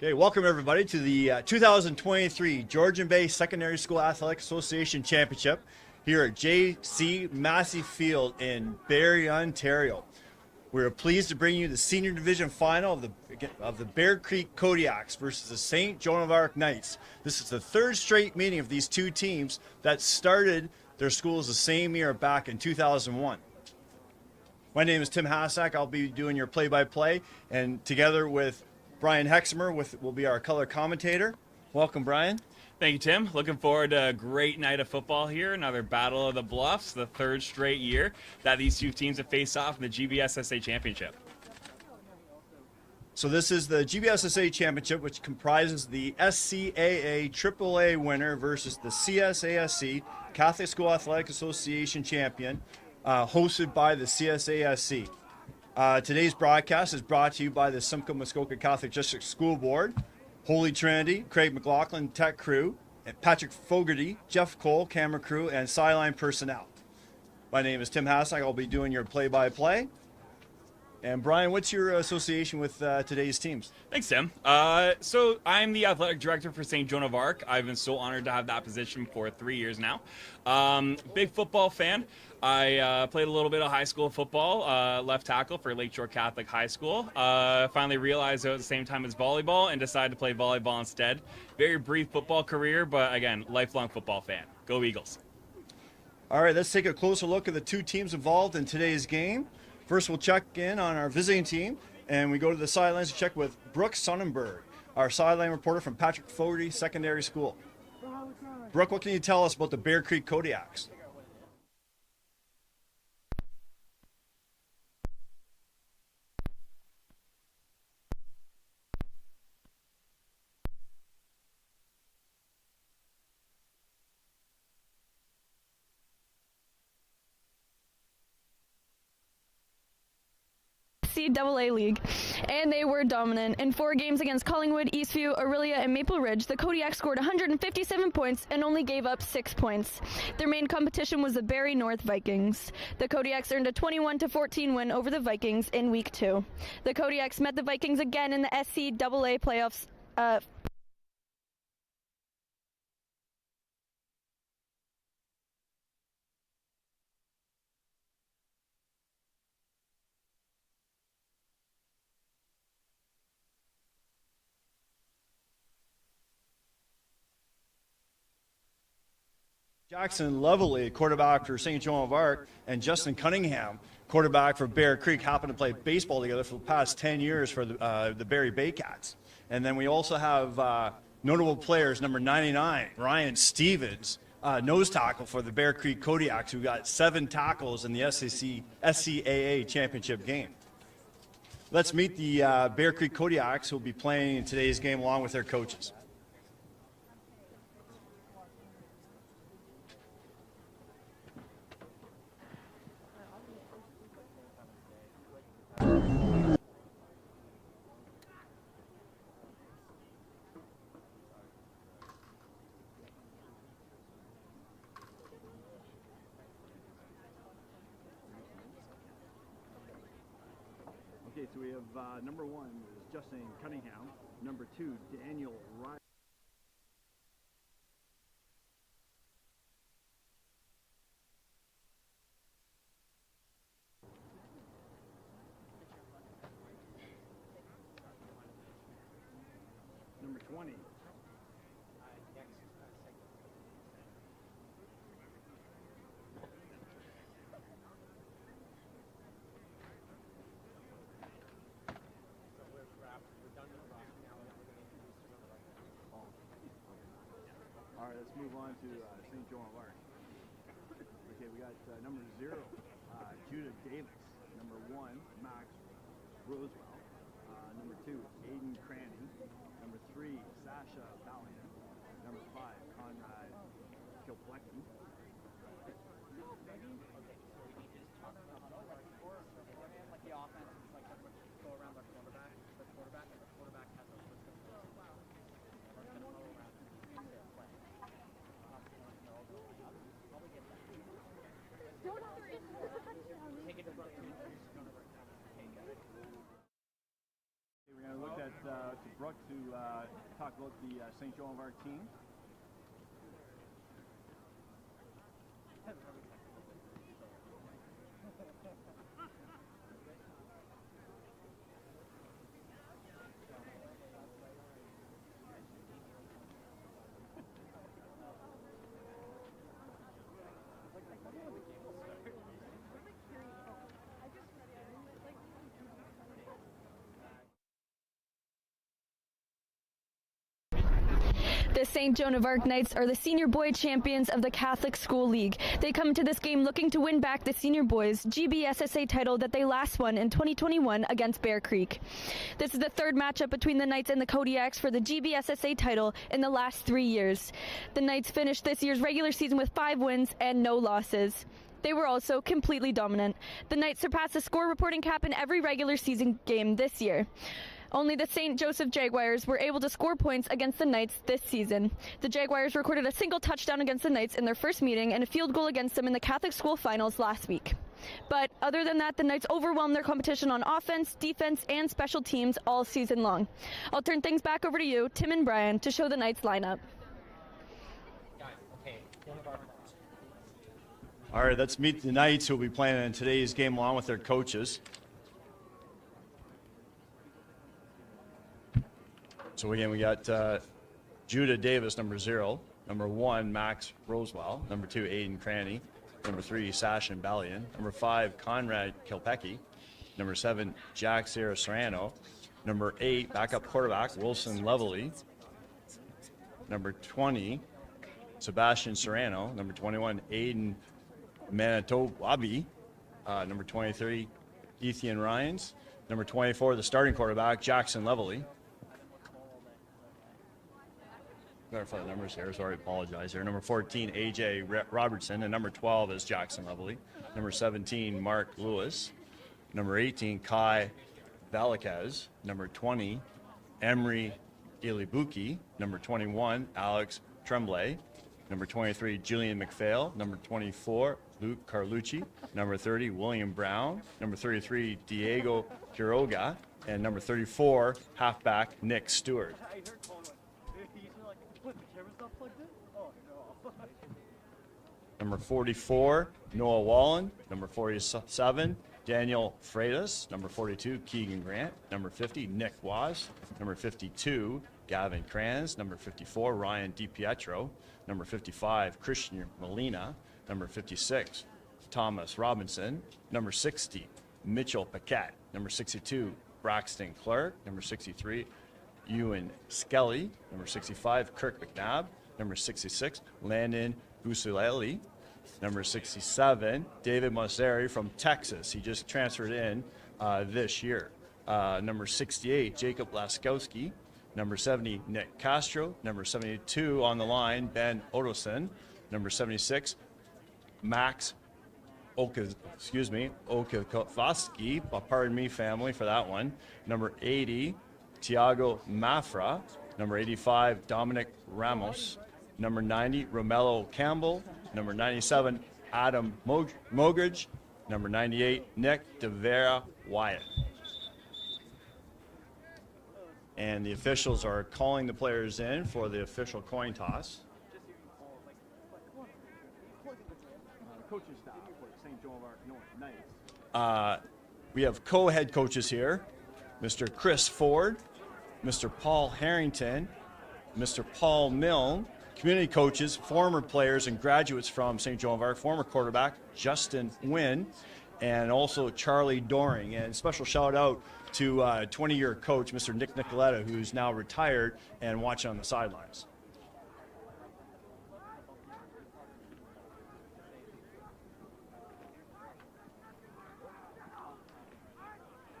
Okay, welcome everybody to the 2023 Georgian Bay Secondary School Athletic Association Championship here at J.C. Massie Field in Barrie, Ontario. We're pleased to bring you the senior division final of the Bear Creek Kodiaks versus the St. Joan of Arc Knights. This is the third straight meeting of these two teams that started their schools the same year back in 2001. My name is Tim Hassack. I'll be doing your play-by-play, and together with Brian Hexamer will be our color commentator. Welcome, Brian. Thank you, Tim. Looking forward to a great night of football here. Another Battle of the Bluffs, the third straight year that these two teams have faced off in the GBSSA Championship. So this is the GBSSA Championship, which comprises the SCAA AAA winner versus the C.S.S. Catholic School Athletic Association champion, hosted by the C.S.S. Today's broadcast is brought to you by the Simcoe Muskoka Catholic District School Board, Holy Trinity, Craig McLaughlin Tech Crew, and Patrick Fogarty, Jeff Cole, camera crew, and sideline personnel. My name is Tim Hassack. I'll be doing your play-by-play. And Brian, what's your association with today's teams? Thanks, Tim. So I'm the athletic director for St. Joan of Arc. I've been so honored to have that position for 3 years now. Big football fan. I played a little bit of high school football, left tackle for Lakeshore Catholic High School. Finally realized it was the same time as volleyball and decided to play volleyball instead. Very brief football career, but again, lifelong football fan. Go Eagles. All right, let's take a closer look at the two teams involved in today's game. First, we'll check in on our visiting team, and we go to the sidelines to check with Brooke Sonnenberg, our sideline reporter from Patrick Fogarty Secondary School. Brooke, what can you tell us about the Bear Creek Kodiaks? C.A.A. League, and they were dominant. In 4 games against Collingwood, Eastview, Orillia, and Maple Ridge, the Kodiaks scored 157 points and only gave up 6 points. Their main competition was the Barrie North Vikings. The Kodiaks earned a 21-14 win over the Vikings in Week 2. The Kodiaks met the Vikings again in the SCAA playoffs. Jackson Lovely, quarterback for St. Joan of Arc, and Justin Cunningham, quarterback for Bear Creek, happened to play baseball together for the past 10 years for the Barrie Baycats. And then we also have notable players, number 99, Ryan Stevens, nose tackle for the Bear Creek Kodiaks, who got 7 tackles in the SCAA championship game. Let's meet the Bear Creek Kodiaks, who will be playing in today's game along with their coaches. Okay, so we have number 1 is Justin Cunningham, number 2 Daniel Ryan. Number 20. All right, let's move on to St. Joan of Arc. Okay, we got number 0, Judah Davis. Number 1, Max Rosewell. Number 2, Aiden Cranny. Number 3, Sasha Valiant. Number 5, Conrad Kilplecki. We're going to look at Brooke to talk about the St. Joan of Arc team. The St. Joan of Arc Knights are the senior boy champions of the Catholic School League. They come to this game looking to win back the senior boys' GBSSA title that they last won in 2021 against Bear Creek. This is the third matchup between the Knights and the Kodiaks for the GBSSA title in the last 3 years. The Knights finished this year's regular season with 5 wins and no losses. They were also completely dominant. The Knights surpassed the score reporting cap in every regular season game this year. Only the St. Joseph Jaguars were able to score points against the Knights this season. The Jaguars recorded a single touchdown against the Knights in their first meeting and a field goal against them in the Catholic School Finals last week. But other than that, the Knights overwhelmed their competition on offense, defense, and special teams all season long. I'll turn things back over to you, Tim and Brian, to show the Knights lineup. All right, let's meet the Knights who will be playing in today's game along with their coaches. So again, we got Judah Davis, number 0. Number 1, Max Rosewell. Number 2, Aiden Cranny. Number 3, Sashin Ballion. Number 5, Conrad Kilpecky. Number 7, Jack Sierra Serrano. Number 8, backup quarterback, Wilson Levely. Number 20, Sebastian Serrano. Number 21, Aiden Manitowabi. Number 23, Ethan Ryans. Number 24, the starting quarterback, Jackson Levely. Clarify the numbers here, sorry, apologize here. Number 14, AJ Robertson, and number 12 is Jackson Levely. Number 17, Mark Lewis. Number 18, Kai Valakez. Number 20, Emery Ilibuki. Number 21, Alex Tremblay. Number 23, Julian McPhail. Number 24, Luke Carlucci. Number 30, William Brown. Number 33, Diego Quiroga. And number 34, halfback, Nick Stewart. Number 44, Noah Wallen. Number 47, Daniel Freitas. Number 42, Keegan Grant. Number 50, Nick Was. Number 52, Gavin Kranz. Number 54, Ryan DiPietro. Number 55, Christian Molina. Number 56, Thomas Robinson. Number 60, Mitchell Paquette. Number 62, Braxton Clark. Number 63, Ewan Skelly. Number 65, Kirk McNabb. Number 66, Landon Busuleli. Number 67, David Mosseri from Texas. He just transferred in this year. Number 68, Jacob Laskowski. Number 70, Nick Castro. Number 72 on the line, Ben Odoson. Number 76, Max Okafosky. Pardon me, family, for that one. Number 80, Tiago Mafra. Number 85, Dominic Ramos. Number 90, Romello Campbell. Number 97, Adam Mogridge. Number 98, Nick DeVera Wyatt. And the officials are calling the players in for the official coin toss. Coaching staff for St. Joan of Arc Knights. We have co-head coaches here, Mr. Chris Ford, Mr. Paul Harrington, Mr. Paul Milne. Community coaches, former players and graduates from St. Joan of Arc, former quarterback Justin Wynn, and also Charlie Doring. And special shout out to 20-year coach, Mr. Nick Nicoletta, who's now retired and watching on the sidelines.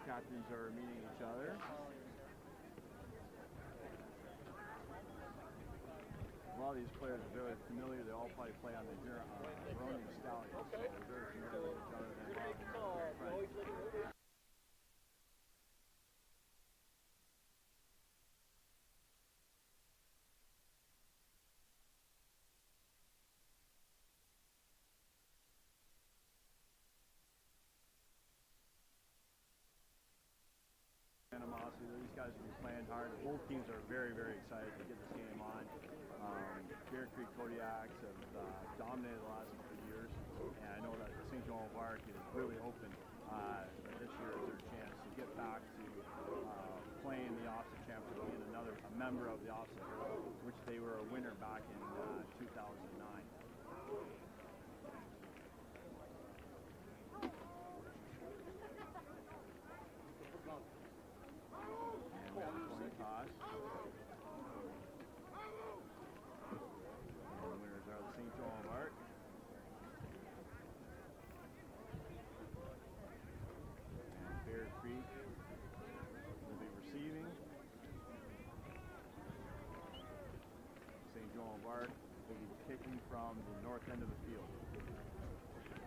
Captains are meeting each other. A lot of these players are very familiar. They all probably play on the Ronin Stallions. So they're very familiar with each other. Animosity. These guys will be playing hard. Both teams are very, very excited to get this game on. Bear Creek Kodiaks have dominated the last couple of years, and I know that St. Joan of Arc is really hoping this year is their chance to get back to playing the Officer Championship, being a member of the Officer, which they were a winner back in 2009. And we have a coin toss. And the winners are the St. Joan of Arc. And Bear Creek will be receiving. St. Joan of Arc will be kicking from the north end of the field.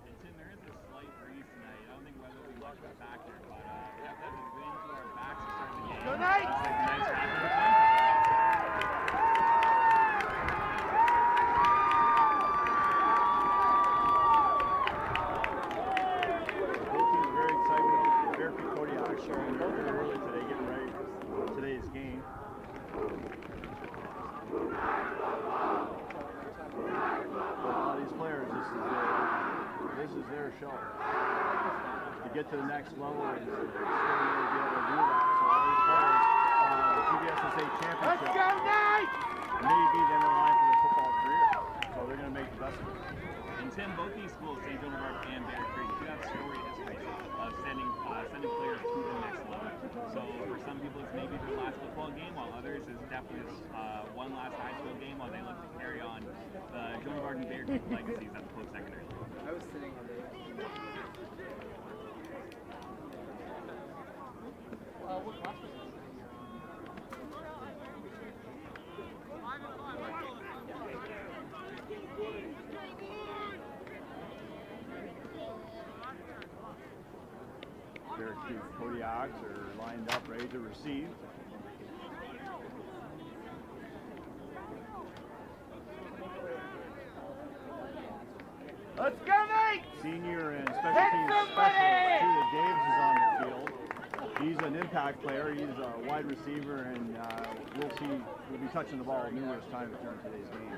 And Tim, there is a slight breeze tonight. I don't think weather will be much of a factor, but we have to have the wind to our backs to start the game. Good night! It's like a nice half of the Both teams are very excited about the Bear Creek Kodiaks showing both are early today, getting ready for today's game. A lot of these players, this is their show. To get to the next level is extraordinary to be able to do that. So all these players, the GBSSA championship, may be the end of the line for their football career. So they're going to make the best of it. And Tim, both these schools, St. Joan of Arc and Barrie, do have storied history of sending players to the next level. So for some people, it's maybe their last football game, while others is definitely one last high school game while they look to carry on the Joan of Arc and Barrie Creek legacies at the post-secondary level. I was sitting on the. What class was this? Bear Creek Kodiaks are lined up, ready to receive. Let's go, Nate! Senior and special teams specialist Judah Davis is on the field. He's an impact player. He's a wide receiver, and we'll be touching the ball numerous times during today's game.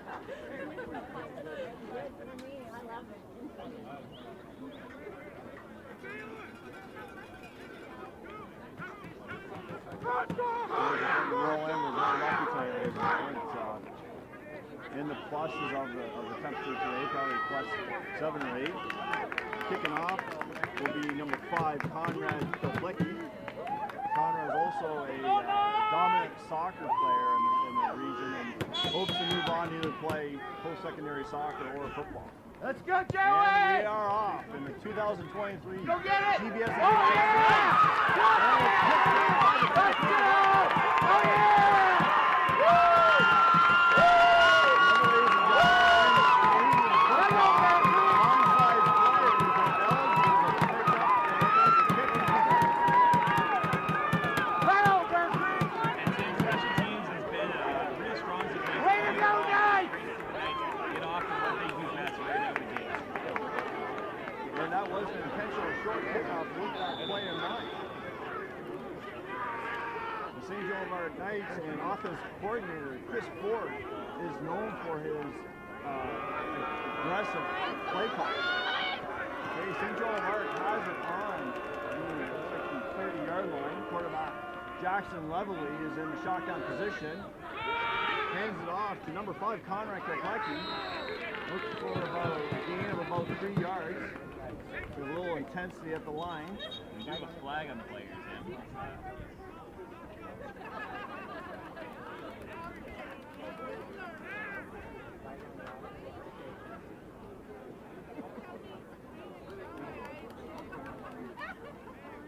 In the pluses of the temperature today, probably plus 7 or 8. Kicking off will be number 5, Conrad Koblicki. Conrad is also a dominant soccer player in the region and hopes to move on to either play post-secondary soccer or football. Let's go, Joey! And we are off in the 2023 Go get it! GBSSA Oh, yeah! Let's go! Oh, yeah! That was an intentional short kickoff with that play in mind. The St. Joan of Arc Knights and offense coordinator Chris Ford is known for his aggressive play call. Okay, St. Joan of Arc has it on the 30-yard line. Quarterback Jackson Leveley is in the shotgun position. Hands it off to number 5, Conrad Koblicki. Looks for about a gain of about 3 yards. With a little intensity at the line. We do have a flag on the players, Tim.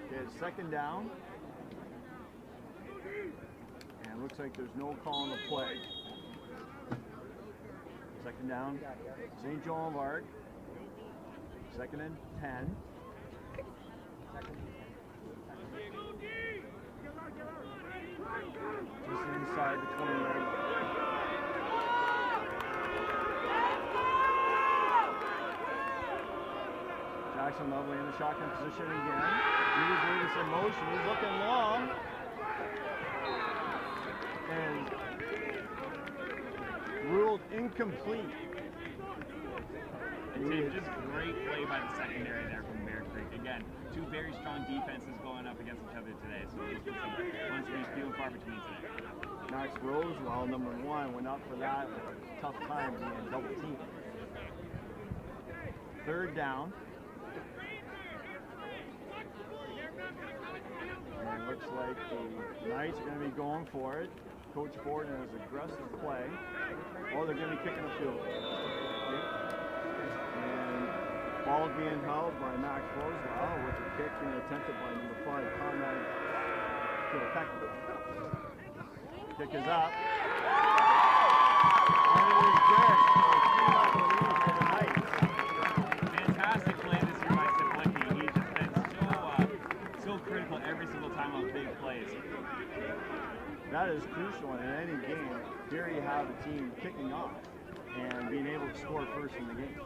Okay, it's second down. And it looks like there's no call on the play. Second down, St. Joan of Arc. Second and 10. Just inside the 20-yard line. Jackson Lovely in the shotgun position again. Judah Davis in motion. He's looking long. incomplete. And Tim, just great play by the secondary there from Bear Creek. Again, two very strong defenses going up against each other today. So this was one to be few and far between today. Max Rosewell, number 1, went up for that with a tough time being double teamed. Third down. And it looks like the Knights are going to be going for it. Coach Ford has aggressive play. Or they're going to be kicking a field goal. And ball being held by Max Rosewell with a kick being attempted by number 5, Conrad Kodiaks. Kick is up. And it is good. For the Knights. Fantastic play this year by Siplicki. He's just been so critical every single time on big plays. That is crucial in any game. Here you have a team kicking off and being able to score first in the game.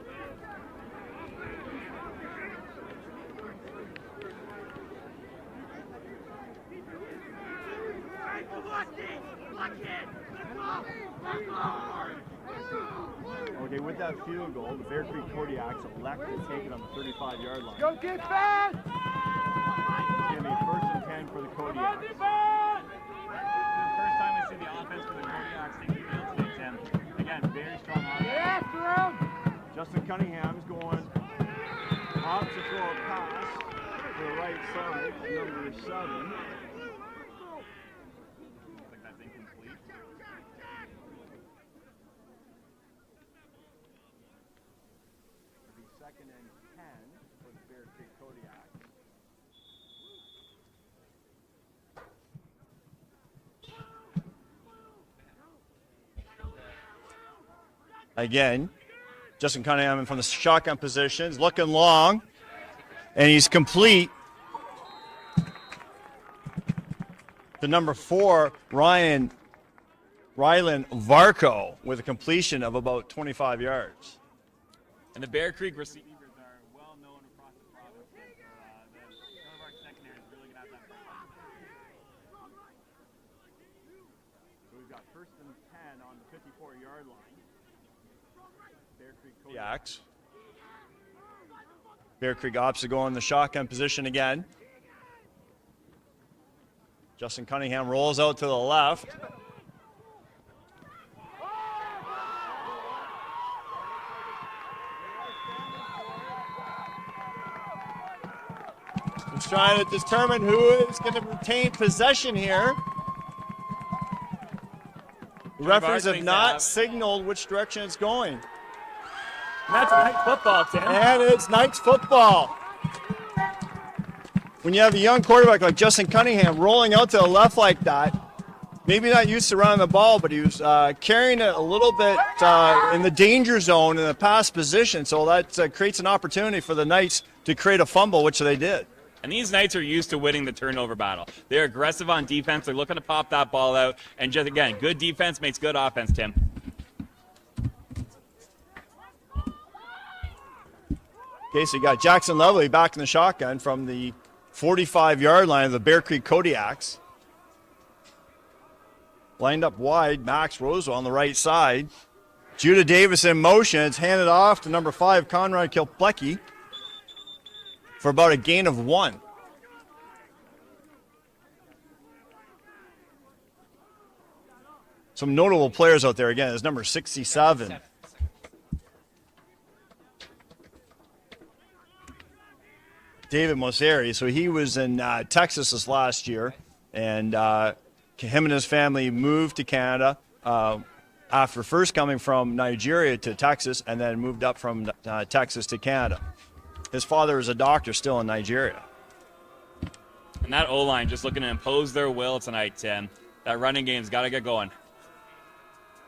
Okay, with that field goal, the Bear Creek Kodiaks elect to take it on the 35-yard line. Go defense! It's going to be 1st and 10 for the Kodiaks. First time we see the offense for the Kodiaks take the field today, Tim. Again, very strong offense. Yes, Jerome! Justin Cunningham's going up to throw a pass to the right side, number 7. Looks like that's incomplete. It'll be 2nd and 10 for the Bear Creek Kodiaks. Again, Justin Cunningham from the shotgun position is looking long, and he's complete to number 4, Rylan Varco, with a completion of about 25 yards. And the Bear Creek receivers are well known across the province. None of our secondary is really going to have that problem. So we've got 1st and 10 on the 54-yard line. Bear Creek Kodiaks. Bear Creek opts to go in the shotgun position again. Justin Cunningham rolls out to the left. He's trying to determine who is going to retain possession here. The referees have not signaled which direction it's going. And that's Knights football, Tim. And it's Knights football. When you have a young quarterback like Justin Cunningham rolling out to the left like that, maybe not used to running the ball, but he was carrying it a little bit in the danger zone in the pass position. So that creates an opportunity for the Knights to create a fumble, which they did. And these Knights are used to winning the turnover battle. They're aggressive on defense. They're looking to pop that ball out. And just, again, good defense makes good offense, Tim. Okay, so you got Jackson Lovely back in the shotgun from the 45-yard line of the Bear Creek Kodiaks. Lined up wide, Max Rosewell on the right side. Judah Davis in motion. It's handed off to number 5, Conrad Kilplecki, for about a gain of 1. Some notable players out there again. There's number 67. David Moseri. So he was in Texas this last year, and him and his family moved to Canada after first coming from Nigeria to Texas, and then moved up from Texas to Canada. His father is a doctor still in Nigeria. And that O-line just looking to impose their will tonight, Tim. That running game's got to get going.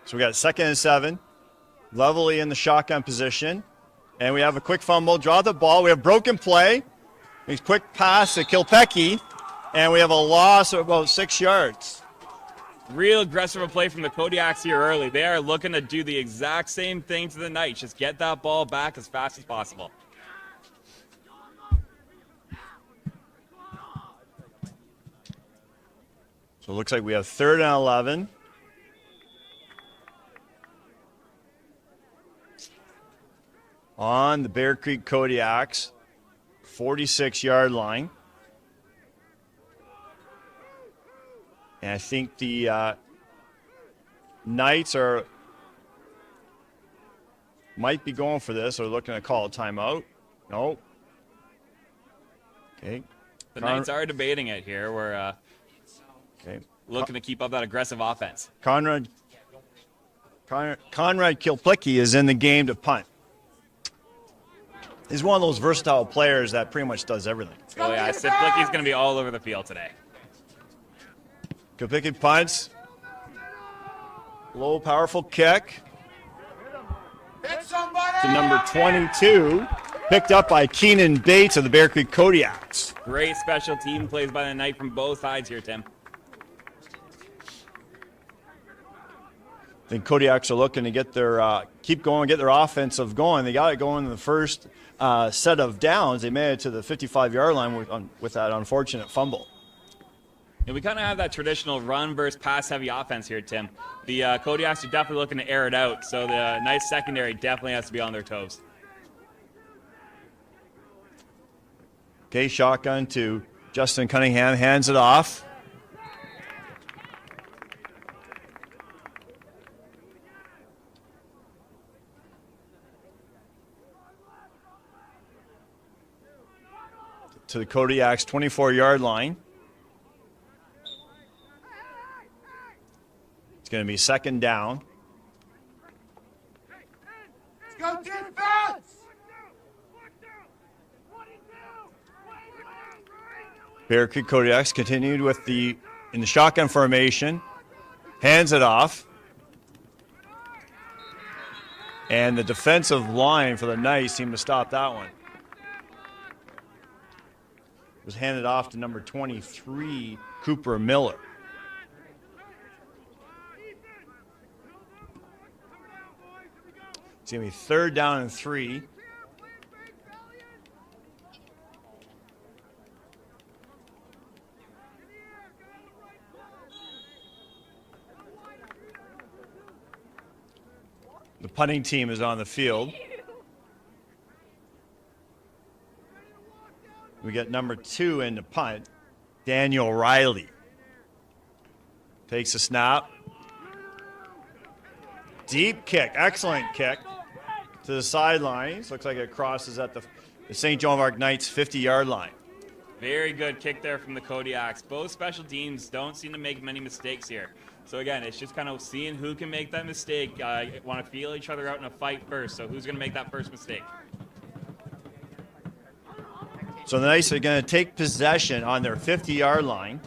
So we got 2nd and 7. Lovely in the shotgun position. And we have a quick fumble. Draw the ball. We have broken play. A quick pass to Kilpecki. And we have a loss of about 6 yards. Real aggressive play from the Kodiaks here early. They are looking to do the exact same thing to the Knights. Just get that ball back as fast as possible. So it looks like we have 3rd and 11. on the Bear Creek Kodiaks 46-yard line. And I think the Knights might be going for this or looking to call a timeout. No. Okay. The Knights are debating it here. We're looking to keep up that aggressive offense. Conrad Kilplicki is in the game to punt. He's one of those versatile players that pretty much does everything. Oh, yeah. Kilplicki's going to be all over the field today. Kilplicki punts. Low, powerful kick. To number 22. Picked up by Keenan Bates of the Bear Creek Kodiaks. Great special team plays by the Knight from both sides here, Tim. I think Kodiaks are looking to get their keep going, get their offensive going. They got it going in the first set of downs. They made it to the 55-yard line with that unfortunate fumble. And we kind of have that traditional run versus pass-heavy offense here, Tim. The Kodiaks are definitely looking to air it out, so the Knights secondary definitely has to be on their toes. Okay, shotgun to Justin Cunningham, hands it off. To the Kodiaks 24-yard line. It's going to be second down. Let's go defense! Bear Creek Kodiaks continued with in the shotgun formation. Hands it off. And the defensive line for the Knights seemed to stop that one. It was handed off to number 23, Cooper Miller. It's going to be third down and 3. The punting team is on the field. We got number 2 in the punt, Daniel Riley. Takes a snap. Deep kick, excellent kick to the sidelines. Looks like it crosses at the St. Joan of Arc Knights 50-yard line. Very good kick there from the Kodiaks. Both special teams don't seem to make many mistakes here. So again, it's just kind of seeing who can make that mistake. Want to feel each other out in a fight first. So who's going to make that first mistake? So the Knights are going to take possession on their 50-yard line.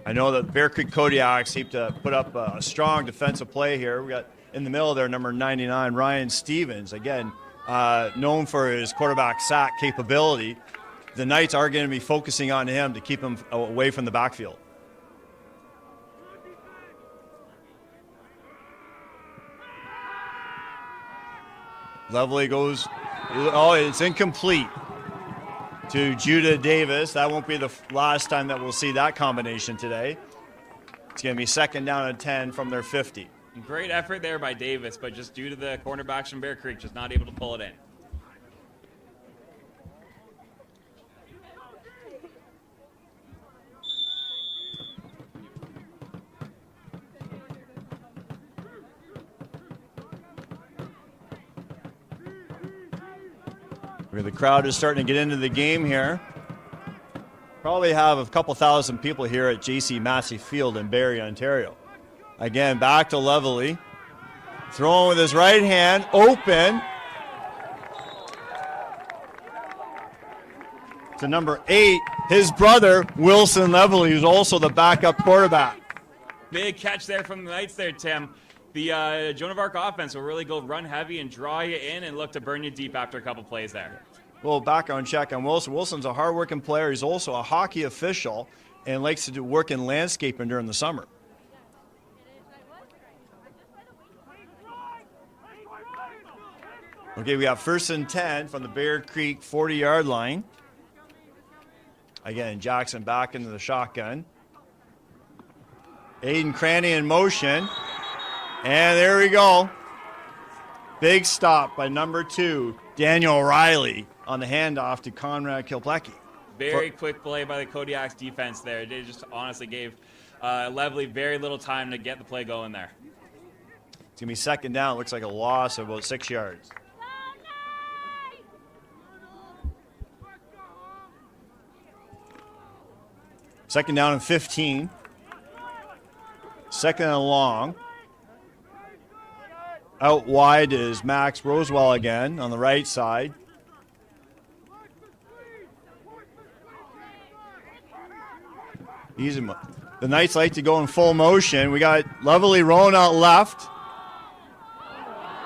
I know that Bear Creek Kodiaks seem to put up a strong defensive play here. We got in the middle there number 99, Ryan Stevens. Again, known for his quarterback sack capability. The Knights are going to be focusing on him to keep him away from the backfield. Lovely goes, oh, it's incomplete to Judah Davis. That won't be the last time that we'll see that combination today. It's going to be second down and 10 from their 50. Great effort there by Davis, but just due to the cornerbacks from Bear Creek, just not able to pull it in. The crowd is starting to get into the game here. Probably have a couple thousand people here at J.C. Massie Field in Barrie, Ontario. Again, back to Levelly. Throwing with his right hand, open. To number 8, his brother, Wilson Levelly, who's also the backup quarterback. Big catch there from the Knights there, Tim. The Joan of Arc offense will really go run heavy and draw you in and look to burn you deep after a couple plays there. Well, background check on Wilson. Wilson's a hard-working player. He's also a hockey official and likes to do work in landscaping during the summer. Okay, we have first and 10 from the Bear Creek 40-yard line. Again, Jackson back into the shotgun. Aiden Cranny in motion. And there we go. Big stop by number 2, Daniel Riley, on the handoff to Conrad Kilplecki. Very quick play by the Kodiaks defense there. They just honestly gave Levely very little time to get the play going there. It's going to be second down. Looks like a loss of about 6 yards. Second down and 15. Second and long. Out wide is Max Rosewell again on the right side. The Knights like to go in full motion. We got Lovely rolling out left.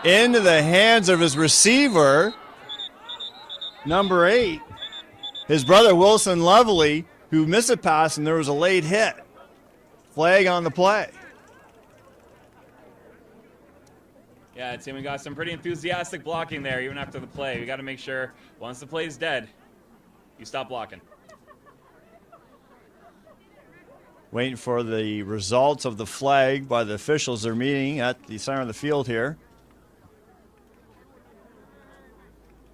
Into the hands of his receiver, number 8. His brother Wilson Lovely, who missed a pass, and there was a late hit. Flag on the play. Yeah, Tim, we got some pretty enthusiastic blocking there even after the play. We got to make sure once the play's dead, you stop blocking. Waiting for the results of the flag by the officials. They're meeting at the center of the field here.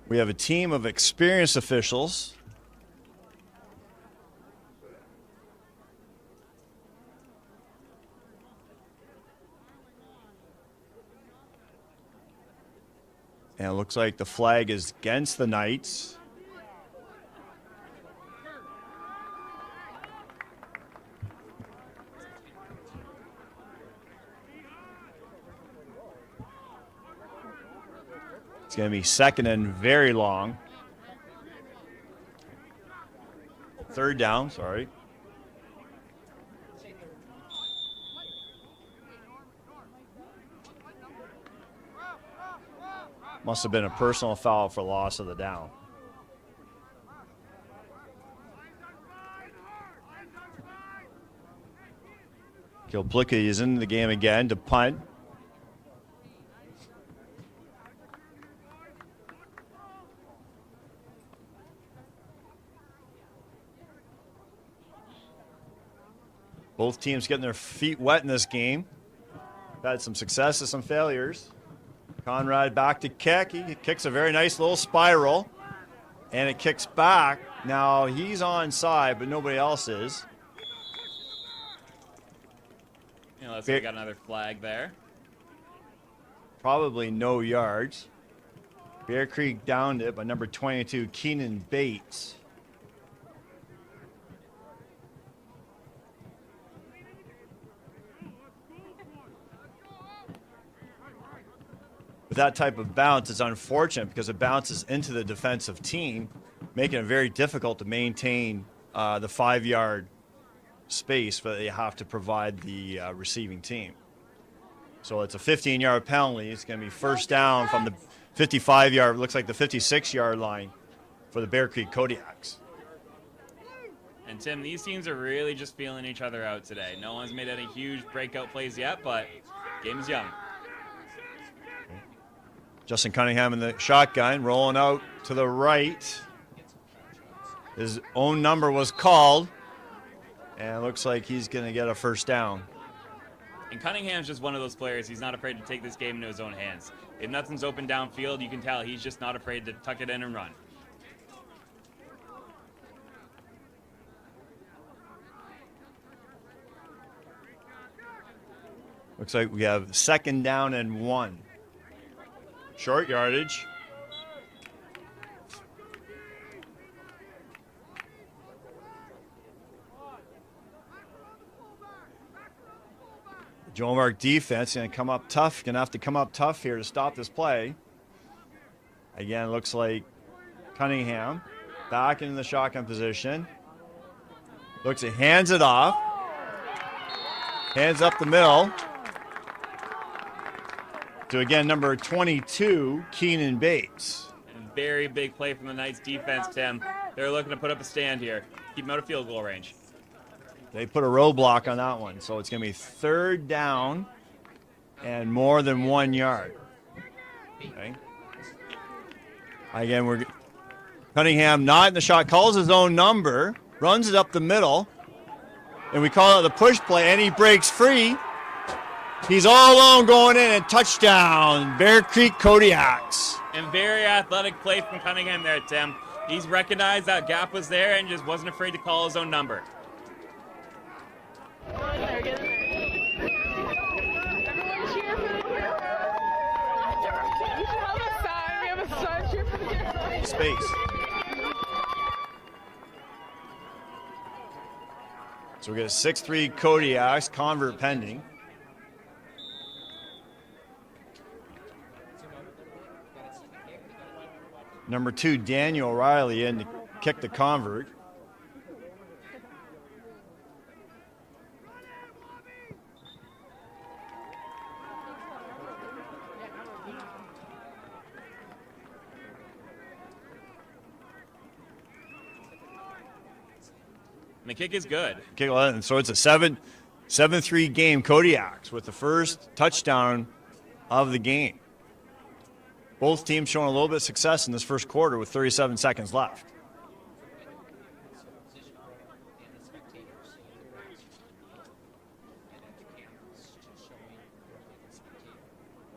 We have a team of experienced officials. And it looks like the flag is against the Knights. It's going to be second and very long. Third down, sorry. Must have been a personal foul for loss of the down. Kilplecki is in the game again to punt. Both teams getting their feet wet in this game. Had some successes, some failures. Conrad back to kick. He kicks a very nice little spiral, and it kicks back. Now he's onside, but nobody else is. You know, let's say we got another flag there. Probably no yards. Bear Creek downed it by number 22, Keenan Bates. With that type of bounce, it's unfortunate because it bounces into the defensive team, making it very difficult to maintain the 5-yard space that they have to provide the receiving team. So it's a 15-yard penalty. It's going to be first down from the 55-yard, looks like the 56-yard line for the Bear Creek Kodiaks. And Tim, these teams are really just feeling each other out today. No one's made any huge breakout plays yet, but game is young. Justin Cunningham in the shotgun, rolling out to the right. His own number was called, and it looks like he's going to get a first down. And Cunningham's just one of those players. He's not afraid to take this game into his own hands. If nothing's open downfield, you can tell he's just not afraid to tuck it in and run. Looks like we have second down and 1. Short yardage. Joan Mark defense going to come up tough. Going to have to come up tough here to stop this play. Again, looks like Cunningham back into the shotgun position. Looks at hands it off. Hands up the middle. To again, number 22, Keenan Bates. And very big play from the Knights defense, Tim. They're looking to put up a stand here. Keep them out of field goal range. They put a roadblock on that one, so it's going to be third down and more than 1 yard. Okay. Again, Cunningham not in the shot, calls his own number, runs it up the middle, and we call it the push play, and he breaks free. He's all alone going in and touchdown. Bear Creek Kodiaks. And very athletic play from Cunningham there, Tim. He's recognized that gap was there and just wasn't afraid to call his own number. Space. So we get a 6-3 Kodiaks, convert pending. Number 2, Daniel Riley in to kick the convert. And the kick is good. Okay, well, and so it's a 7-3 game, Kodiaks, with the first touchdown of the game. Both teams showing a little bit of success in this first quarter with 37 seconds left.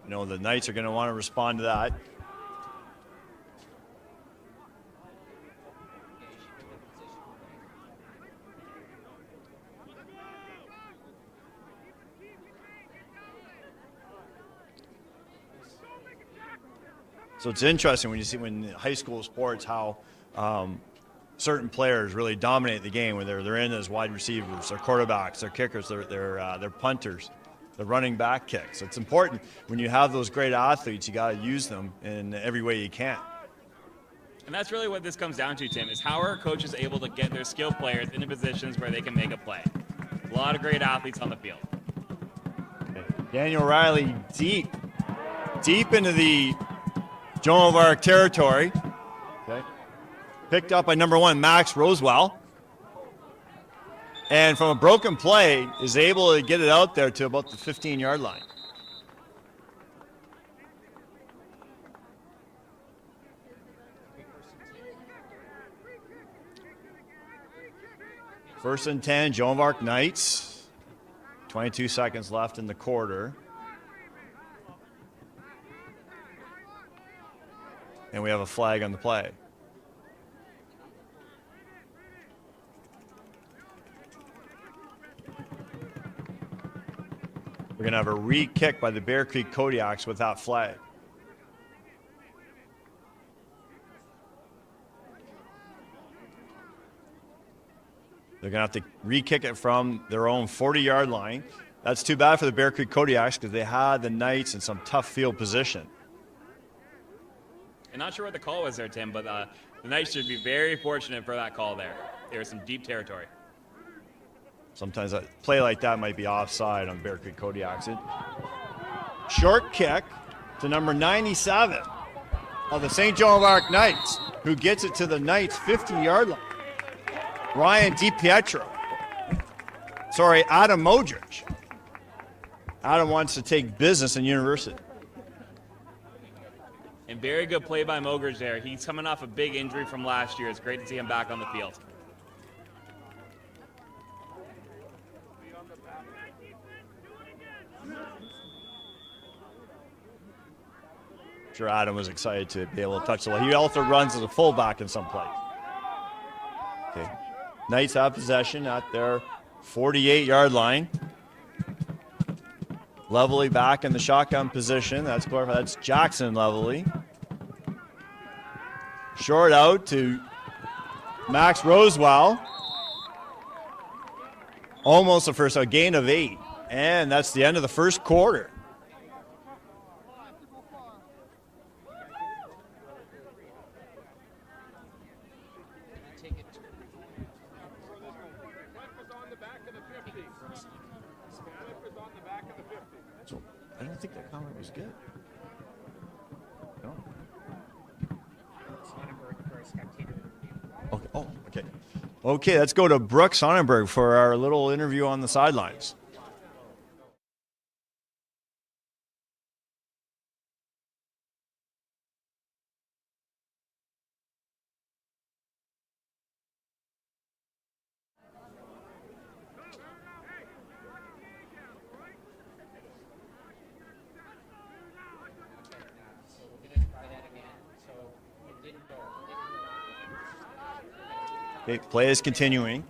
You know, the Knights are going to want to respond to that. So it's interesting when you see when high school sports how certain players really dominate the game, whether they're in as wide receivers, their quarterbacks, their kickers, their punters, their running back kicks. It's important when you have those great athletes, you got to use them in every way you can. And that's really what this comes down to, Tim, is how are coaches able to get their skilled players into positions where they can make a play? A lot of great athletes on the field. Daniel Riley deep into the Joan of Arc territory. Okay. Picked up by number 1, Max Rosewell. And from a broken play, is able to get it out there to about the 15-yard line. First and 10, Joan of Arc Knights. 22 seconds left in the quarter. And we have a flag on the play. We're going to have a re-kick by the Bear Creek Kodiaks with that flag. They're going to have to re-kick it from their own 40-yard line. That's too bad for the Bear Creek Kodiaks because they had the Knights in some tough field position. I'm not sure what the call was there, Tim, but the Knights should be very fortunate for that call there. There was some deep territory. Sometimes a play like that might be offside on Bear Creek Kodiaks. Short kick to number 97 of the St. Joan of Arc Knights, who gets it to the Knights' 50-yard line. Ryan DiPietro. Adam Modric. Adam wants to take business in University. And very good play by Mogers there. He's coming off a big injury from last year. It's great to see him back on the field. I'm sure Adam was excited to be able to touch the ball. He also runs as a fullback in some plays. Okay. Knights have possession at their 48-yard line. Lovely back in the shotgun position. That's Jackson Lovely. Short out to Max Rosewell. Almost a gain of 8. And that's the end of the first quarter. I don't think that comment was good. No. Okay. Oh, okay. Okay, let's go to Brooke Sonnenberg for our little interview on the sidelines. Okay, play is continuing.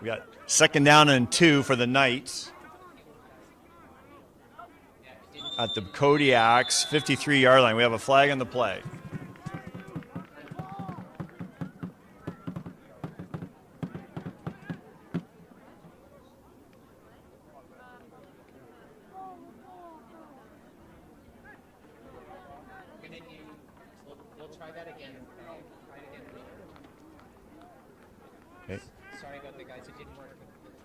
We got 2nd down and 2 for the Knights. At the Kodiaks 53-yard line. We have a flag on the play. We'll try that again. Okay. Sorry about the guys, it didn't work.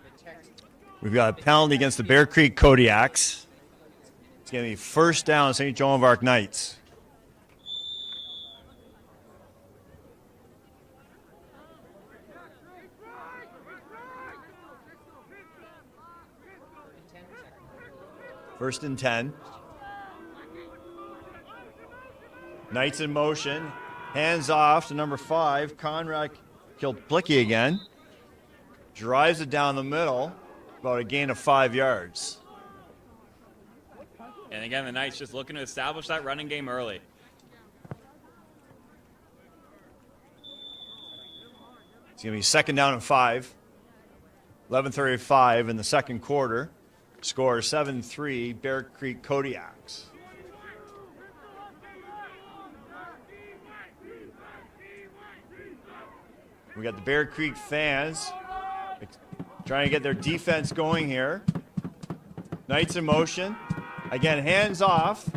The text. We've got a penalty against the Bear Creek Kodiaks. It's going to be 1st down, St. Joan of Arc Knights. First and 10. Knights in motion. Hands off to number 5. Conrad Kilplicky again. Drives it down the middle. About a gain of 5 yards. And again, the Knights just looking to establish that running game early. It's going to be 2nd down and 5. 11:35 in the second quarter. Score 7-3, Bear Creek Kodiaks. We got the Bear Creek fans trying to get their defense going here. Knights in motion. Again, hands off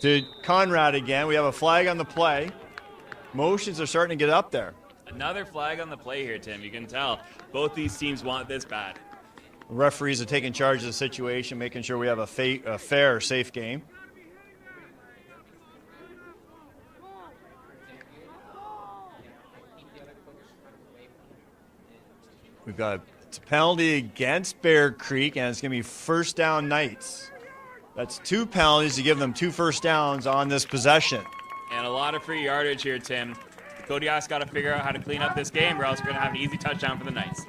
to Conrad again. We have a flag on the play. Motions are starting to get up there. Another flag on the play here, Tim. You can tell both these teams want this bad. Referees are taking charge of the situation, making sure we have a fair, safe game. We've got a penalty against Bear Creek, and it's going to be 1st down Knights. That's 2 penalties to give them 2 first downs on this possession. And a lot of free yardage here, Tim. The Kodiaks got to figure out how to clean up this game, or else we're going to have an easy touchdown for the Knights.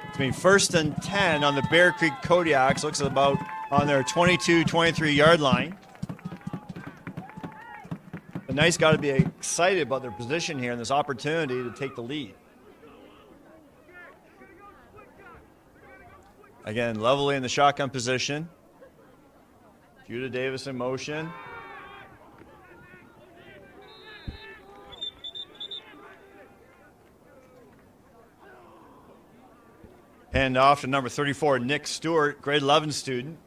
It's going to be 1st and 10 on the Bear Creek Kodiaks. Looks about on their 22-23-yard line. The Knights got to be excited about their position here and this opportunity to take the lead. Again, Lovely in the shotgun position. Judah Davis in motion. Hand off to number 34, Nick Stewart, grade 11 student.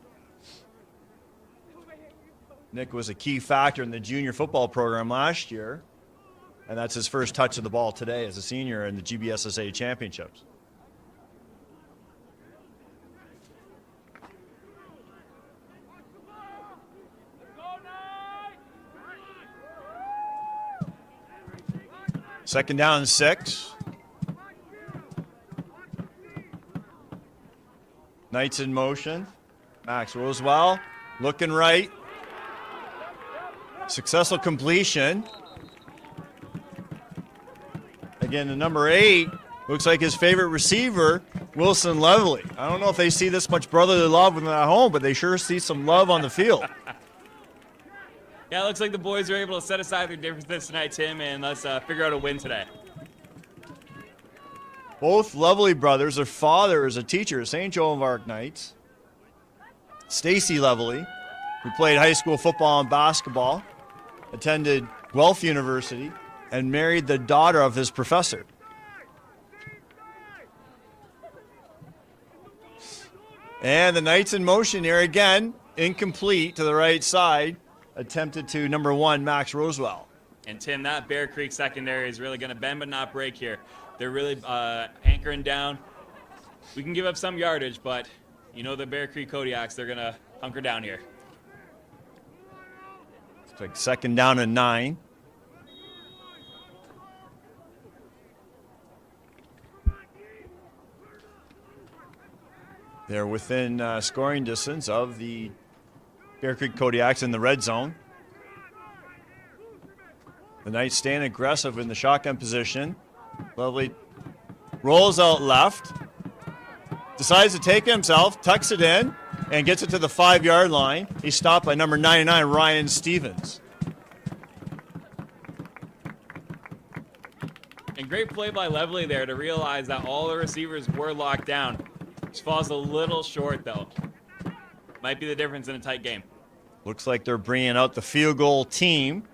Nick was a key factor in the junior football program last year, and that's his first touch of the ball today as a senior in the GBSSA championships. Second down and 6. Knights in motion. Max Rosewell looking right. Successful completion. Again, the number 8 looks like his favorite receiver, Wilson Lovely. I don't know if they see this much brotherly love when they're at home, but they sure see some love on the field. Yeah, it looks like the boys are able to set aside their differences tonight, Tim, and let's figure out a win today. Both Lovely brothers, their father is a teacher at St. Joan of Arc Knights. Stacy Lovely, who played high school football and basketball, attended Guelph University, and married the daughter of his professor. And the Knights in motion here again, incomplete to the right side, attempted to number 1, Max Rosewell. And Tim, that Bear Creek secondary is really going to bend but not break here. They're really anchoring down. We can give up some yardage, but you know the Bear Creek Kodiaks, they're going to hunker down here. It's like 2nd down and 9. They're within scoring distance of the Bear Creek Kodiaks in the red zone. The Knights staying aggressive in the shotgun position. Lovely rolls out left. Decides to take it himself, tucks it in, and gets it to the 5-yard line. He's stopped by number 99, Ryan Stevens. And great play by Lively there to realize that all the receivers were locked down. Just falls a little short, though. Might be the difference in a tight game. Looks like they're bringing out the field goal team.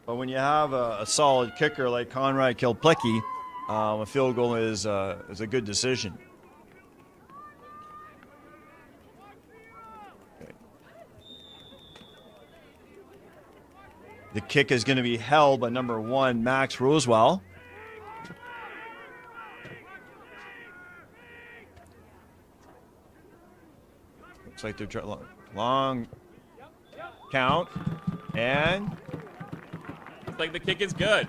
But when you have a solid kicker like Conrad Kilplicki, a field goal is a good decision. Okay. The kick is going to be held by number 1, Max Rosewell. Looks like they're long count, and Looks like the kick is good.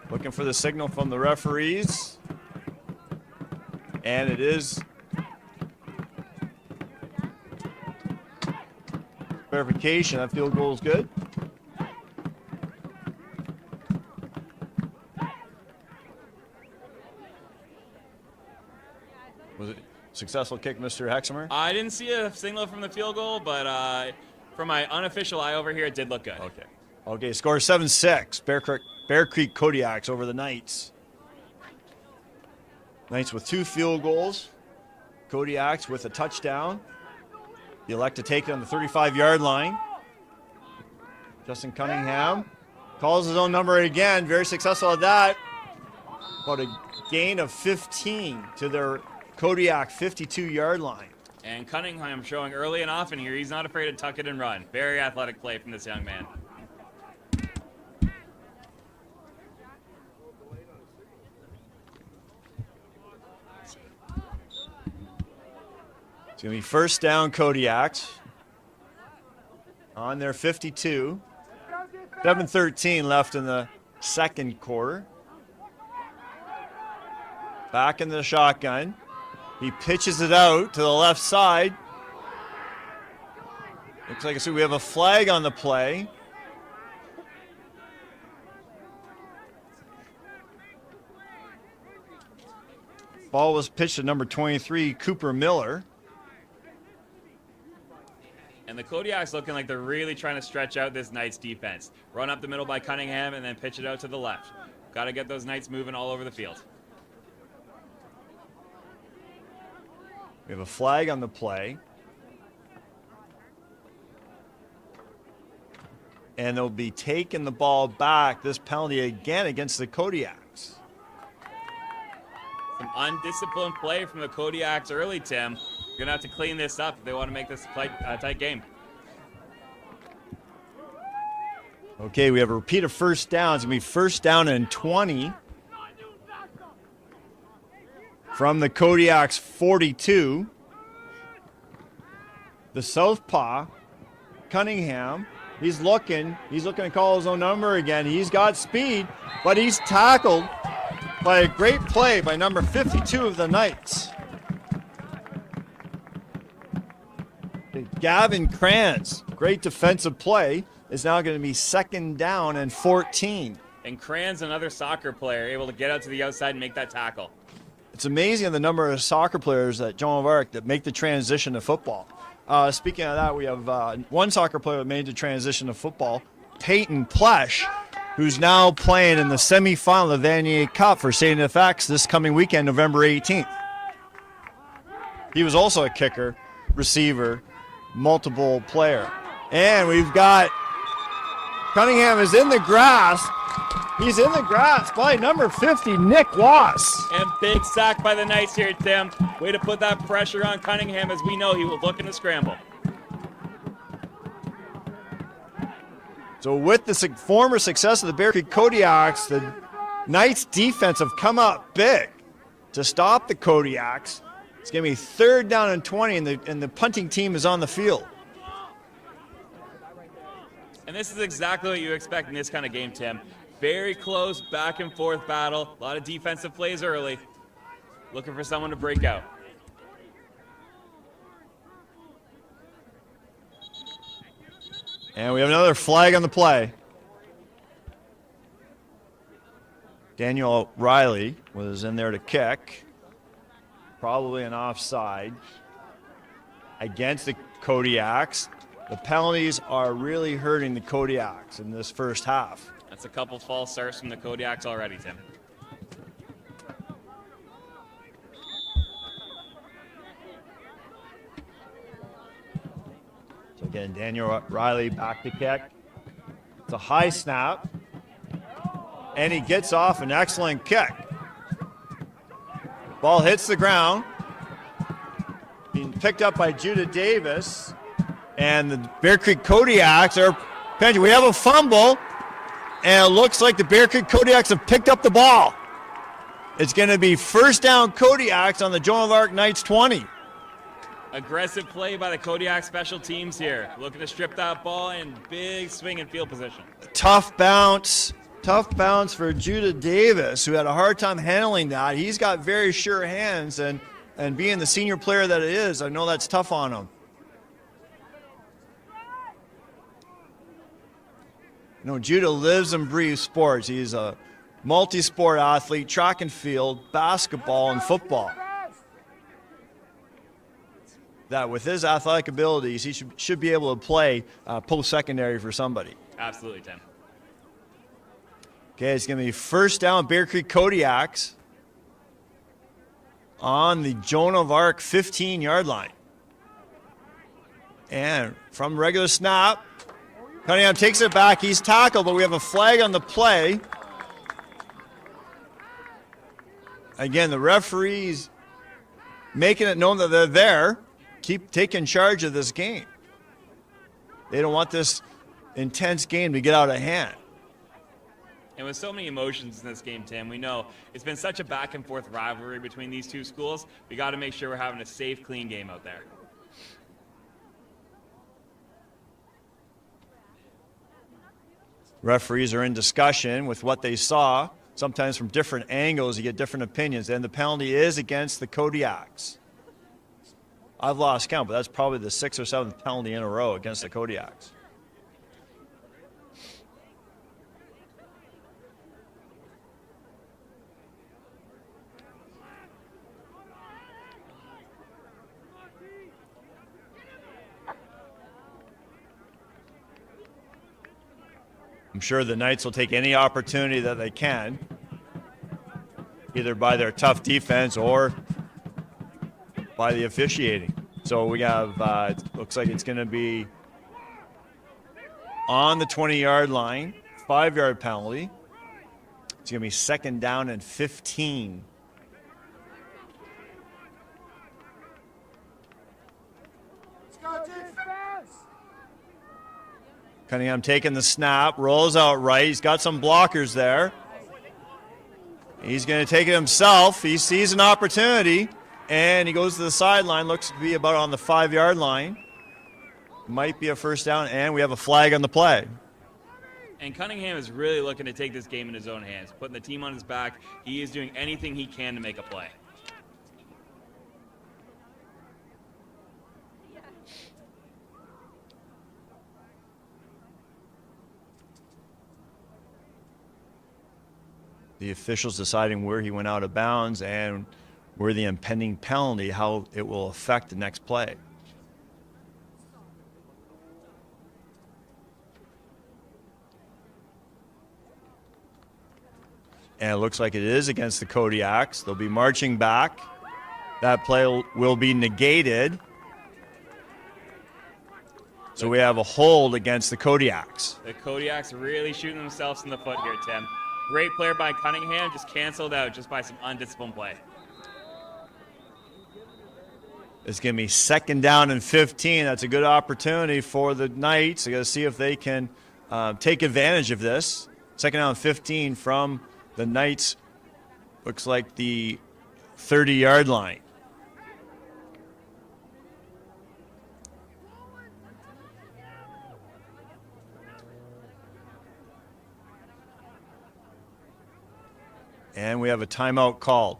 looking for the signal from the referees. And it is verification. That field goal is good. Was it successful kick, Mr. Hexamer? I didn't see a signal from the field goal, but from my unofficial eye over here, it did look good. Okay. Okay, score 7-6. Bear Creek Kodiaks over the Knights. Knights with 2 field goals. Kodiaks with a touchdown. They elect to take it on the 35-yard line. Justin Cunningham calls his own number again. Very successful at that. About a gain of 15 to their Kodiak 52-yard line. And Cunningham showing early and often here. He's not afraid to tuck it and run. Very athletic play from this young man. It's going to be first down Kodiaks on their 52. 7:13 left in the second quarter. Back in the shotgun. He pitches it out to the left side. Looks like we have a flag on the play. Ball was pitched to number 23, Cooper Miller. And the Kodiaks looking like they're really trying to stretch out this Knights defense. Run up the middle by Cunningham and then pitch it out to the left. Got to get those Knights moving all over the field. We have a flag on the play. And they'll be taking the ball back. This penalty again against the Kodiaks. Some undisciplined play from the Kodiaks early, Tim. You're going to have to clean this up if they want to make this a tight game. Okay, we have a repeat of first down. It's going to be first down and 20 from the Kodiaks 42. The southpaw, Cunningham, he's looking to call his own number again. He's got speed, but he's tackled by a great play by number 52 of the Knights. Gavin Kranz, great defensive play, is now going to be second down and 14. And Kranz, another soccer player, able to get out to the outside and make that tackle. It's amazing the number of soccer players at Joan of Arc that make the transition to football. Speaking of that, we have one soccer player that made the transition to football, Peyton Plesh, who's now playing in the semifinal of the Vanier Cup for St. FX this coming weekend, November 18th. He was also a kicker, receiver, multiple player. And we've got Cunningham is in the grass. He's in the grass by number 50, Nick Wass. And big sack by the Knights here, Tim. Way to put that pressure on Cunningham, as we know he will look in the scramble. So with the former success of the Barrie Kodiaks, the Knights defense have come up big to stop the Kodiaks. It's going to be third down and 20, and the punting team is on the field. And this is exactly what you expect in this kind of game, Tim. Very close, back and forth battle. A lot of defensive plays early. Looking for someone to break out. And we have another flag on the play. Daniel Riley was in there to kick. Probably an offside against the Kodiaks. The penalties are really hurting the Kodiaks in this first half. That's a couple false starts from the Kodiaks already, Tim. Again, Daniel Riley back to kick. It's a high snap. And he gets off an excellent kick. Ball hits the ground. Being picked up by Judah Davis. And the Bear Creek Kodiaks are penalty. We have a fumble. And it looks like the Bear Creek Kodiaks have picked up the ball. It's going to be first down Kodiaks on the Joan of Arc Knights 20. Aggressive play by the Kodiak special teams here. Looking to strip that ball in big swing and field position. Tough bounce. Tough bounce for Judah Davis, who had a hard time handling that. He's got very sure hands, and being the senior player that it is, I know that's tough on him. You know, Judah lives and breathes sports. He's a multi-sport athlete, track and field, basketball, and football. That with his athletic abilities, he should be able to play post-secondary for somebody. Absolutely, Tim. Okay, it's going to be first down Bear Creek Kodiaks on the Joan of Arc 15-yard line. And from regular snap, Cunningham takes it back. He's tackled, but we have a flag on the play. Again, the referees making it known that they're there. Keep taking charge of this game. They don't want this intense game to get out of hand. And with so many emotions in this game, Tim, we know it's been such a back and forth rivalry between these two schools. We got to make sure we're having a safe, clean game out there. Referees are in discussion with what they saw. Sometimes from different angles, you get different opinions. And the penalty is against the Kodiaks. I've lost count, but that's probably the 6th or 7th penalty in a row against the Kodiaks. I'm sure the Knights will take any opportunity that they can, either by their tough defense or by the officiating. So we have, it looks like it's going to be on the 20-yard line, 5-yard penalty. It's going to be second down and 15. Let's go defense! Cunningham taking the snap, rolls out right. He's got some blockers there. He's going to take it himself. He sees an opportunity, and he goes to the sideline. Looks to be about on the 5-yard line. Might be a first down, and we have a flag on the play. And Cunningham is really looking to take this game in his own hands, putting the team on his back. He is doing anything he can to make a play. The officials deciding where he went out of bounds and where the impending penalty, how it will affect the next play. And it looks like it is against the Kodiaks. They'll be marching back. That play will be negated. So we have a hold against the Kodiaks. The Kodiaks really shooting themselves in the foot here, Tim. Great player by Cunningham, just canceled out just by some undisciplined play. It's going to be second down and 15. That's a good opportunity for the Knights. They're going to see if they can take advantage of this. Second down and 15 from the Knights. Looks like the 30-yard line. And we have a timeout called.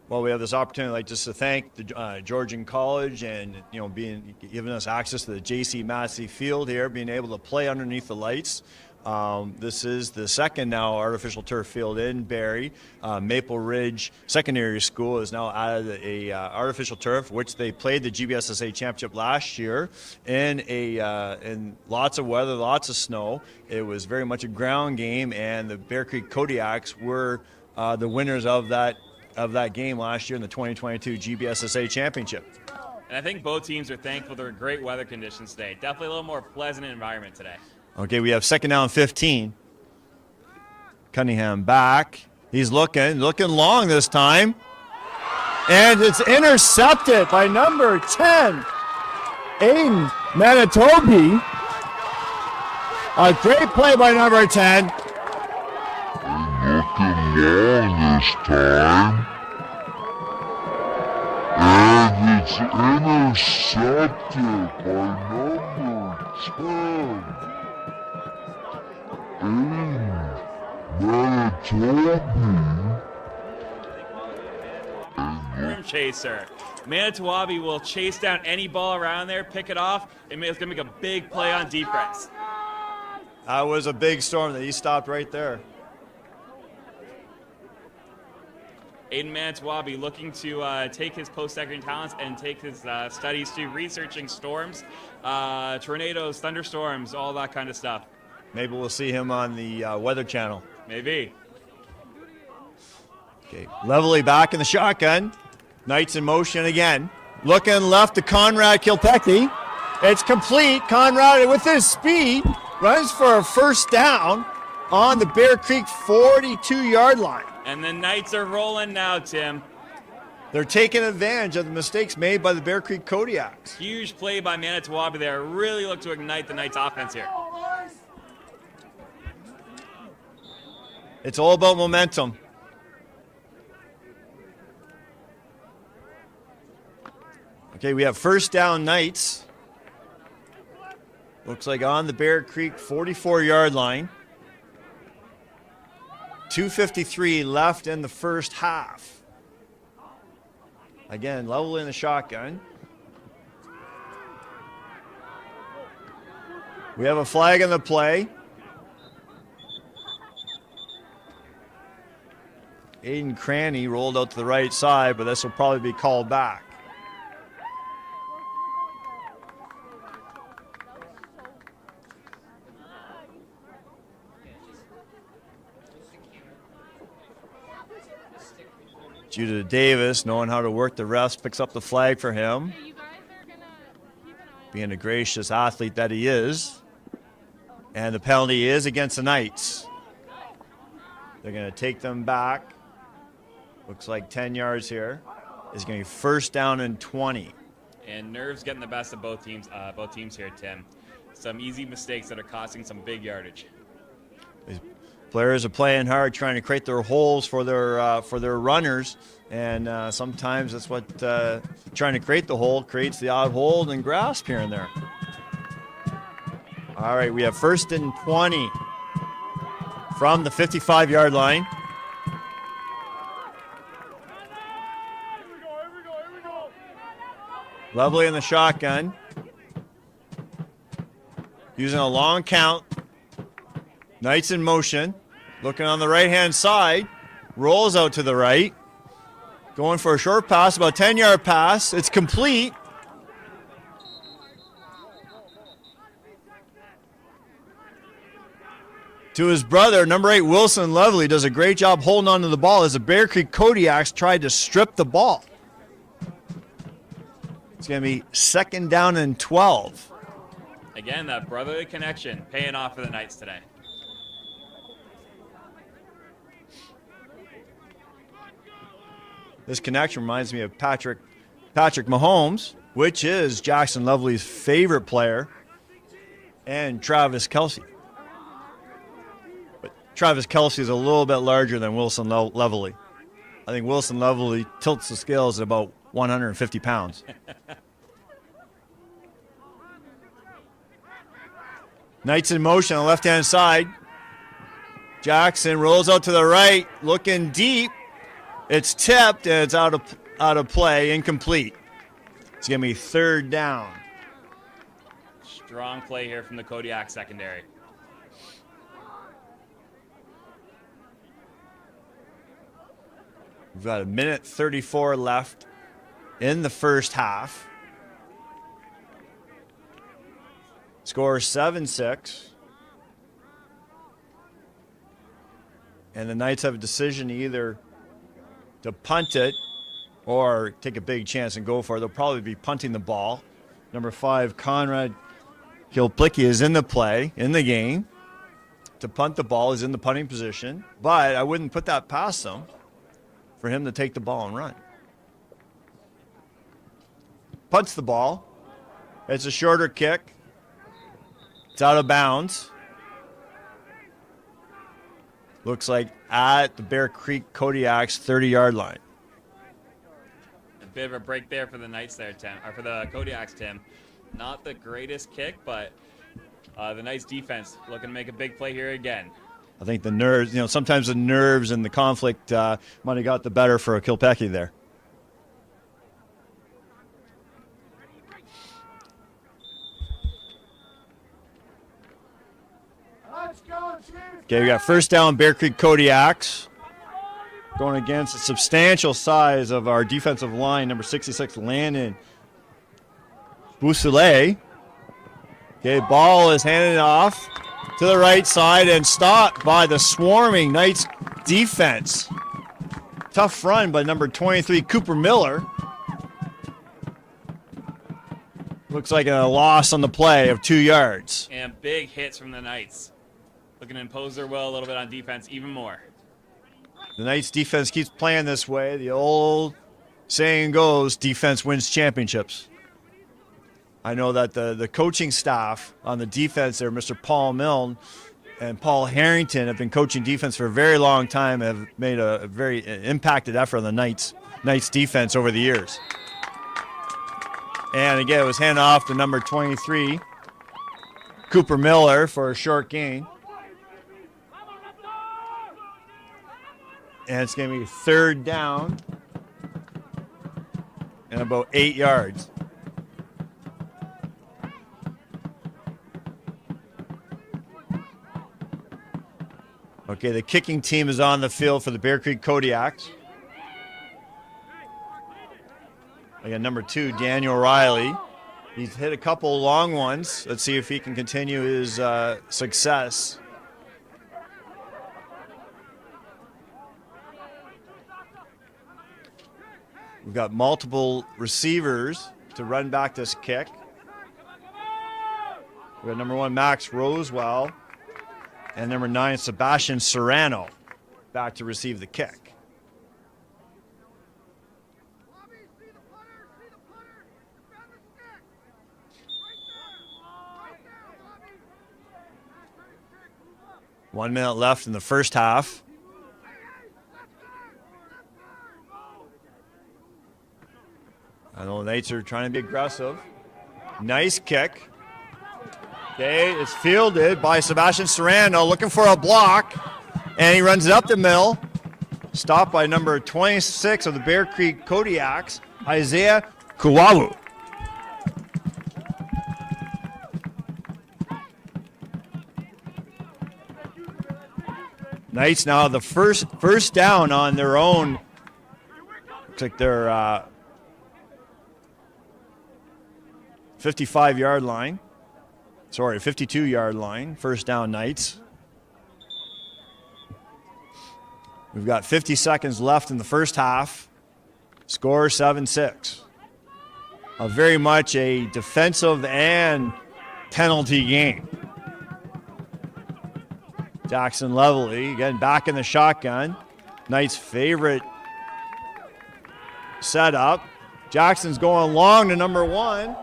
Well, we have this opportunity, like, just to thank the Georgian College and, you know, giving us access to the J.C. Massie field here, being able to play underneath the lights. This is the second now artificial turf field in Barrie. Maple Ridge Secondary School has now added a artificial turf, which they played the GBSSA championship last year in lots of weather, lots of snow. It was very much a ground game, and the Bear Creek Kodiaks were the winners of that of that game last year in the 2022 GBSSA Championship. And I think both teams are thankful for great weather conditions today. Definitely a little more pleasant environment today. Okay, we have second down 15. Cunningham back. He's looking long this time. And it's intercepted by number 10, Aiden Manitobi. A great play by number 10. Looking long this time. And it's intercepted by number 10. Manitobi. Room chaser. Manitowoc will chase down any ball around there, pick it off, and it's going to make a big play on defense. That was a big storm that he stopped right there. Aiden Manitowoc looking to take his post-secondary talents and take his studies to researching storms, tornadoes, thunderstorms, all that kind of stuff. Maybe we'll see him on the Weather Channel. Maybe. Okay, Levelly back in the shotgun. Knights in motion again. Looking left to Conrad Kilpecky. It's complete. Conrad, with his speed, runs for a first down on the Bear Creek 42-yard line. And the Knights are rolling now, Tim. They're taking advantage of the mistakes made by the Bear Creek Kodiaks. Huge play by Manitowoc there. Really look to ignite the Knights offense here. It's all about momentum. Okay, we have first down Knights. Looks like on the Bear Creek 44-yard line. 2:53 left in the first half. Again, Level in the shotgun. We have a flag in the play. Aiden Cranny rolled out to the right side, but this will probably be called back. Judah Davis, knowing how to work the refs, picks up the flag for him. Being a gracious athlete that he is. And the penalty is against the Knights. They're going to take them back. Looks like 10 yards here. It's going to be first down and 20. And nerves getting the best of both teams here, Tim. Some easy mistakes that are costing some big yardage. These players are playing hard, trying to create their holes for their runners, and sometimes that's what trying to create the hole creates the odd hold and grasp here and there. All right, we have first and 20 from the 55-yard line. Lovely in the shotgun. Using a long count. Knights in motion. Looking on the right-hand side. Rolls out to the right. Going for a short pass, about a 10-yard pass. It's complete. To his brother, number 8, Wilson Lovely, does a great job holding on to the ball as the Bear Creek Kodiaks tried to strip the ball. It's going to be second down and 12. Again, that brotherly connection paying off for the Knights today. This connection reminds me of Patrick Mahomes, which is Jackson Lovely's favorite player, and Travis Kelce. But Travis Kelce is a little bit larger than Wilson Lovely. I think Wilson Lovely tilts the scales at about 150 pounds. Knights in motion on the left-hand side. Jackson rolls out to the right, looking deep. It's tipped, and it's out of play, incomplete. It's going to be third down. Strong play here from the Kodiak secondary. We've got 1:34 left in the first half. Score 7-6. And the Knights have a decision to either to punt it or take a big chance and go for it. They'll probably be punting the ball. Number 5, Conrad Kilplicki is in the play, in the game. To punt the ball is in the punting position, but I wouldn't put that past him for him to take the ball and run. Punts the ball. It's a shorter kick. It's out of bounds. Looks like at the Bear Creek Kodiaks 30-yard line. A bit of a break there for the Knights there, Tim, or for the Kodiaks, Tim. Not the greatest kick, but the Knights defense looking to make a big play here again. I think the nerves, sometimes the nerves and the conflict might have got the better for a Kilpecki there. Let's go, Chiefs. Okay, we got first down, Bear Creek Kodiaks. Going against the substantial size of our defensive line, number 66, Landon Boussolet. Okay, ball is handed off to the right side and stopped by the swarming Knights defense. Tough run by number 23, Cooper Miller. Looks like a loss on the play of 2 yards. And big hits from the Knights. Looking to impose their will a little bit on defense even more. The Knights defense keeps playing this way. The old saying goes, defense wins championships. I know that the coaching staff on the defense there, Mr. Paul Milne and Paul Harrington, have been coaching defense for a very long time, have made a very impacted effort on the Knights defense over the years. And again, it was handed off to number 23, Cooper Miller, for a short gain. And it's going to be third down and about 8 yards. Okay, the kicking team is on the field for the Bear Creek Kodiaks. I got number 2, Daniel Riley. He's hit a couple long ones. Let's see if he can continue his success. We've got multiple receivers to run back this kick. We got number 1, Max Rosewell, and number 9, Sebastian Serrano, back to receive the kick. One minute left in the first half. I know the Knights are trying to be aggressive. Nice kick. Okay, it's fielded by Sebastian Serrano, looking for a block, and he runs it up the middle. Stopped by number 26 of the Bear Creek Kodiaks, Isaiah Kuwawu. Knights now the first down on their own. Looks like they're 55-yard line. Sorry, 52-yard line. First down, Knights. We've got 50 seconds left in the first half. Score 7-6. Very much a defensive and penalty game. Jackson Leveley again back in the shotgun. Knights' favorite setup. Jackson's going long to number 1.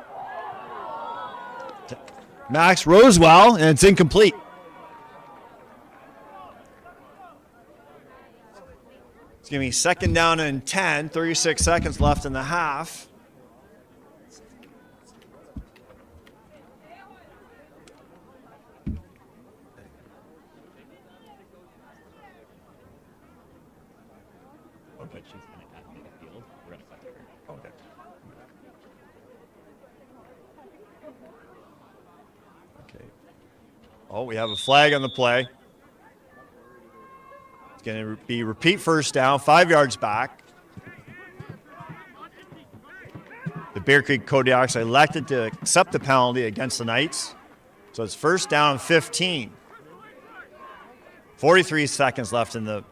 Max Rosewell, and it's incomplete. It's going to be second down and 10, 36 seconds left in the half. But she's going to have the field. We're going to cut her. Okay. Okay. Oh, we have a flag on the play. It's going to be repeat first down, 5 yards back. The Bear Creek Kodiaks elected to accept the penalty against the Knights. So it's first down and 15. 43 seconds left in the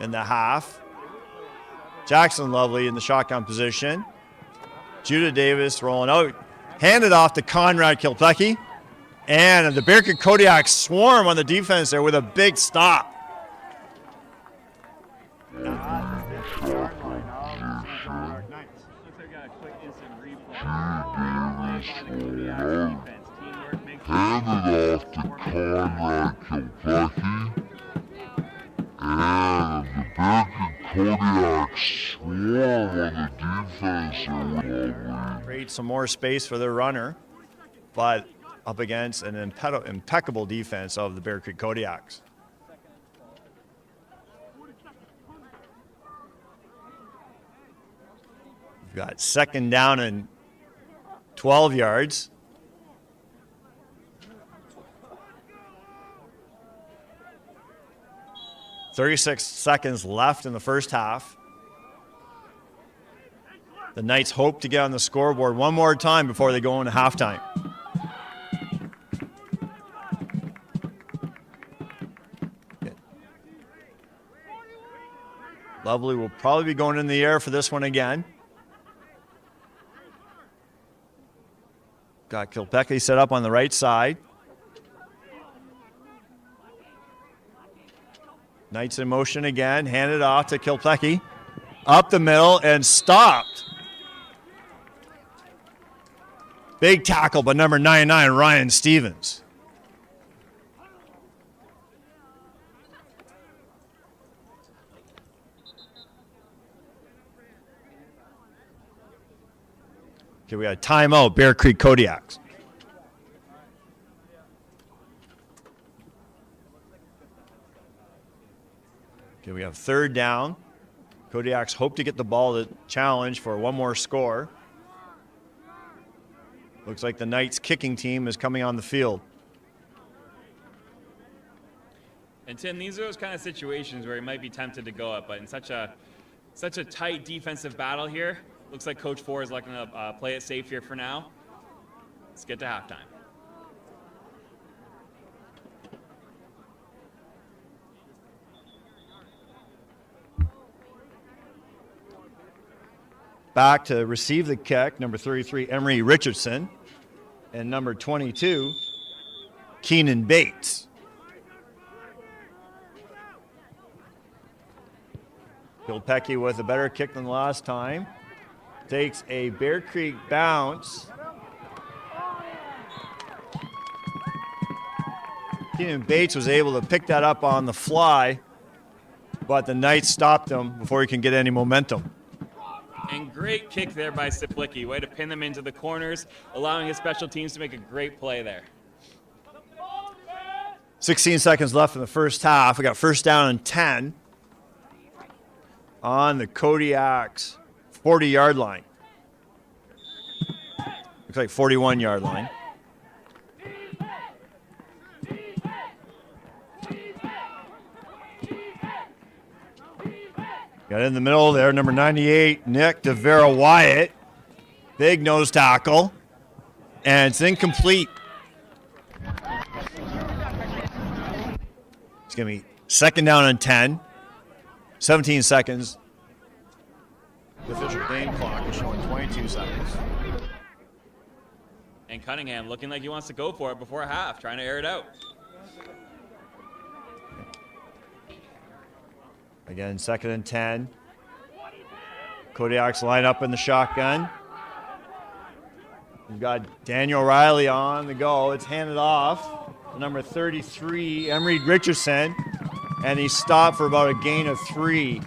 in the half. Jackson Lovely in the shotgun position. Judah Davis rolling out. Handed off to Conrad Kilpecky. And the Bear Creek Kodiaks swarm on the defense there with a big stop. Handed off to Conrad Kilpecky. And the Bear Creek Kodiaks swarm on the defense. Create some more space for their runner, but up against an impeccable defense of the Bear Creek Kodiaks. We've got second down and 12 yards. .36 seconds left in the first half. The Knights hope to get on the scoreboard one more time before they go into halftime. Okay. Lovely will probably be going in the air for this one again. Got Kilpecky set up on the right side. Knights in motion again, handed off to Kilpecky. Up the middle and stopped. Big tackle by number 99, Ryan Stevens. Okay, we got a timeout, Bear Creek Kodiaks. Okay, we have third down. Kodiaks hope to get the ball to challenge for one more score. Looks like the Knights kicking team is coming on the field. And Tim, these are those kind of situations where you might be tempted to go up, but in such a tight defensive battle here, looks like Coach Four is looking to play it safe here for now. Let's get to halftime. Back to receive the kick, number 33, Emery Richardson, and number 22, Keenan Bates. Kilpecky with a better kick than last time. Takes a Bear Creek bounce. Keenan Bates was able to pick that up on the fly, but the Knights stopped him before he can get any momentum. And great kick there by Siplicki. Way to pin them into the corners, allowing his special teams to make a great play there. 16 seconds left in the first half. We got first down and 10 on the Kodiaks 40-yard line. Looks like 41-yard line. Got in the middle there, number 98, Nick DeVera Wyatt. Big nose tackle. And it's incomplete. It's going to be second down and 10. 17 seconds. The official game clock is showing 22 seconds. And Cunningham looking like he wants to go for it before half, trying to air it out. Again, second and 10. Kodiaks line up in the shotgun. We've got Daniel Riley on the go. It's handed off to number 33, Emery Richardson, and he stopped for about a gain of 3.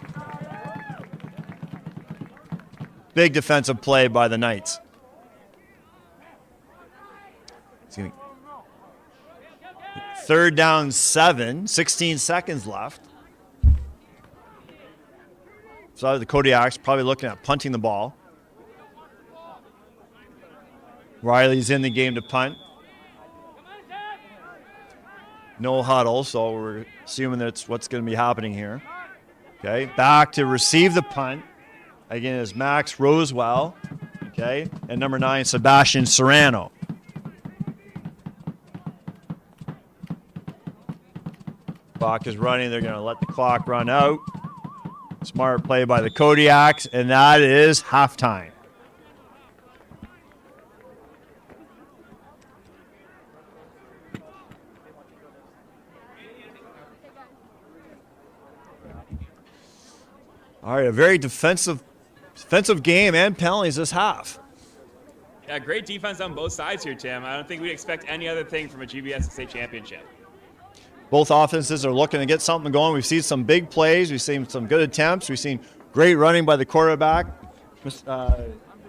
Big defensive play by the Knights. Third down 7, 16 seconds left. So the Kodiaks probably looking at punting the ball. Riley's in the game to punt. No huddle, so we're assuming that's what's going to be happening here. Okay, back to receive the punt. Again, is Max Rosewell. Okay, and number 9, Sebastian Serrano. Clock is running. They're going to let the clock run out. Smart play by the Kodiaks, and that is halftime. All right, a very defensive game and penalties this half. Yeah, great defense on both sides here, Tim. I don't think we'd expect any other thing from a GBSSA championship. Both offenses are looking to get something going. We've seen some big plays. We've seen some good attempts. We've seen great running by the quarterback,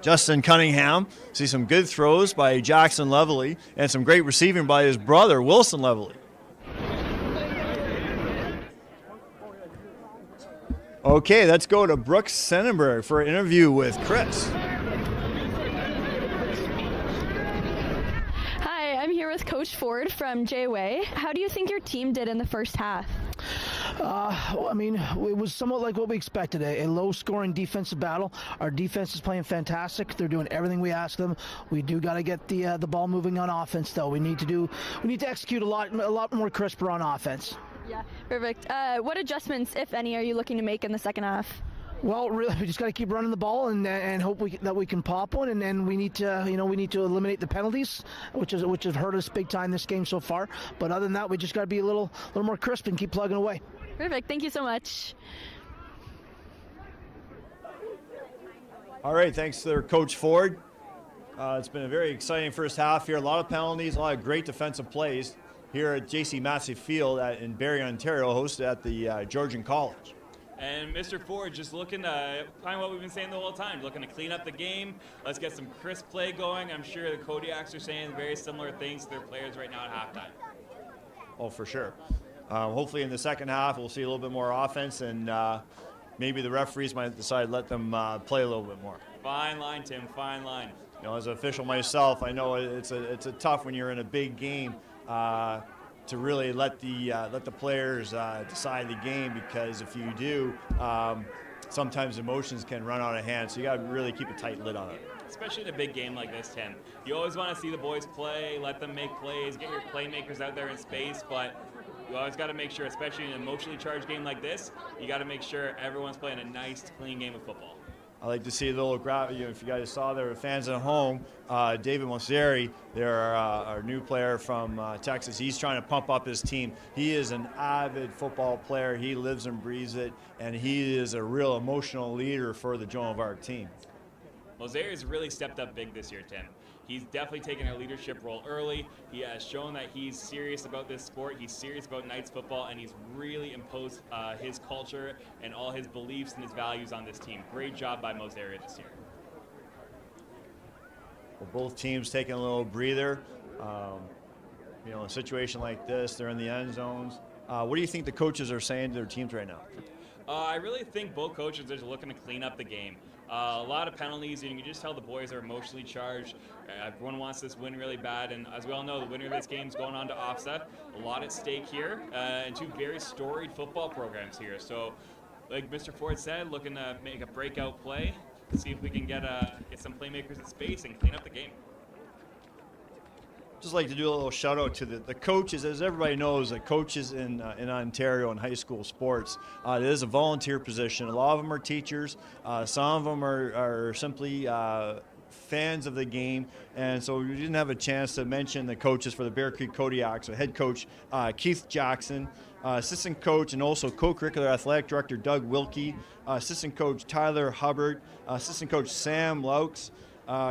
Justin Cunningham. See some good throws by Jackson Leveley and some great receiving by his brother, Wilson Leveley. Okay, let's go to Brooks Sennenberg for an interview with Chris. Hi, I'm here with Coach Ford from J-Way. How do you think your team did in the first half? I mean, it was somewhat like what we expected, a low-scoring defensive battle. Our defense is playing fantastic. They're doing everything we ask them. We do got to get the ball moving on offense, though. We need to execute a lot more crisper on offense. Yeah, perfect. What adjustments, if any, are you looking to make in the second half? Well, really, we just got to keep running the ball and hope that we can pop one, and then we need to eliminate the penalties, which have hurt us big time this game so far. But other than that, we just got to be a little more crisp and keep plugging away. Perfect. Thank you so much. All right, thanks to Coach Ford. It's been a very exciting first half here. A lot of penalties, a lot of great defensive plays here at J.C. Massie Field in Barrie, Ontario, hosted at the Georgian College. And Mr. Ford just looking to find what we've been saying the whole time, looking to clean up the game. Let's get some crisp play going. I'm sure the Kodiaks are saying very similar things to their players right now at halftime. Oh, for sure. Hopefully in the second half we'll see a little bit more offense, and maybe the referees might decide to let them play a little bit more. Fine line, Tim, fine line. You know, as an official myself, I know it's a tough when you're in a big game to really let the players decide the game, because if you do, sometimes emotions can run out of hand. So you got to really keep a tight lid on it. Especially in a big game like this, Tim. You always want to see the boys play, let them make plays, get your playmakers out there in space, but you always got to make sure, especially in an emotionally charged game like this, you got to make sure everyone's playing a nice, clean game of football. I like to see a little if you guys saw there, fans at home, David Mosseri, our new player from Texas. He's trying to pump up his team. He is an avid football player. He lives and breathes it, and he is a real emotional leader for the Joan of Arc team. Mosseri's really stepped up big this year, Tim. He's definitely taken a leadership role early. He has shown that he's serious about this sport. He's serious about Knights football, and he's really imposed his culture and all his beliefs and his values on this team. Great job by Mosseri this year. Well, both teams taking a little breather. In a situation like this, they're in the end zones. What do you think the coaches are saying to their teams right now? I really think both coaches are just looking to clean up the game. A lot of penalties, and you can just tell the boys are emotionally charged. Everyone wants this win really bad, and as we all know, the winner of this game is going on to offset. A lot at stake here, and two very storied football programs here. So, like Mr. Ford said, looking to make a breakout play, see if we can get some playmakers in space and clean up the game. Just like to do a little shout out to the coaches. As everybody knows, the coaches in Ontario in high school sports, it is a volunteer position. A lot of them are teachers. Some of them are simply fans of the game. And so we didn't have a chance to mention the coaches for the Bear Creek Kodiaks. So head coach Keith Jackson, assistant coach and also co-curricular athletic director Doug Wilkie, assistant coach Tyler Hubbard, assistant coach Sam Laux,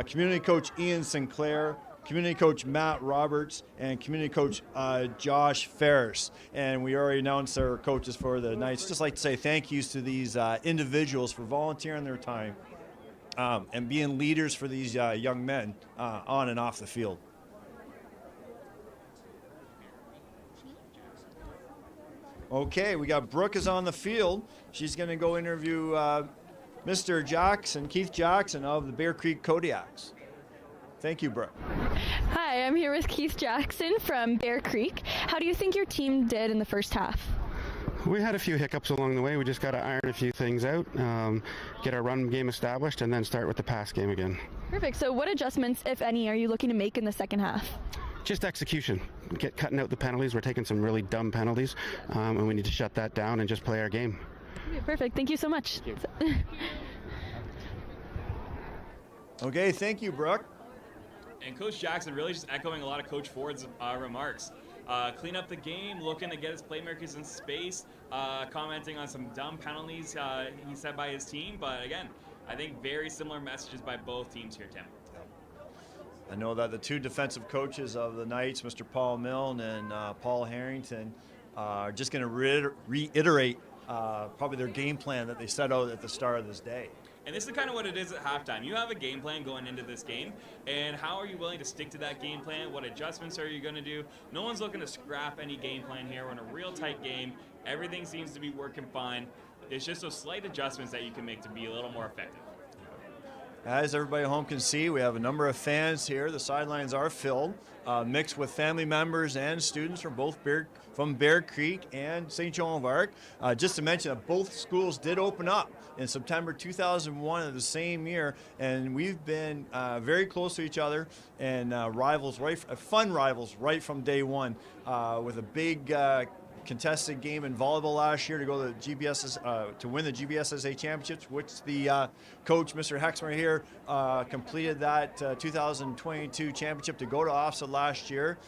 community coach Ian Sinclair, community coach Matt Roberts, and community coach Josh Ferris. And we already announced our coaches for the Knights. Just like to say thank yous to these individuals for volunteering their time and being leaders for these young men on and off the field. Okay, we got Brooke is on the field. She's going to go interview Mr. Jackson, Keith Jackson of the Bear Creek Kodiaks. Thank you, Brooke. Hi, I'm here with Keith Jackson from Bear Creek. How do you think your team did in the first half? We had a few hiccups along the way. We just got to iron a few things out, get our run game established, and then start with the pass game again. Perfect. So what adjustments, if any, are you looking to make in the second half? Just execution. Cutting out the penalties. We're taking some really dumb penalties, and we need to shut that down and just play our game. Okay, perfect. Thank you so much. Okay, thank you, Brooke. And Coach Jackson really just echoing a lot of Coach Ford's remarks. Clean up the game, looking to get his playmakers in space, commenting on some dumb penalties he said by his team. But again, I think very similar messages by both teams here, Tim. I know that the two defensive coaches of the Knights, Mr. Paul Milne and Paul Harrington, are just going to reiterate probably their game plan that they set out at the start of this day. And this is kind of what it is at halftime. You have a game plan going into this game, and how are you willing to stick to that game plan? What adjustments are you going to do? No one's looking to scrap any game plan here. We're in a real tight game. Everything seems to be working fine. It's just those slight adjustments that you can make to be a little more effective. As everybody at home can see, we have a number of fans here. The sidelines are filled, mixed with family members and students from both Bear Creek and St. Joan of Arc. Just to mention that both schools did open up in September 2001 of the same year, and we've been very close to each other and fun rivals right from day one, with a big contested game in volleyball last year to go to GBSS to win the GBSSA championships, which the coach, Mr. Hexmer here, completed that 2022 championship to go to OFSA last year.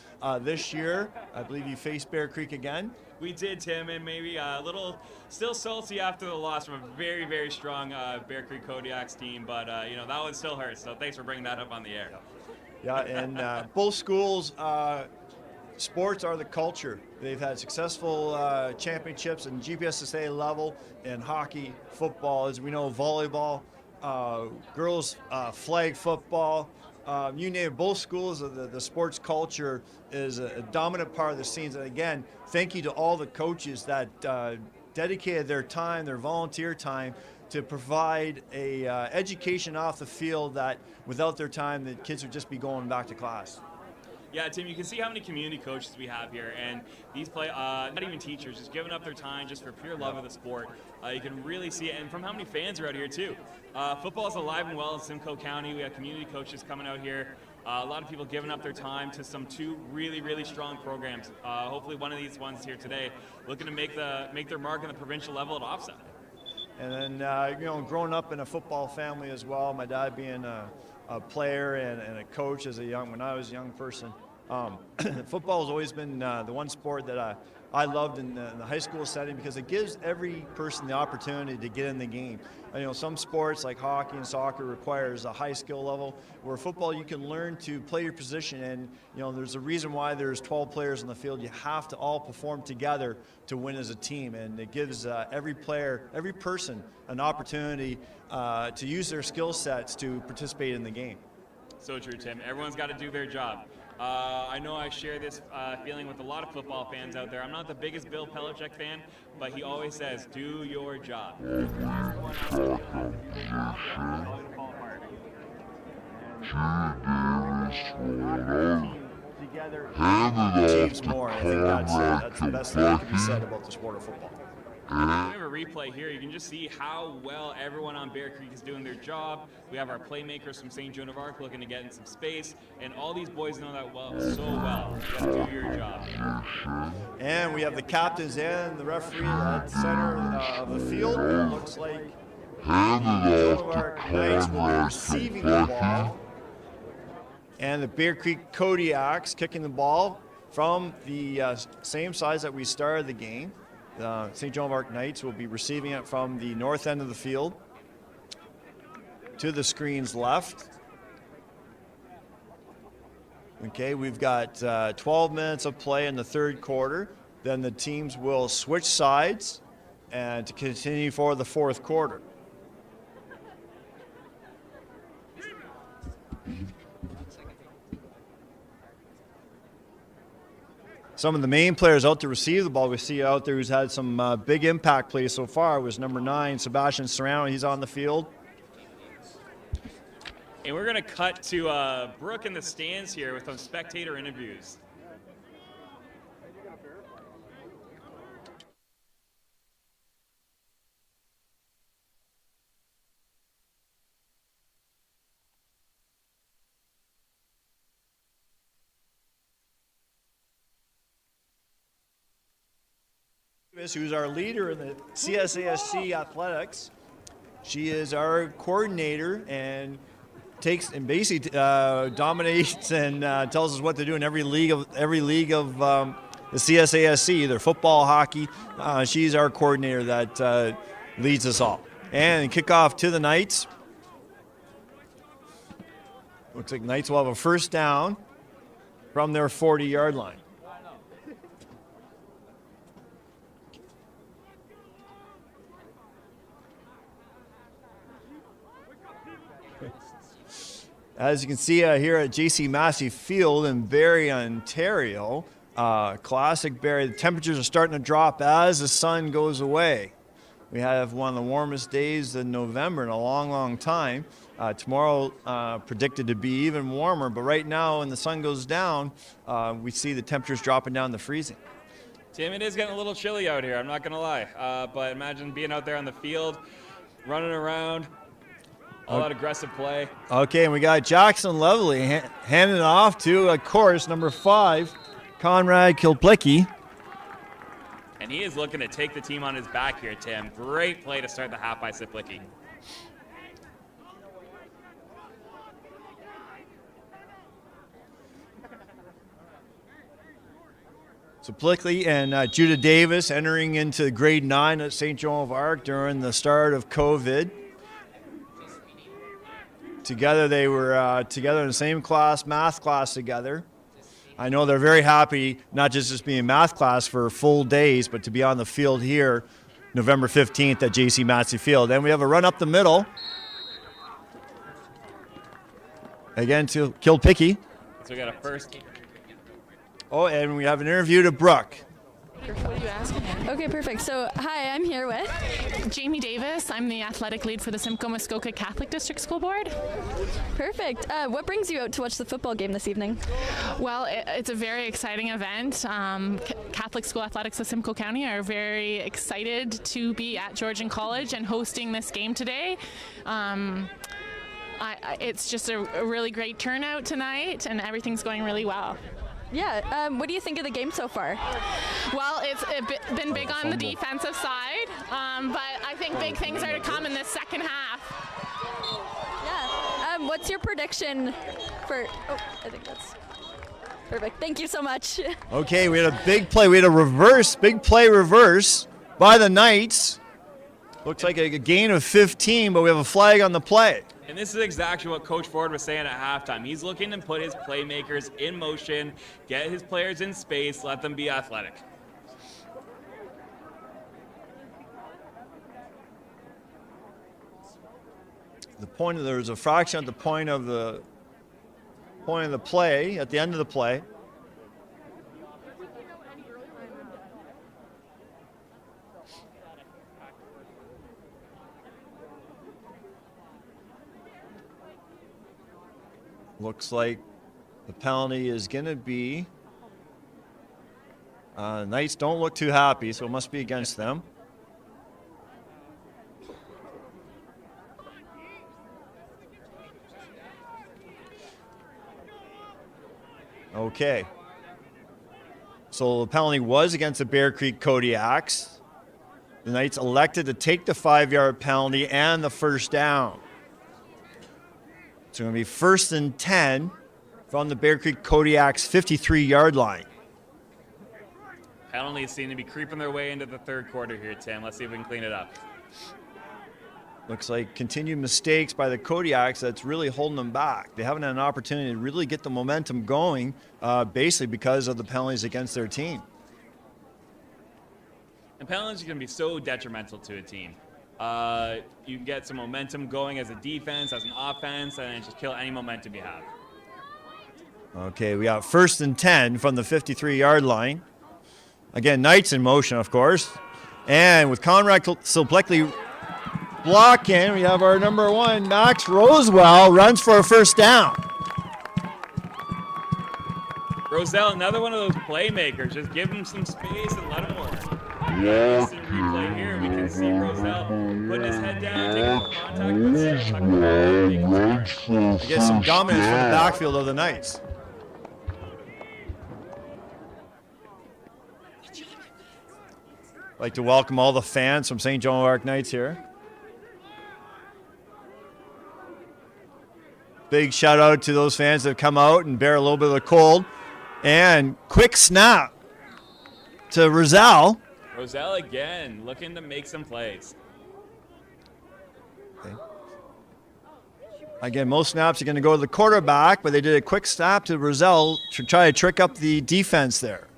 This year, I believe you faced Bear Creek again. We did, Tim, and maybe a little still salty after the loss from a very, very strong Bear Creek Kodiaks team, but that one still hurts. So thanks for bringing that up on the air. Yeah, and both schools. Sports are the culture. They've had successful championships in GBSSA level in hockey, football, as we know, volleyball, girls flag football. You name it, both schools, the sports culture is a dominant part of the scenes. And again, thank you to all the coaches that dedicated their time, their volunteer time, to provide a education off the field that without their time, the kids would just be going back to class. Yeah, Tim, you can see how many community coaches we have here, and these not even teachers, just giving up their time just for pure love of the sport. You can really see it, and from how many fans are out here too. Football is alive and well in Simcoe County. We have community coaches coming out here. A lot of people giving up their time to two really, really strong programs. Hopefully one of these ones here today looking to make their mark on the provincial level at OFSA. And then, growing up in a football family as well, my dad being a player and a coach when I was a young person. Football has always been the one sport that I loved in the high school setting because it gives every person the opportunity to get in the game. Some sports like hockey and soccer requires a high skill level, where football you can learn to play your position, and there's a reason why there's 12 players on the field. You have to all perform together to win as a team, and it gives every player, every person an opportunity to use their skill sets to participate in the game. So true, Tim. Everyone's got to do their job. I know I share this feeling with a lot of football fans out there. I'm not the biggest Bill Belichick fan, but he always says, do your job. Together, teams more. I think that's the best thing that can be said about the sport of football. We have a replay here. You can just see how well everyone on Bear Creek is doing their job. We have our playmakers from St. Joan of Arc looking to get in some space, and all these boys know that so well. You gotta do your job. And we have the captains and the referee at the center of the field. It looks like Joan of Arc Knights will be receiving the ball, and the Bear Creek Kodiaks kicking the ball from the same size that we started the game. St. Joan of Arc Knights will be receiving it from the north end of the field to the screen's left. Okay, we've got 12 minutes of play in the third quarter. Then the teams will switch sides and to continue for the fourth quarter. Some of the main players out to receive the ball we see out there who's had some big impact plays so far was number 9, Sebastian Serrano. He's on the field. And we're going to cut to Brooke in the stands here with some spectator interviews. Davis, who's our leader in the C.S.S. athletics. She is our coordinator and takes and basically dominates and tells us what to do in every league of the C.S.S, either football, hockey. She's our coordinator that leads us all. And kickoff to the Knights. Looks like Knights will have a first down from their 40-yard line. As you can see here at J.C. Massie Field in Barrie, Ontario, classic Barrie. The temperatures are starting to drop as the sun goes away. We have one of the warmest days in November in a long, long time. Tomorrow predicted to be even warmer, but right now when the sun goes down, we see the temperatures dropping down to freezing. Tim, it is getting a little chilly out here, I'm not going to lie. But imagine being out there on the field, running around, all that aggressive play. Okay, and we got Jackson Lovely handing it off to, of course, number 5, Conrad Kilplicki. And he is looking to take the team on his back here, Tim. Great play to start the half by Siplicki. Siplicki and Judah Davis entering into grade 9 at St. Joan of Arc during the start of COVID. Together they were together in the same class, math class together. I know they're very happy not just being in math class for full days, but to be on the field here November 15th at J.C. Massie Field. And we have a run up the middle. Again to Kilplicki. So we got a first. Oh, and we have an interview to Brooke. What are you asking him? Okay, perfect. So, hi, I'm here with Jamie Davis. I'm the athletic lead for the Simcoe Muskoka Catholic District School Board. Perfect. What brings you out to watch the football game this evening? Well, it's a very exciting event. Catholic School Athletics of Simcoe County are very excited to be at Georgian College and hosting this game today. It's just a really great turnout tonight, and everything's going really well. Yeah, what do you think of the game so far? Well, it's been big on the defensive side, but I think big things are to come in this second half. Yeah. What's your prediction for... Oh, I think that's... Perfect. Thank you so much. Okay, we had a big play. We had a big play reverse by the Knights. Looks like a gain of 15, but we have a flag on the play. And this is exactly what Coach Ford was saying at halftime. He's looking to put his playmakers in motion, get his players in space, let them be athletic. There was a fraction at the point of the play, at the end of the play. Looks like the penalty is going to be, Knights don't look too happy, so it must be against them. Okay. So the penalty was against the Bear Creek Kodiaks. The Knights elected to take the 5-yard penalty and the first down. It's going to be 1st and 10 from the Bear Creek Kodiaks 53-yard line. Penalties seem to be creeping their way into the third quarter here, Tim. Let's see if we can clean it up. Looks like continued mistakes by the Kodiaks that's really holding them back. They haven't had an opportunity to really get the momentum going, basically because of the penalties against their team. And penalties are going to be so detrimental to a team. You can get some momentum going as a defense, as an offense, and just kill any momentum you have. Okay, we got 1st and 10 from the 53-yard line. Again, Knights in motion, of course. And with Conrad Kilplicki blocking, we have our number 1, Max Rosewell, runs for a first down. Roselle, another one of those playmakers. Just give him some space and let him work. Recent replay here, we can see Roselle putting his head down, taking contact. We get some dominance from the backfield of the Knights. I'd like to welcome all the fans from St. Joan of Arc Knights here. Big shout out to those fans that have come out and bear a little bit of the cold. And quick snap to Roselle. Roselle again, looking to make some plays. Okay. Again, most snaps are going to go to the quarterback, but they did a quick snap to Roselle to try to trick up the defense there.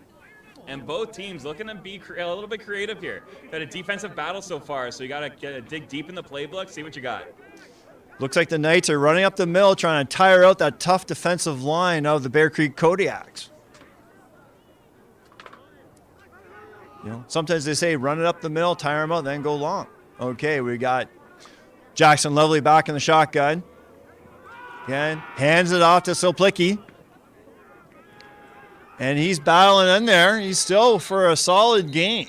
And both teams looking to be a little bit creative here. Got a defensive battle so far, so you got to dig deep in the playbook, see what you got. Looks like the Knights are running up the middle, trying to tire out that tough defensive line of the Bear Creek Kodiaks. You know, sometimes they say run it up the middle, tire them out, then go long. Okay, we got Jackson Lovely back in the shotgun. Again, hands it off to Soplicki. And he's battling in there. He's still for a solid game.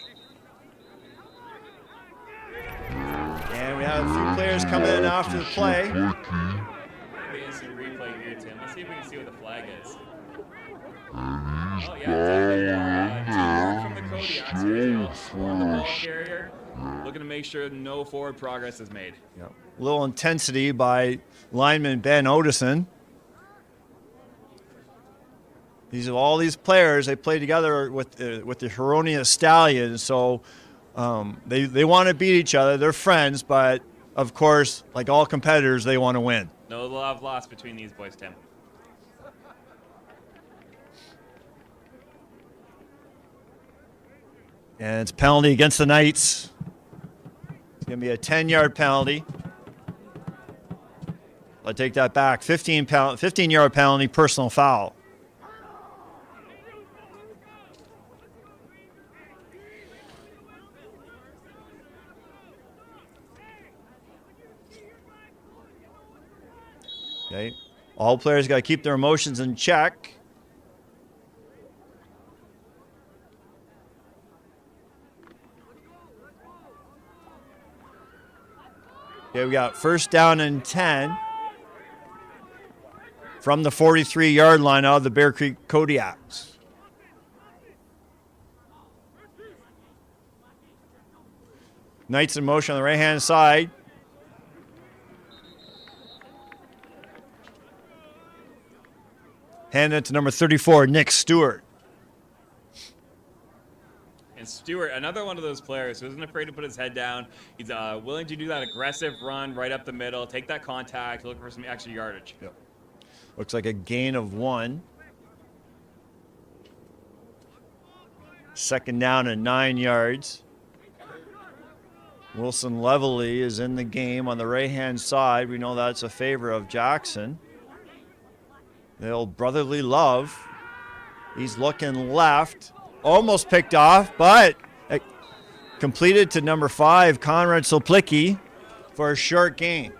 And we have a few players coming in after the play. Maybe instant replay here, Tim. Let's see if we can see what the flag is. Oh, yeah. Teamwork from the Kodiaks. On the ball carrier. Looking to make sure no forward progress is made. Yep. A little intensity by lineman Ben Odison. All these players, they play together with the Huronia Stallions, so they want to beat each other. They're friends, but of course, like all competitors, they want to win. No love lost between these boys, Tim. And it's penalty against the Knights. It's going to be a 10-yard penalty. I take that back. 15-yard penalty, personal foul. Okay. All players got to keep their emotions in check. Okay, we got first down and 10 from the 43-yard line out of the Bear Creek Kodiaks. Knights in motion on the right-hand side. Hand it to number 34, Nick Stewart. And Stewart, another one of those players who isn't afraid to put his head down. He's willing to do that aggressive run right up the middle, take that contact, look for some extra yardage. Yep. Looks like a gain of 1. Second down and 9 yards. Wilson Leveley is in the game on the right-hand side. We know that's a favor of Jackson. The old brotherly love. He's looking left. Almost picked off, but completed to number 5, Conrad Soplicki, for a short gain.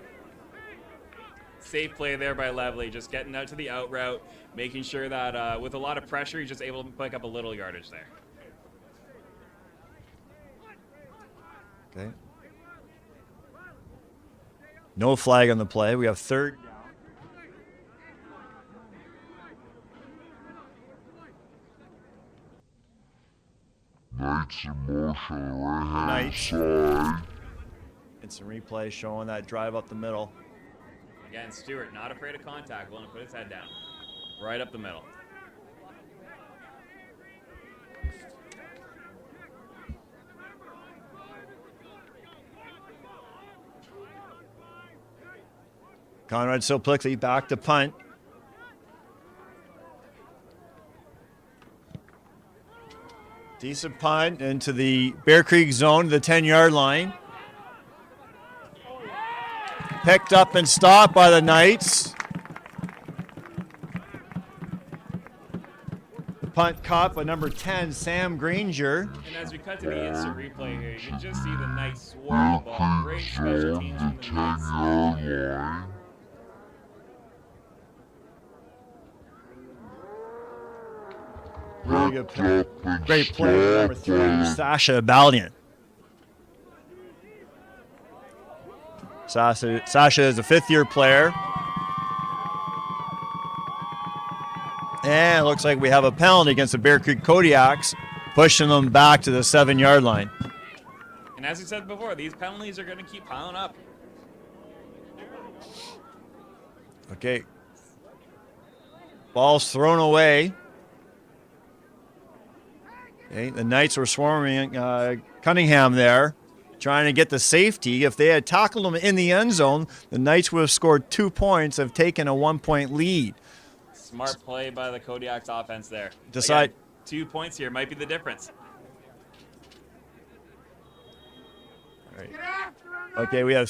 Safe play there by Leveley, just getting out to the out route, making sure that with a lot of pressure, he's just able to pick up a little yardage there. Okay. No flag on the play. We have third down. Knights in motion, right-hand side. It's a replay showing that drive up the middle. Again, Stewart, not afraid of contact, willing to put his head down. Right up the middle. Conrad Soplicki back to punt. Decent punt into the Bear Creek zone, the 10-yard line. Picked up and stopped by the Knights. The punt caught by number 10, Sam Granger. And as we cut to the instant replay here, you can just see the Knights swarm the ball. Great special teams from the Knights. Really good play. Great play, number 3, Sasha Baldian. Sasha is a fifth-year player. And it looks like we have a penalty against the Bear Creek Kodiaks, pushing them back to the 7-yard line. And as we said before, these penalties are going to keep piling up. Okay. Ball's thrown away. Okay, the Knights were swarming Cunningham there, trying to get the safety. If they had tackled him in the end zone, the Knights would have scored 2 points, have taken a 1-point lead. Smart play by the Kodiaks offense there. Decide. Again, 2 points here might be the difference. All right. Okay, we have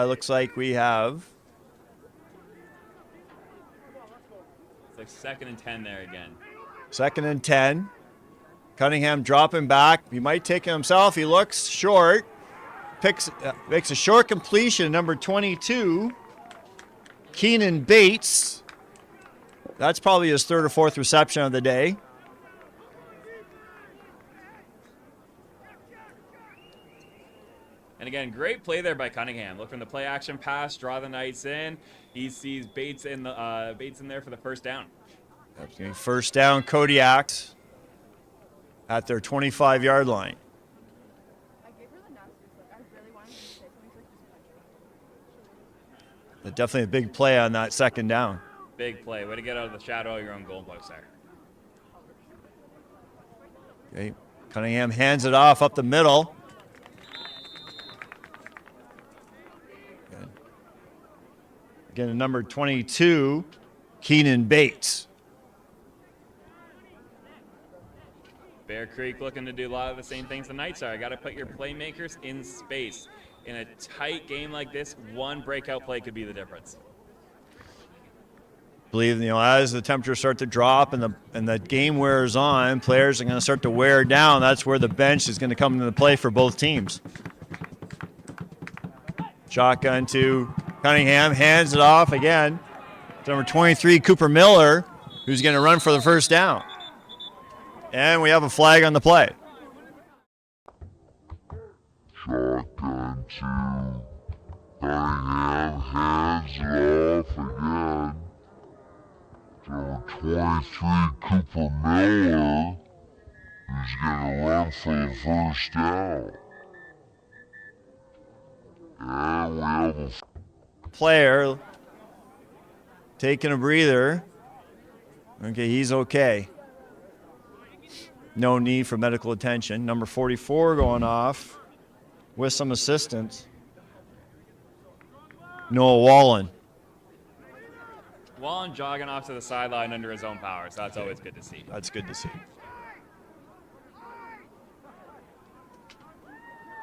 looks like we have. It's like 2nd and 10 there again. 2nd and 10. Cunningham dropping back. He might take it himself. He looks short. Makes a short completion. Number 22, Keenan Bates. That's probably his 3rd or 4th reception of the day. And again, great play there by Cunningham. Look from the play action pass, draw the Knights in. He sees Bates in there for the first down. First down, Kodiaks at their 25-yard line. But definitely a big play on that 2nd down. Big play. Way to get out of the shadow of your own goalpost there. Okay. Cunningham hands it off up the middle. Again, number 22, Keenan Bates. Bear Creek looking to do a lot of the same things the Knights are. I got to put your playmakers in space. In a tight game like this, one breakout play could be the difference. Believe, as the temperatures start to drop and the game wears on, players are going to start to wear down. That's where the bench is going to come into play for both teams. Shotgun to Cunningham, hands it off again to number 23, Cooper Miller, who's going to run for the first down. And we have a flag on the play. Shotgun to Cunningham, hands it off again. Number 23, Cooper Miller, who's going to run for the first down. And we have a player taking a breather. Okay, he's okay. No need for medical attention. Number 44 going off with some assistance. Noah Wallen. Wallen jogging off to the sideline under his own power, so that's always good to see. That's good to see.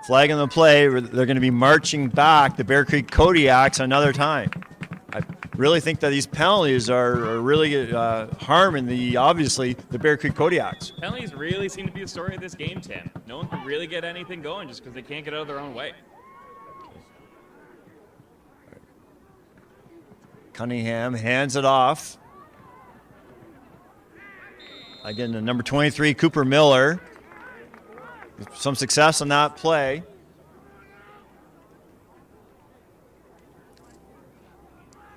Flag on the play. They're going to be marching back the Bear Creek Kodiaks another time. I really think that these penalties are really harming obviously the Bear Creek Kodiaks. Penalties really seem to be the story of this game, Tim. No one can really get anything going just because they can't get out of their own way. Cunningham hands it off. Again, the number 23, Cooper Miller. Some success on that play.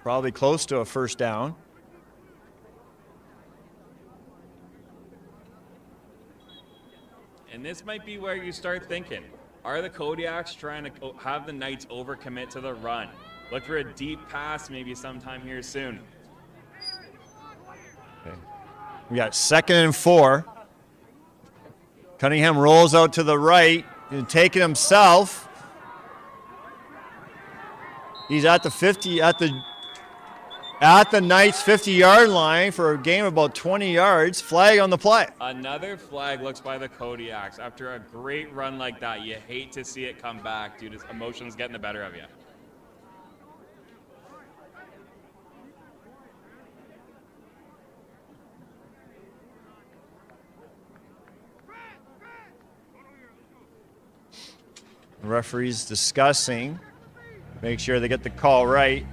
Probably close to a first down. And this might be where you start thinking, are the Kodiaks trying to have the Knights overcommit to the run? Look for a deep pass maybe sometime here soon. Okay. We got 2nd and 4. Cunningham rolls out to the right and take it himself. He's at the 50, at the Knights 50-yard line for a gain of about 20 yards. Flag on the play. Another flag looks by the Kodiaks. After a great run like that, you hate to see it come back due to emotions getting the better of you. The referee's discussing. Make sure they get the call right.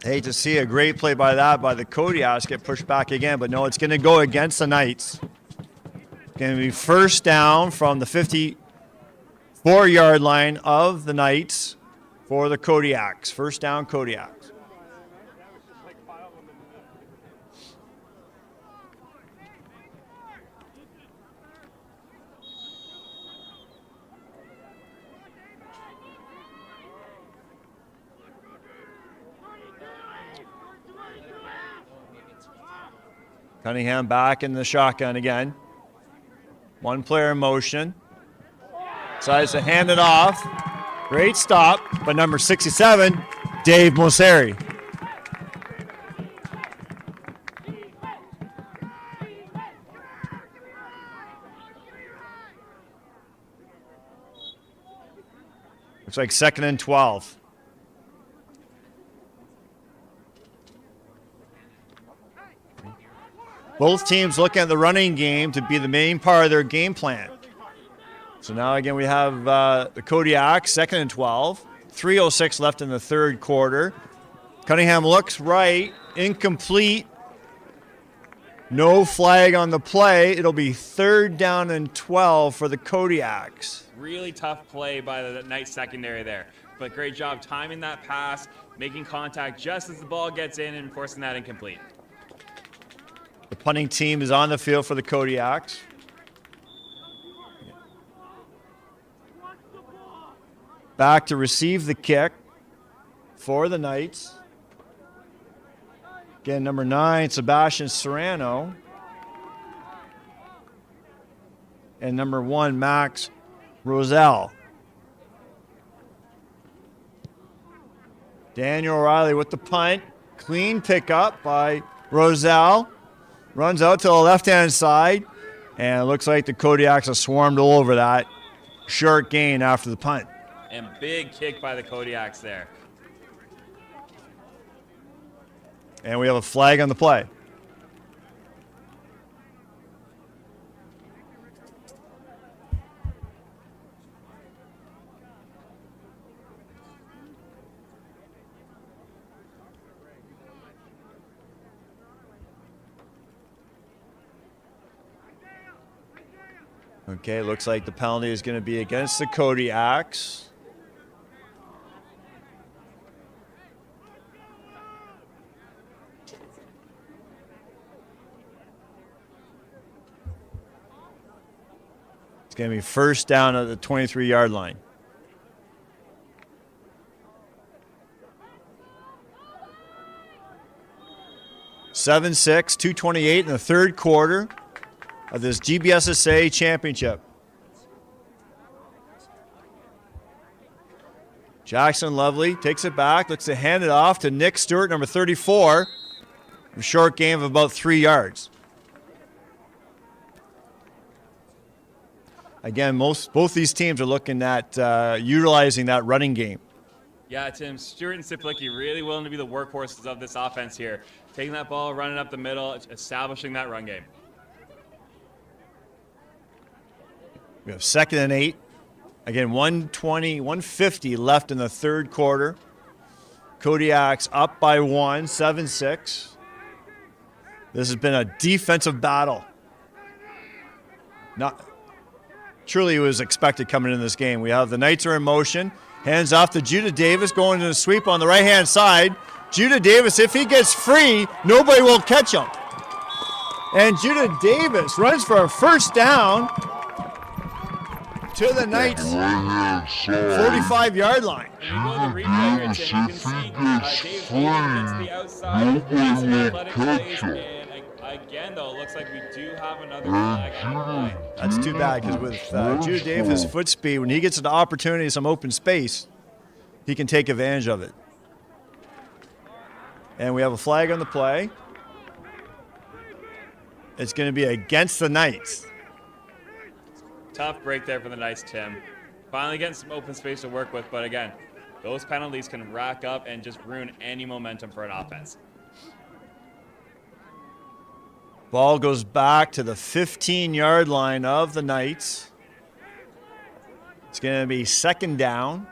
Hate to see a great play by the Kodiaks get pushed back again, but no, it's going to go against the Knights. It's going to be first down from the 54-yard line of the Knights for the Kodiaks. First down, Kodiaks. Cunningham back in the shotgun again. One player in motion. Decides to hand it off. Great stop, but number 67, Dave Mosseri. Looks like 2nd and 12. Both teams looking at the running game to be the main part of their game plan. So now again we have the Kodiaks, 2nd and 12. 3:06 left in the third quarter. Cunningham looks right, incomplete. No flag on the play. It'll be 3rd down and 12 for the Kodiaks. Really tough play by the Knights secondary there. But great job timing that pass, making contact just as the ball gets in and forcing that incomplete. The punting team is on the field for the Kodiaks. Back to receive the kick for the Knights. Again, number 9, Sebastian Serrano. And number 1, Max Roselle. Daniel O'Reilly with the punt. Clean pickup by Roselle. Runs out to the left-hand side. And it looks like the Kodiaks have swarmed all over that. Short gain after the punt. And big kick by the Kodiaks there. And we have a flag on the play. Okay, looks like the penalty is going to be against the Kodiaks. It's going to be 1st down at the 23-yard line. (7-6), 2:28 in the third quarter of this GBSSA championship. Jackson Lovely takes it back, looks to hand it off to Nick Stewart, number 34. A short gain of about 3 yards. Again, both these teams are looking at utilizing that running game. Yeah, Tim, Stewart and Siplicki really willing to be the workhorses of this offense here. Taking that ball, running up the middle, establishing that run game. We have 2nd and 8. Again, 150 left in the third quarter. Kodiaks up by 1, 7-6. This has been a defensive battle. Truly was expected coming in this game. We have the Knights are in motion. Hands off to Judah Davis, going to the sweep on the right-hand side. Judah Davis, if he gets free, nobody will catch him. And Judah Davis runs for a 1st down to the Knights' 45-yard line. And you go to the replay here, Tim, you can see Davis gets the outside, makes athletic plays, and again, though, it looks like we do have another flag on the play. That's too bad, because with Judah Davis' foot speed, when he gets an opportunity, some open space, he can take advantage of it. And we have a flag on the play. It's going to be against the Knights. Tough break there for the Knights, Tim. Finally getting some open space to work with, but again, those penalties can rack up and just ruin any momentum for an offense. Ball goes back to the 15-yard line of the Knights. It's going to be 2nd down.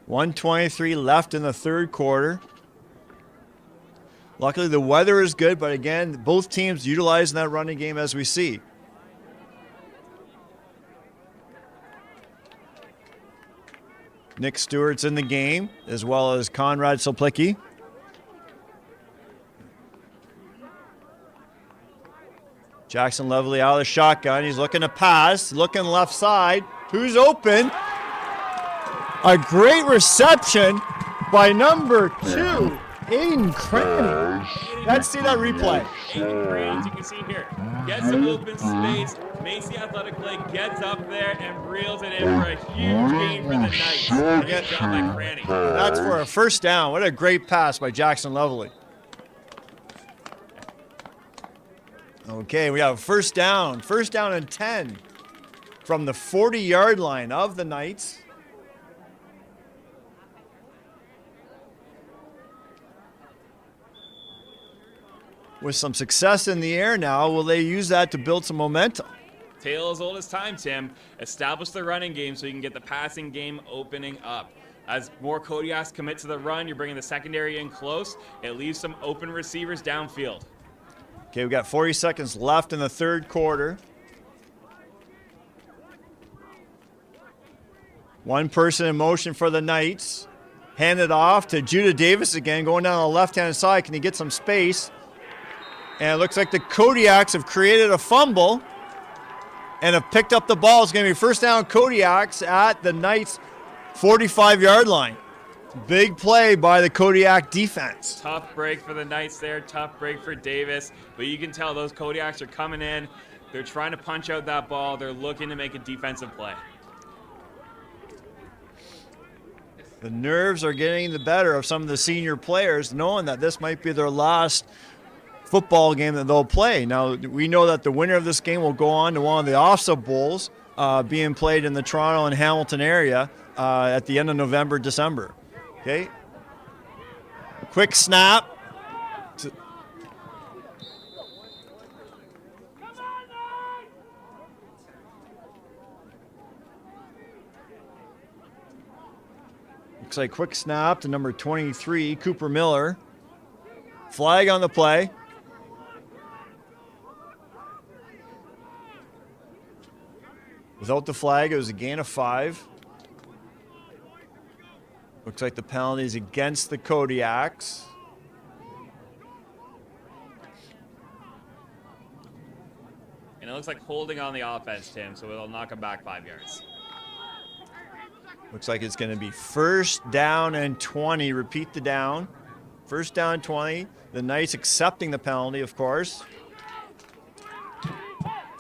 1:23 left in the third quarter. Luckily, the weather is good, but again, both teams utilizing that running game as we see. Nick Stewart's in the game, as well as Conrad Siplicki. Jackson Lovely out of the shotgun. He's looking to pass, looking left side. Who's open? A great reception by number 2, Aiden Cranny. Let's see that replay. Aiden Cranes, you can see here, gets some open space. Macy Athletic Play gets up there and reels it in for a huge gain for the Knights. Great job by Cranny. That's for a first down. What a great pass by Jackson Lovely. Okay, we have first down and 10 from the 40-yard line of the Knights. With some success in the air now, will they use that to build some momentum? Tale as old as time, Tim. Establish the running game so you can get the passing game opening up. As more Kodiaks commit to the run, you're bringing the secondary in close. It leaves some open receivers downfield. Okay, we've got 40 seconds left in the third quarter. One person in motion for the Knights. Hand it off to Judah Davis again, going down the left-hand side. Can he get some space? And it looks like the Kodiaks have created a fumble and have picked up the ball. It's going to be first down Kodiaks at the Knights' 45-yard line. Big play by the Kodiak defense. Tough break for the Knights there, tough break for Davis. But you can tell those Kodiaks are coming in. They're trying to punch out that ball. They're looking to make a defensive play. The nerves are getting the better of some of the senior players, knowing that this might be their last football game that they'll play. Now, we know that the winner of this game will go on to one of the OFSA Bowls being played in the Toronto and Hamilton area at the end of November, December. Okay. Quick snap. Looks like quick snap to number 23, Cooper Miller. Flag on the play. Without the flag, it was a gain of 5. Looks like the penalty is against the Kodiaks. And it looks like holding on the offense, Tim, so it'll knock them back 5 yards. Looks like it's going to be first down and 20. Repeat the down. First down and 20. The Knights accepting the penalty, of course.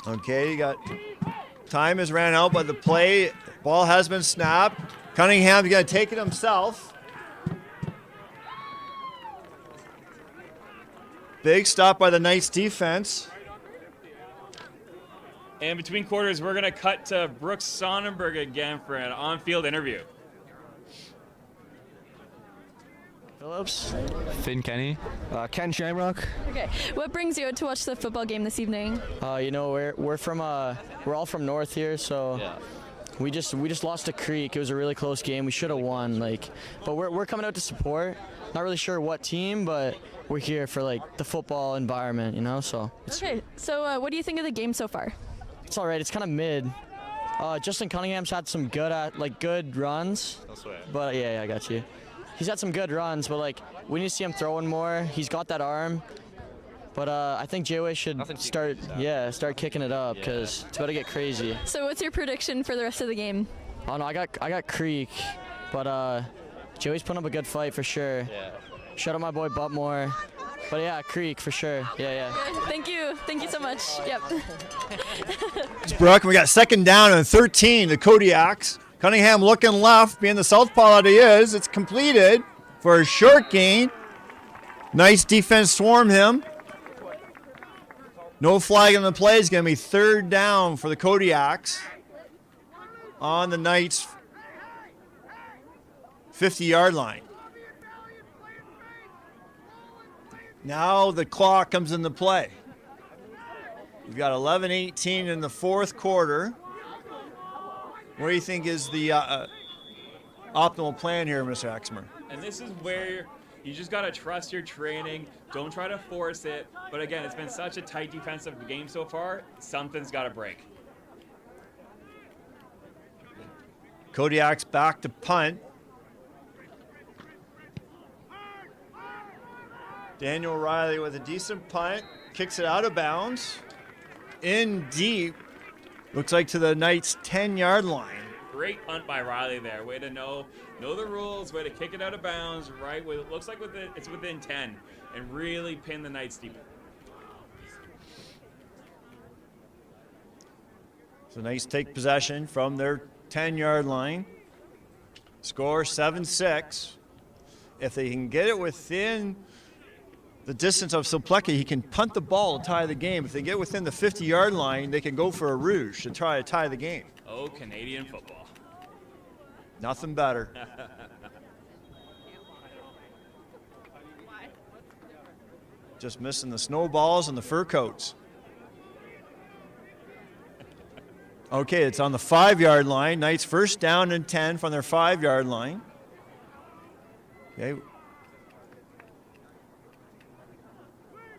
Okay, you got time has ran out by the play. Ball has been snapped. Cunningham's going to take it himself. Big stop by the Knights defense. And between quarters, we're going to cut to Brooks Sonnenberg again for an on-field interview. Phillips. Finn Kenny. Ken Shamrock. Okay, what brings you out to watch the football game this evening? You know, we're from we're all from north here, so Yeah. we just lost to Creek. It was a really close game. We should have won, but we're coming out to support. Not really sure what team, but we're here for the football environment, you know. So Okay, so what do you think of the game so far? it's all right. It's kind of mid. Justin Cunningham's had some good runs. But yeah, I got you. He's had some good runs, but we need to see him throwing more. He's got that arm. But I think J-Way should start kicking it up because it's about to get crazy. So what's your prediction for the rest of the game? Oh no, I got Creek, but J-Way's putting up a good fight for sure. Yeah. Shout out my boy Butmore. But yeah, Creek for sure. Yeah. Okay, thank you so much. Yep. It's Brooke. We got second down and 13, the Kodiaks. Cunningham looking left, being the southpaw that he is. It's completed for a short gain. Nice defense swarm him. No flag on the play. It's going to be third down for the Kodiaks on the Knights' 50-yard line. Now the clock comes into play. We've got 11:18 in the fourth quarter. What do you think is the optimal plan here, Mr. Axmer? And this is where you just got to trust your training. Don't try to force it. But again, it's been such a tight defensive game so far. Something's got to break. Kodiak's back to punt. Daniel Riley with a decent punt. Kicks it out of bounds. In deep. Looks like to the Knights' 10-yard line. Great punt by Riley there. Way to know the rules, way to kick it out of bounds, right? It looks like it's within 10 and really pin the Knights deep. So Knights take possession from their 10-yard line. Score 7-6. If they can get it within the distance of Suplecki, he can punt the ball to tie the game. If they get within the 50-yard line, they can go for a rouge to try to tie the game. Oh, Canadian football. Nothing better. Just missing the snowballs and the fur coats. Okay, it's on the 5-yard line. Knights first down and 10 from their 5-yard line. Okay.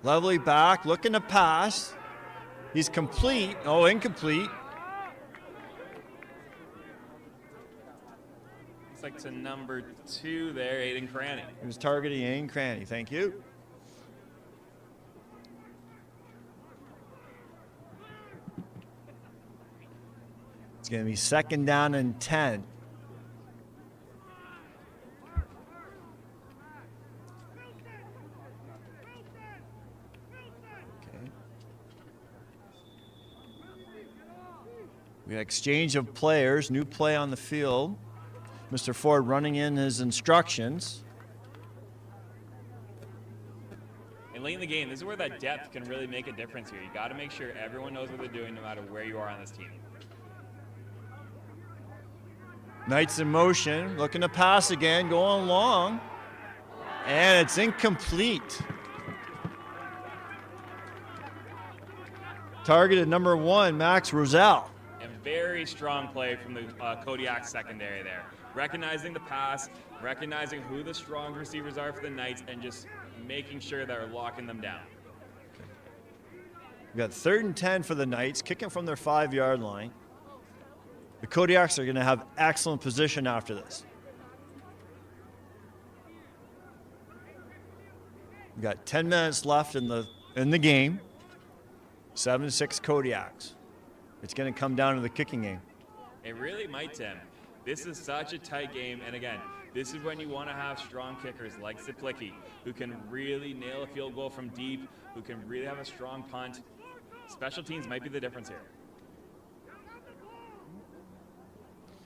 Lovely back, looking to pass. He's complete. Oh, incomplete. Looks like to number 2 there, Aiden Cranny. He was targeting Aiden Cranny. Thank you. It's going to be second down and 10. We got exchange of players, new play on the field. Mr. Ford running in his instructions. And late in the game, this is where that depth can really make a difference here. You got to make sure everyone knows what they're doing no matter where you are on this team. Knights in motion, looking to pass again, going long. And it's incomplete. Targeted number 1, Max Roselle. Very strong play from the Kodiaks secondary there. Recognizing the pass, recognizing who the strong receivers are for the Knights, and just making sure they're locking them down. We got 3rd and 10 for the Knights, kicking from their 5-yard line. The Kodiaks are going to have excellent position after this. We got 10 minutes left in the game. 7-6 Kodiaks. It's going to come down to the kicking game. It really might, Tim. This is such a tight game, and again, this is when you want to have strong kickers like Suplecki, who can really nail a field goal from deep, who can really have a strong punt. Special teams might be the difference here.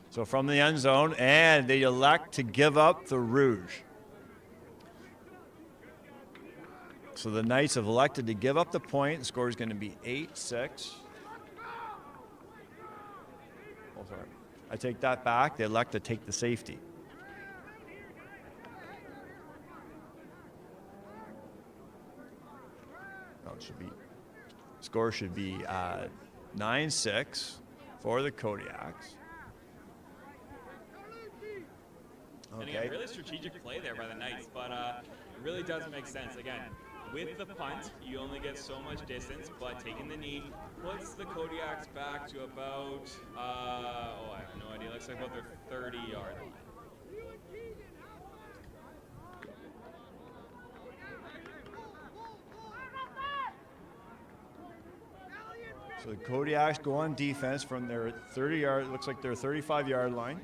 So from the end zone, and they elect to give up the rouge. So the Knights have elected to give up the point. The score is going to be 8-6. Oh, sorry. I take that back. They elect to take the safety. No, it should be. Score should be 9-6 for the Kodiaks. Okay. And again, really strategic play there by the Knights, but it really does make sense. Again, with the punt, you only get so much distance, but taking the knee puts the Kodiaks back to about, I have no idea, looks like about their 30-yard line. So the Kodiaks go on defense from their 30-yard, looks like their 35-yard line.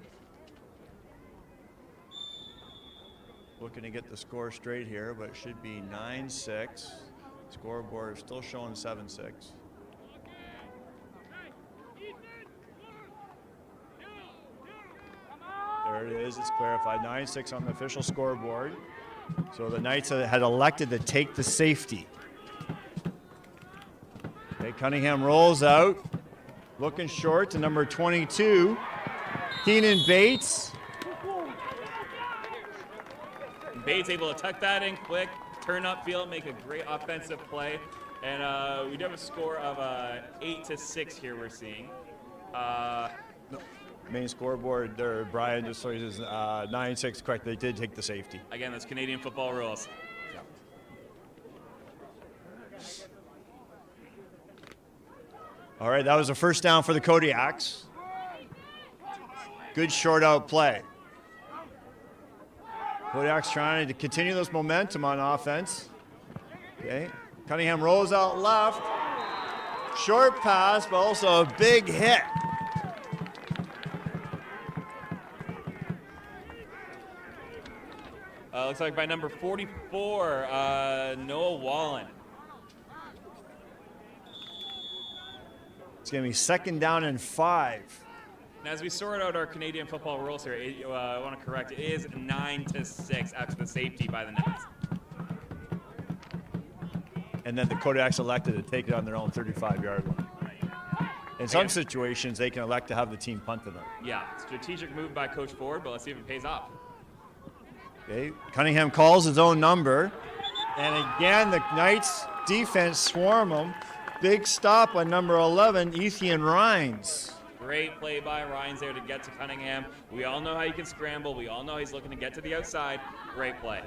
Looking to get the score straight here, but it should be 9-6. Scoreboard is still showing 7-6. There it is, it's clarified. 9-6 on the official scoreboard. So the Knights had elected to take the safety. Okay, Cunningham rolls out. Looking short to number 22. Keenan Bates. Bates able to tuck that in quick, turn upfield, make a great offensive play. And we do have a score of 8-6 here we're seeing. Main scoreboard there, Brian just says 9-6, correct. They did take the safety. Again, that's Canadian football rules. Yeah. All right, that was a first down for the Kodiaks. Good short out play. Kodiaks trying to continue this momentum on offense. Okay, Cunningham rolls out left. Short pass, but also a big hit. Looks like by number 44, Noah Wallen. It's going to be 2nd down and 5. And as we sort out our Canadian football rules here, I want to correct, it is 9-6 after the safety by the Knights. And then the Kodiaks elected to take it on their own 35-yard line. In some situations, they can elect to have the team punt to them. Yeah, strategic move by Coach Ford, but let's see if it pays off. Okay, Cunningham calls his own number. And again, the Knights defense swarm them. Big stop on number 11, Ethan Rhines. Great play by Rhines there to get to Cunningham. We all know how he can scramble. We all know he's looking to get to the outside. Great play.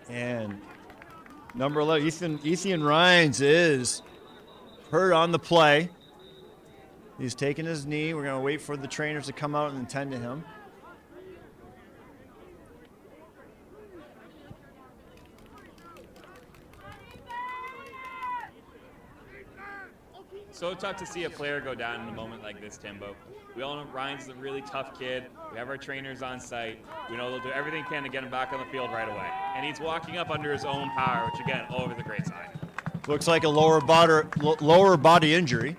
And number 11, Ethan Rhines is hurt on the play. He's taking his knee. We're going to wait for the trainers to come out and attend to him. So tough to see a player go down in a moment like this, Timbo. We all know Ryan's is a really tough kid. We have our trainers on site. We know they'll do everything they can to get him back on the field right away. And he's walking up under his own power, which again, over the great side. Looks like a lower body injury.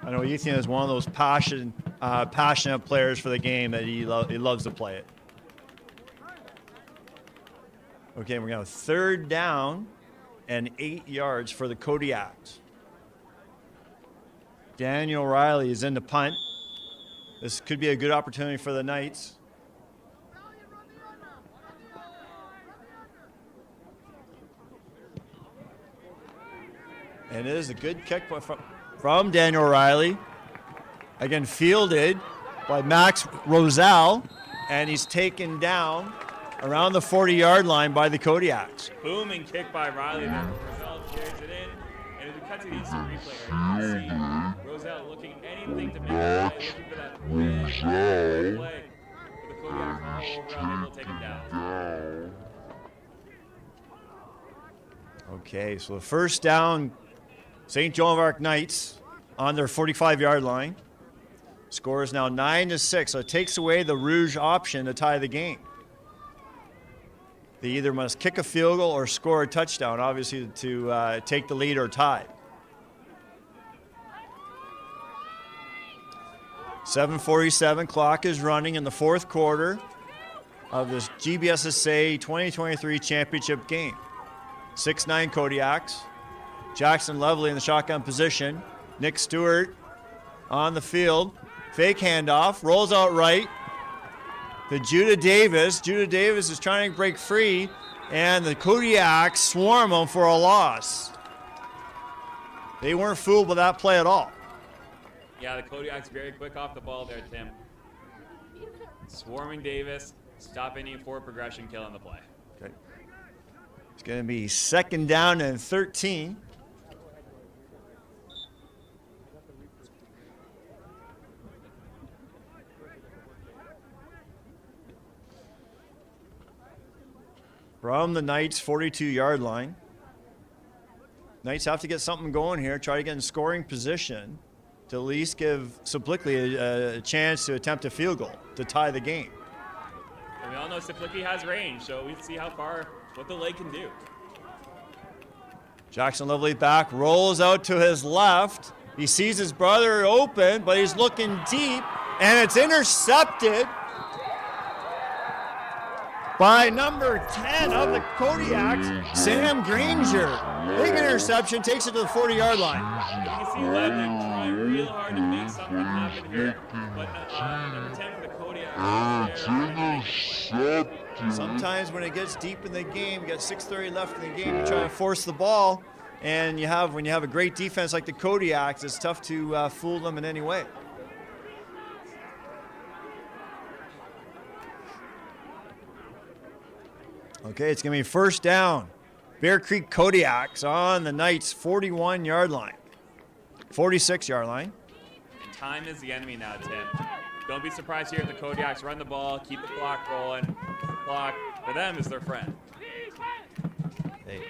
I know Ethan is one of those passionate players for the game that he loves to play it. Okay, we're going to have 3rd down and 8 yards for the Kodiaks. Daniel Riley is in the punt. This could be a good opportunity for the Knights. And it is a good kick from Daniel Riley. Again, fielded by Max Roselle, and he's taken down around the 40-yard line by the Kodiaks. Booming kick by Riley there. Roselle carries it in. And as we cut to these replay, you can see Roselle looking anything to make a play, looking for that play. But the Kodiaks all over him, will take him down. Okay, so the 1st down, St. Joan of Arc Knights on their 45-yard line. Score is now 9-6, so it takes away the Rouge option to tie the game. They either must kick a field goal or score a touchdown, obviously, to take the lead or tie. 7:47 clock is running in the 4th quarter of this GBSSA 2023 championship game. 6'9" Kodiaks. Jackson Lovely in the shotgun position. Nick Stewart on the field. Fake handoff, rolls out right to Judah Davis. Judah Davis is trying to break free, and the Kodiaks swarm him for a loss. They weren't fooled by that play at all. Yeah, the Kodiaks very quick off the ball there, Tim. Swarming Davis, stopping him for progression, killing the play. Okay. It's going to be 2nd down and 13. From the Knights' 42-yard line. Knights have to get something going here, try to get in scoring position to at least give Suplicki a chance to attempt a field goal to tie the game. And we all know Suplicki has range, so we see how far, what the leg can do. Jackson Lovely back, rolls out to his left. He sees his brother open, but he's looking deep, and it's intercepted by number 10 of the Kodiaks, Sam Granger. Big interception, takes it to the 40-yard line. You can see Levin trying real hard to make something happen here, but number 10 for the Kodiaks. Sometimes when it gets deep in the game, you got 6:30 left in the game, you try to force the ball, and when you have a great defense like the Kodiaks, it's tough to fool them in any way. Okay, it's going to be 1st down. Bear Creek Kodiaks on the Knights' 41-yard line. 46-yard line. And time is the enemy now, Tim. Don't be surprised here if the Kodiaks run the ball, keep the clock rolling. The clock, for them, is their friend. Hey.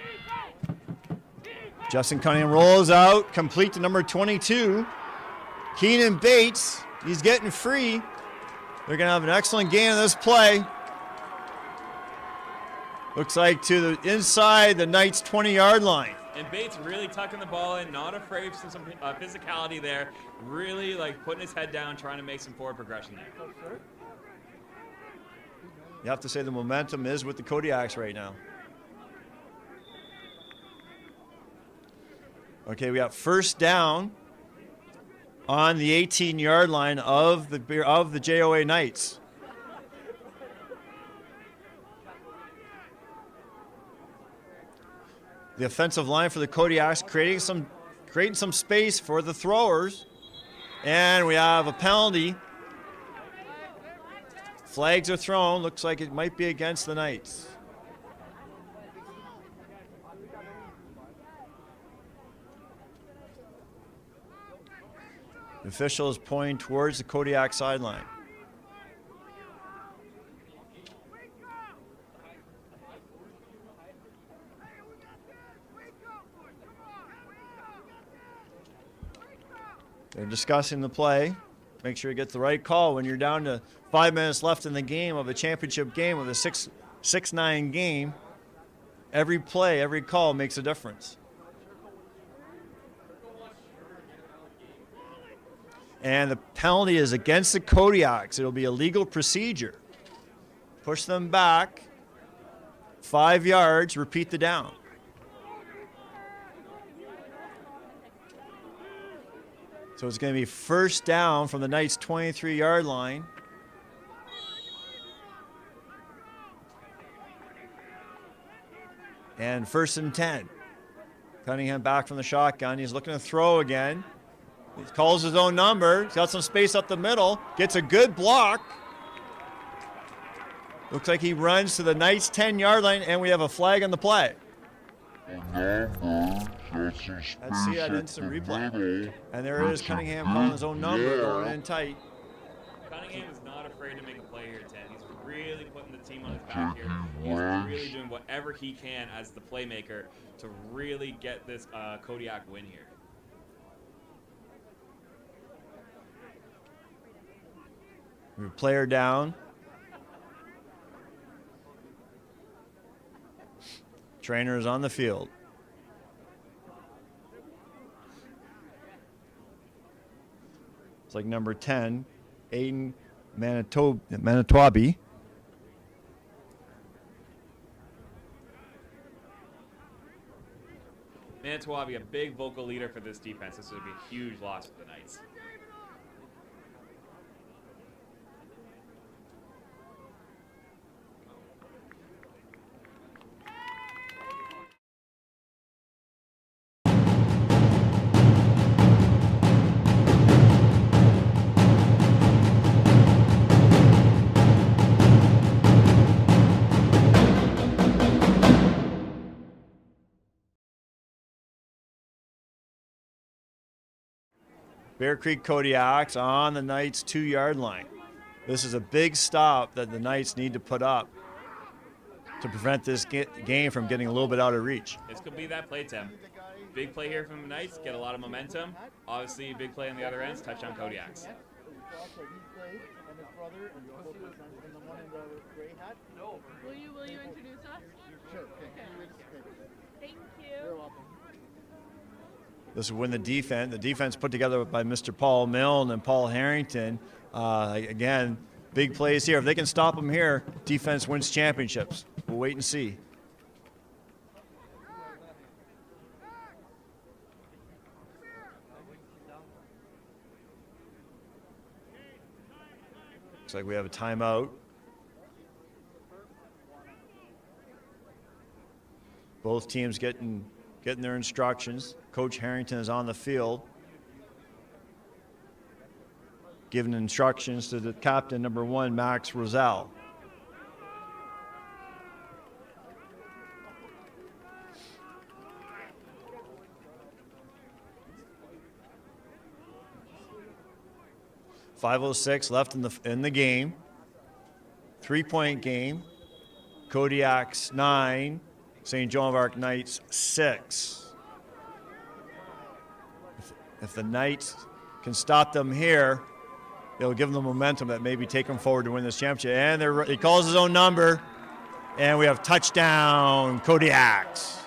Justin Cunningham rolls out, complete to number 22. Keenan Bates, he's getting free. They're going to have an excellent game in this play. Looks like to the inside the Knights' 20-yard line. And Bates really tucking the ball in, not afraid of some physicality there. Really like putting his head down, trying to make some forward progression there. You have to say the momentum is with the Kodiaks right now. Okay, we got first down on the 18-yard line of the JOA Knights. The offensive line for the Kodiaks creating some space for the throwers. And we have a penalty. Flags are thrown. Looks like it might be against the Knights. The official is pointing towards the Kodiak sideline. They're discussing the play. Make sure you get the right call when you're down to 5 minutes left in the game of a championship game of a 6-9 game. Every play, every call makes a difference. And the penalty is against the Kodiaks. It'll be a legal procedure. Push them back 5 yards, repeat the down. So it's going to be first down from the Knights' 23-yard line. And 1st and 10. Cunningham back from the shotgun. He's looking to throw again. He calls his own number. He's got some space up the middle. Gets a good block. Looks like he runs to the Knights' 10-yard line, and we have a flag on the play. Let's see that instant replay. And there it is, Cunningham calling his own number, going in tight. Cunningham is not afraid to make a play here, Ted. He's really putting the team on his back here. He's really doing whatever he can as the playmaker to really get this Kodiak win here. We have a player down. Trainer is on the field. It's like number 10, Aiden Manitobi. Manitobi, a big vocal leader for this defense. This would be a huge loss for the Knights. Bear Creek Kodiaks on the Knights' 2-yard line. This is a big stop that the Knights need to put up to prevent this game from getting a little bit out of reach. This could be that play, Tim. Big play here from the Knights, get a lot of momentum. Obviously, big play on the other ends, touchdown Kodiaks. Will you introduce us? Sure. Thank you. This will win the defense. The defense put together by Mr. Paul Milne and Paul Harrington. Again, big plays here. If they can stop them here, defense wins championships. We'll wait and see. Looks like we have a timeout. Both teams getting their instructions. Coach Harrington is on the field, giving instructions to the captain, number 1, Max Roselle. .506 left in the game. 3-point game. Kodiaks 9, St. Joan of Arc Knights 6. If the Knights can stop them here, it'll give them momentum that maybe take them forward to win this championship. And he calls his own number, and we have touchdown, Kodiaks.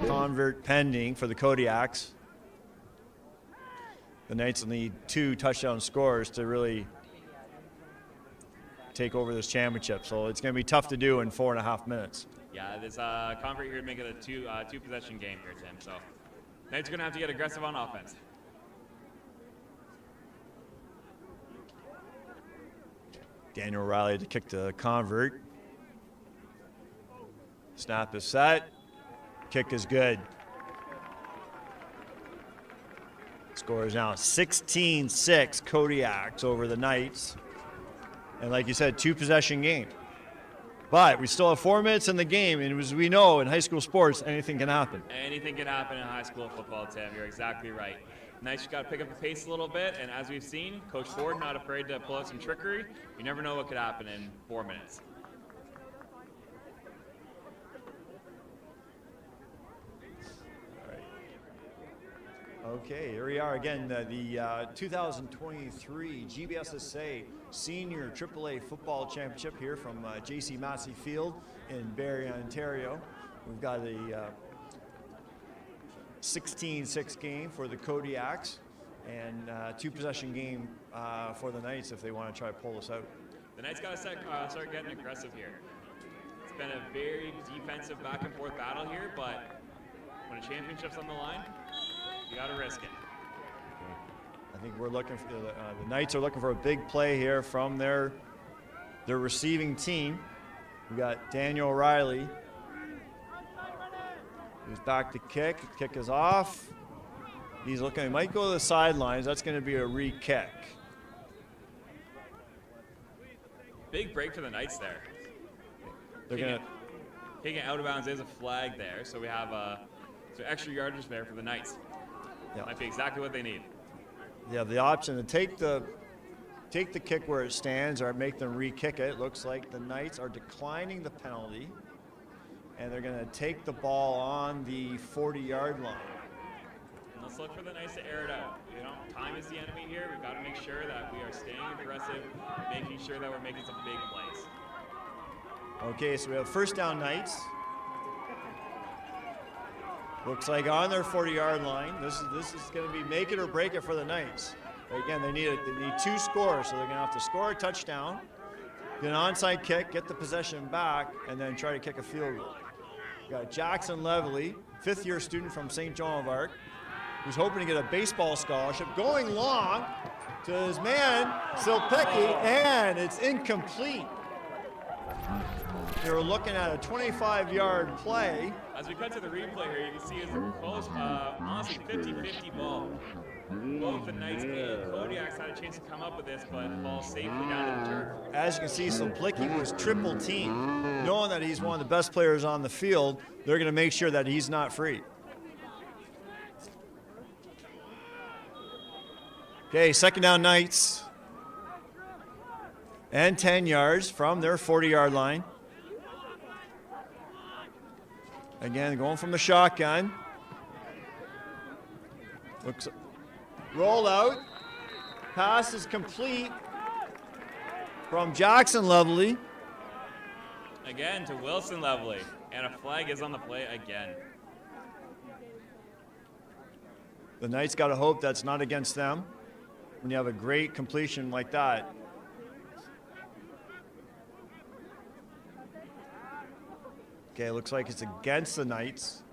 Convert pending for the Kodiaks. The Knights will need 2 touchdown scores to really take over this championship. So it's going to be tough to do in 4.5 minutes. Yeah, this convert here to make it a two possession game here, Tim. So Knights are going to have to get aggressive on offense. Daniel Riley to kick the convert. Snap is set. Kick is good. Score is now 16-6 Kodiaks over the Knights. And like you said, 2 possession game. But we still have 4 minutes in the game, and as we know in high school sports, anything can happen. Anything can happen in high school football, Tim. You're exactly right. Knights got to pick up the pace a little bit, and as we've seen, Coach Ford not afraid to pull out some trickery. You never know what could happen in 4 minutes. Okay, here we are again, the 2023 GBSSA Senior AAA Football Championship here from JC Massie Field in Barrie, Ontario. We've got a 16-6 game for the Kodiaks and 2 possession game for the Knights if they want to try to pull this out. The Knights got to start getting aggressive here. It's been a very defensive back and forth battle here, but when a championship's on the line, you got to risk it. I think we're looking for the Knights are looking for a big play here from their receiving team. We got Daniel O'Reilly, who's back to kick. Kick is off. He's looking. He might go to the sidelines. That's going to be a re-kick. Big break for the Knights there. They're going to taking it out of bounds. There's a flag there, so we have so extra yardage there for the Knights. Yeah. Might be exactly what they need. They have the option to take the kick where it stands or make them re-kick it. It looks like the Knights are declining the penalty, and they're going to take the ball on the 40-yard line. And let's look for the Knights to air it out. You know, time is the enemy here. We've got to make sure that we are staying aggressive, making sure that we're making some big plays. Okay, so we have first down Knights. Looks like on their 40-yard line. This is going to be make it or break it for the Knights. But again, they need 2 scores, so they're going to have to score a touchdown, get an onside kick, get the possession back, and then try to kick a field goal. We got Jackson Levely, 5th-year student from St. Joan of Arc, who's hoping to get a baseball scholarship, going long to his man, Silpicki, and it's incomplete. They were looking at a 25-yard play. As we cut to the replay here, you can see it's a close, honestly 50-50 ball. Both the Knights and Kodiaks had a chance to come up with this, but fall safely down to the turf. As you can see, Silpicki was triple teamed. Knowing that he's one of the best players on the field, they're going to make sure that he's not free. Okay, second down Knights. And 10 yards from their 40-yard line. Again, going from the shotgun. Looks roll out. Pass is complete from Jackson Levely. Again to Wilson Levely. And a flag is on the play again. The Knights got to hope that's not against them when you have a great completion like that. Okay, looks like it's against the Knights.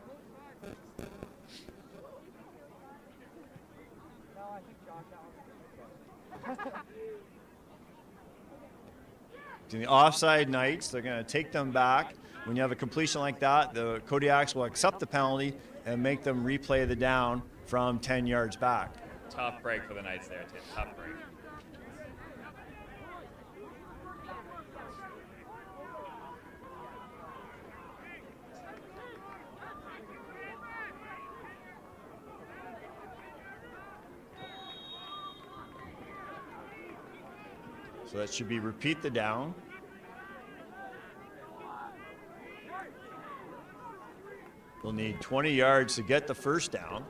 To the offside Knights, they're going to take them back. When you have a completion like that, the Kodiaks will accept the penalty and make them replay the down from 10 yards back. Tough break for the Knights there, Tim. Tough break. So that should be repeat the down. They'll need 20 yards to get the first down.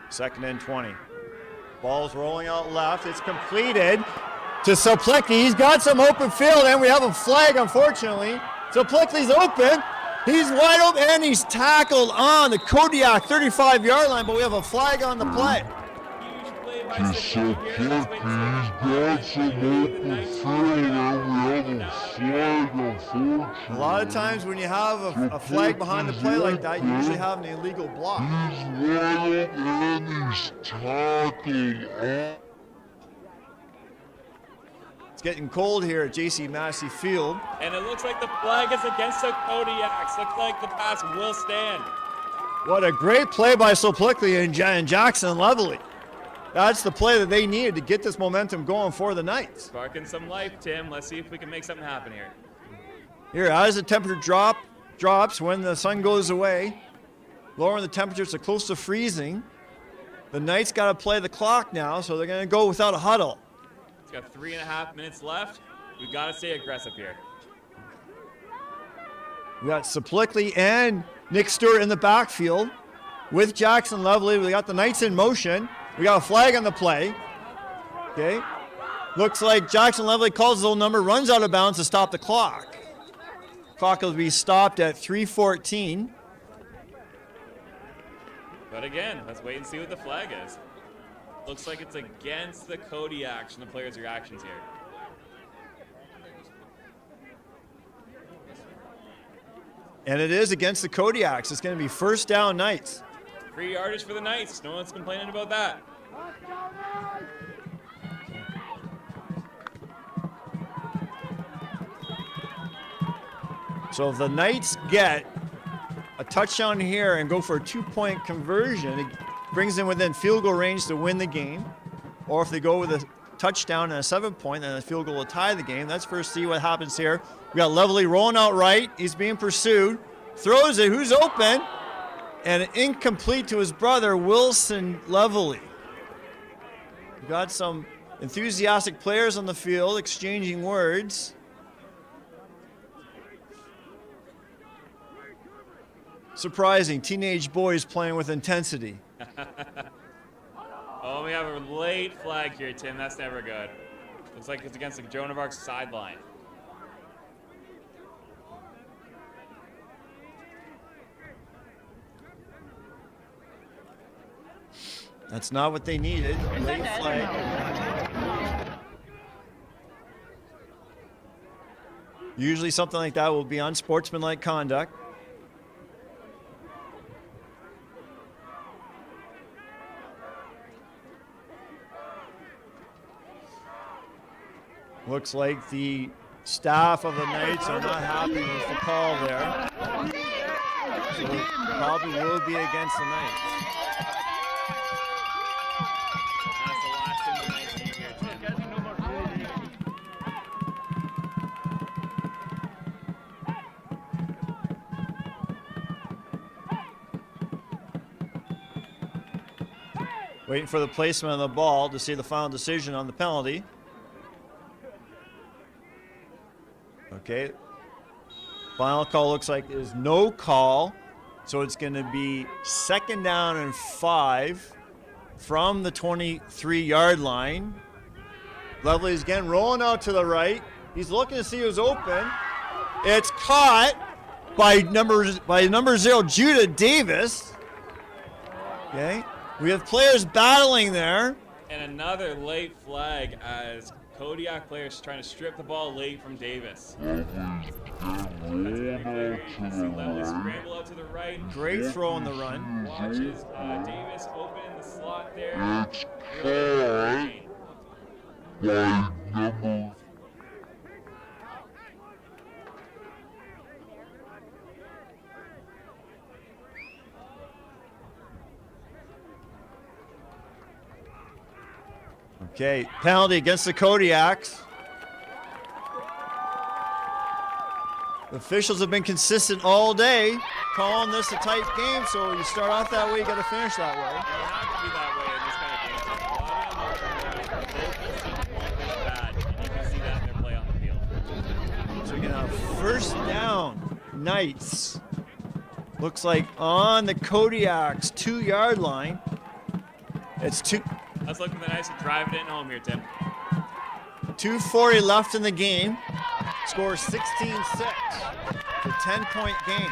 2nd and 20. Ball's rolling out left. It's completed to Suplicki. He's got some open field, and we have a flag, unfortunately. Suplicki's open. He's wide open, and he's tackled on the Kodiak 35-yard line, but we have a flag on the play. A lot of times when you have a flag behind the play like that, you usually have an illegal block. It's getting cold here at J.C. Massie Field. And it looks like the flag is against the Kodiaks. Looks like the pass will stand. What a great play by Suplicki and Jackson Levely. That's the play that they needed to get this momentum going for the Knights. Sparking some life, Tim. Let's see if we can make something happen here. Here, as the temperature drops when the sun goes away, lowering the temperature to close to freezing, the Knights got to play the clock now, so they're going to go without a huddle. It's got 3.5 minutes left. We've got to stay aggressive here. We got Suplicki and Nick Stewart in the backfield with Jackson Lovely. We got the Knights in motion. We got a flag on the play. Okay. Looks like Jackson Lovely calls his own number, runs out of bounds to stop the clock. Clock will be stopped at 3:14. But again, let's wait and see what the flag is. Looks like it's against the Kodiaks and the players' reactions here. And it is against the Kodiaks. It's going to be first down Knights. 3 yardage for the Knights. No one's complaining about that. So if the Knights get a touchdown here and go for a 2-point conversion, it brings them within field goal range to win the game. Or if they go with a touchdown and a 7-point, then a field goal will tie the game. Let's first see what happens here. We got Lovely rolling out right. He's being pursued. Throws it. Who's open? And incomplete to his brother, Wilson Lovely. We've got some enthusiastic players on the field exchanging words. Surprising, teenage boys playing with intensity. Oh, we have a late flag here, Tim. That's never good. Looks like it's against the Joan of Arc's sideline. That's not what they needed. Late flag. Usually something like that will be unsportsmanlike conduct. Looks like the staff of the Knights are not happy with the call there. So it probably will be against the Knights. That's the last thing the Knights need here, Tim. Waiting for the placement of the ball to see the final decision on the penalty. Okay. Final call looks like is no call. So it's going to be 2nd down and 5 from the 23-yard line. Lovely is again rolling out to the right. He's looking to see who's open. It's caught by number 0, Judah Davis. Okay. We have players battling there. And another late flag as Kodiak players trying to strip the ball late from Davis. Scramble out to the right. Great throw on the run. Watches Davis open in the slot there. Okay, penalty against the Kodiaks. The officials have been consistent all day, calling this a tight game, so you start off that way, you got to finish that way. You have to be that way in this kind of game. A lot of bad. And you can see that in their play on the field. So we're gonna have first down, Knights. Looks like on the Kodiaks 2-yard line. It's Let's look at the Knights and drive it in home here, Tim. 2:40 left in the game. Score 16-6. It's a 10-point game.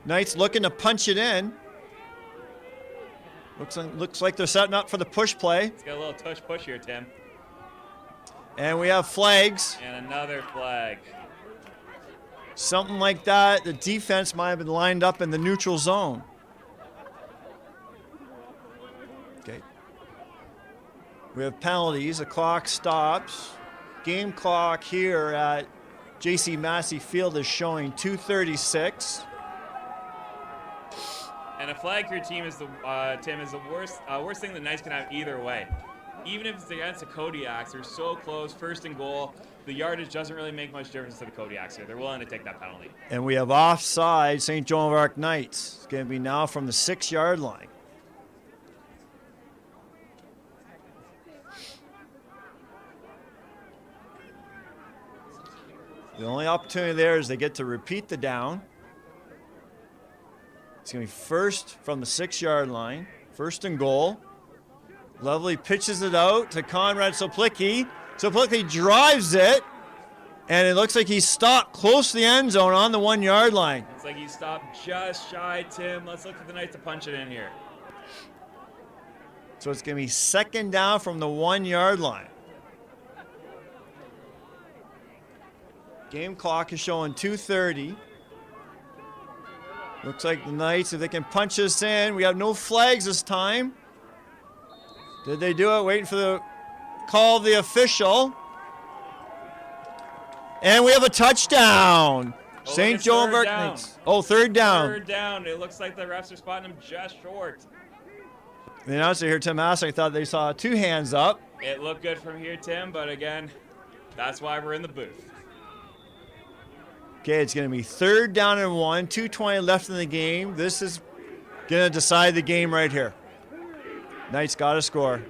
Knights looking to punch it in. Looks like they're setting up for the push play. Let's get a little tush push here, Tim. And we have flags. And another flag. Something like that. The defense might have been lined up in the neutral zone. Okay. We have penalties. The clock stops. Game clock here at J.C. Massie Field is showing 2:36. And a flag for your team is the Tim is the worst thing the Knights can have either way. Even if it's against the Kodiaks, they're so close, first and goal. The yardage doesn't really make much difference to the Kodiaks here. They're willing to take that penalty. And we have offside St. Joan of Arc Knights. It's going to be now from the 6-yard line. The only opportunity there is they get to repeat the down. It's going to be first from the 6-yard line. First and goal. Lovely pitches it out to Conrad Soplicki. Soplicki drives it, and it looks like he stopped close to the end zone on the 1-yard line. It's like he stopped just shy, Tim. Let's look for the Knights to punch it in here. So it's going to be second down from the 1-yard line. Game clock is showing 2:30. Looks like the Knights, if they can punch this in, we have no flags this time. Did they do it? Waiting for the call of the official. And we have a touchdown. St. Joan of Arc Knights. Oh, third down. Third down. It looks like the refs are spotting him just short. The announcer here, Tim Massie, thought they saw 2 hands up. It looked good from here, Tim, but again, that's why we're in the booth. Okay, it's going to be third down and 1, 2:20 left in the game. This is going to decide the game right here. Knights got to score.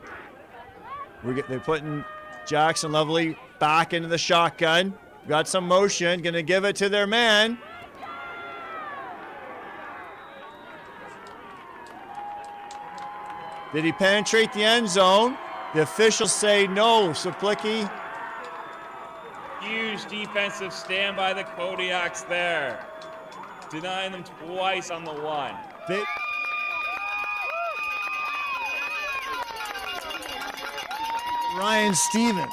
They're putting Jackson Lovely back into the shotgun. Got some motion, going to give it to their man. Did he penetrate the end zone? The officials say no. Soplicki. Huge defensive stand by the Kodiaks there. Denying them twice on the 1. Ryan Stevens.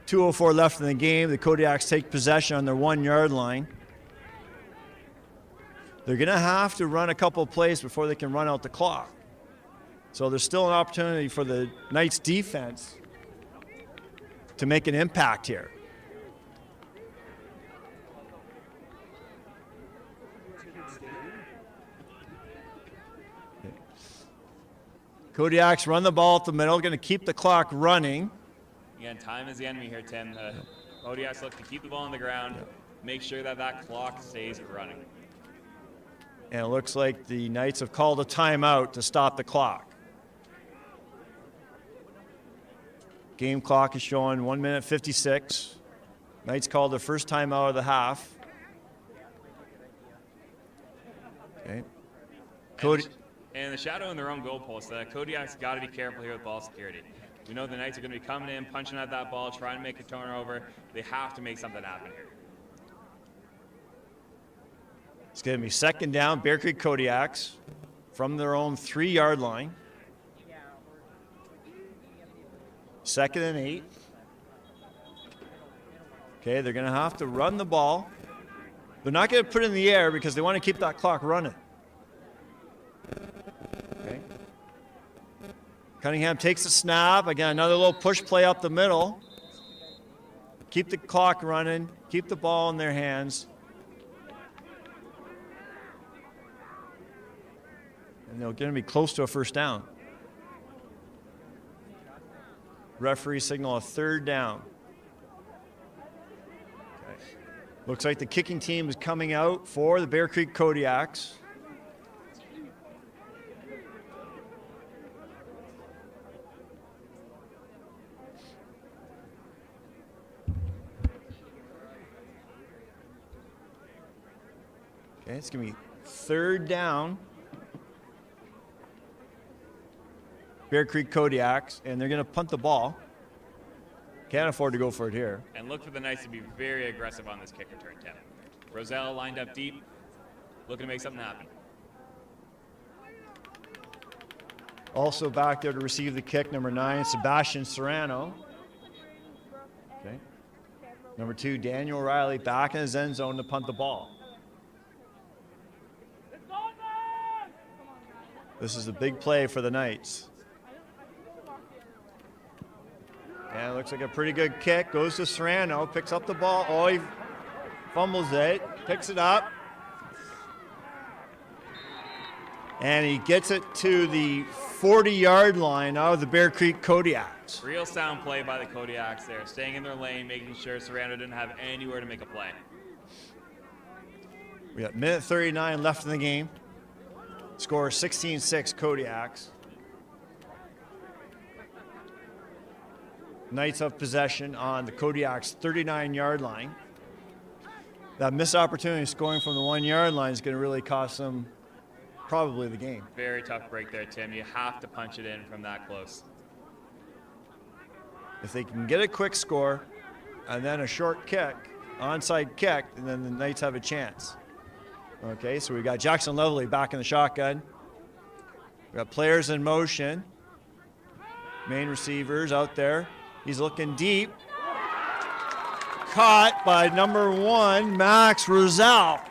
.204 left in the game. The Kodiaks take possession on their 1-yard line. They're going to have to run a couple of plays before they can run out the clock. So there's still an opportunity for the Knights defense to make an impact here. Kodiaks run the ball up the middle, going to keep the clock running. Again, time is the enemy here, Tim. The Kodiaks look to keep the ball on the ground, make sure that that clock stays running. And it looks like the Knights have called a timeout to stop the clock. Game clock is showing 1 minute 56. Knights called their first timeout of the half. Okay. And the shadow in their own goalpost. The Kodiaks got to be careful here with ball security. We know the Knights are going to be coming in, punching at that ball, trying to make a turnover. They have to make something happen here. It's going to be second down, Bear Creek Kodiaks from their own 3-yard line. 2nd and 8. Okay, they're going to have to run the ball. They're not going to put it in the air because they want to keep that clock running. Okay. Cunningham takes the snap. Again, another little push play up the middle. Keep the clock running. Keep the ball in their hands. And they're going to be close to a first down. Referee signal a third down. Okay. Looks like the kicking team is coming out for the Bear Creek Kodiaks. Okay, it's going to be third down. Bear Creek Kodiaks, and they're going to punt the ball. Can't afford to go for it here. And look for the Knights to be very aggressive on this kick return, Tim. Roselle lined up deep, looking to make something happen. Also back there to receive the kick, number 9, Sebastian Serrano. Okay. Number 2, Daniel Riley back in his end zone to punt the ball. This is a big play for the Knights. And it looks like a pretty good kick. Goes to Serrano, picks up the ball. Oh, he fumbles it, picks it up. And he gets it to the 40-yard line out of the Bear Creek Kodiaks. Real sound play by the Kodiaks there, staying in their lane, making sure Serrano didn't have anywhere to make a play. We got minute 39 left in the game. Score 16-6 Kodiaks. Knights have possession on the Kodiaks' 39-yard line. That missed opportunity scoring from the 1-yard line is going to really cost them probably the game. Very tough break there, Tim. You have to punch it in from that close. If they can get a quick score and then a short kick, onside kick, and then the Knights have a chance. Okay, so we got Jackson Lovely back in the shotgun. We got players in motion. Main receivers out there. He's looking deep. Caught by number 1, Max Roselle.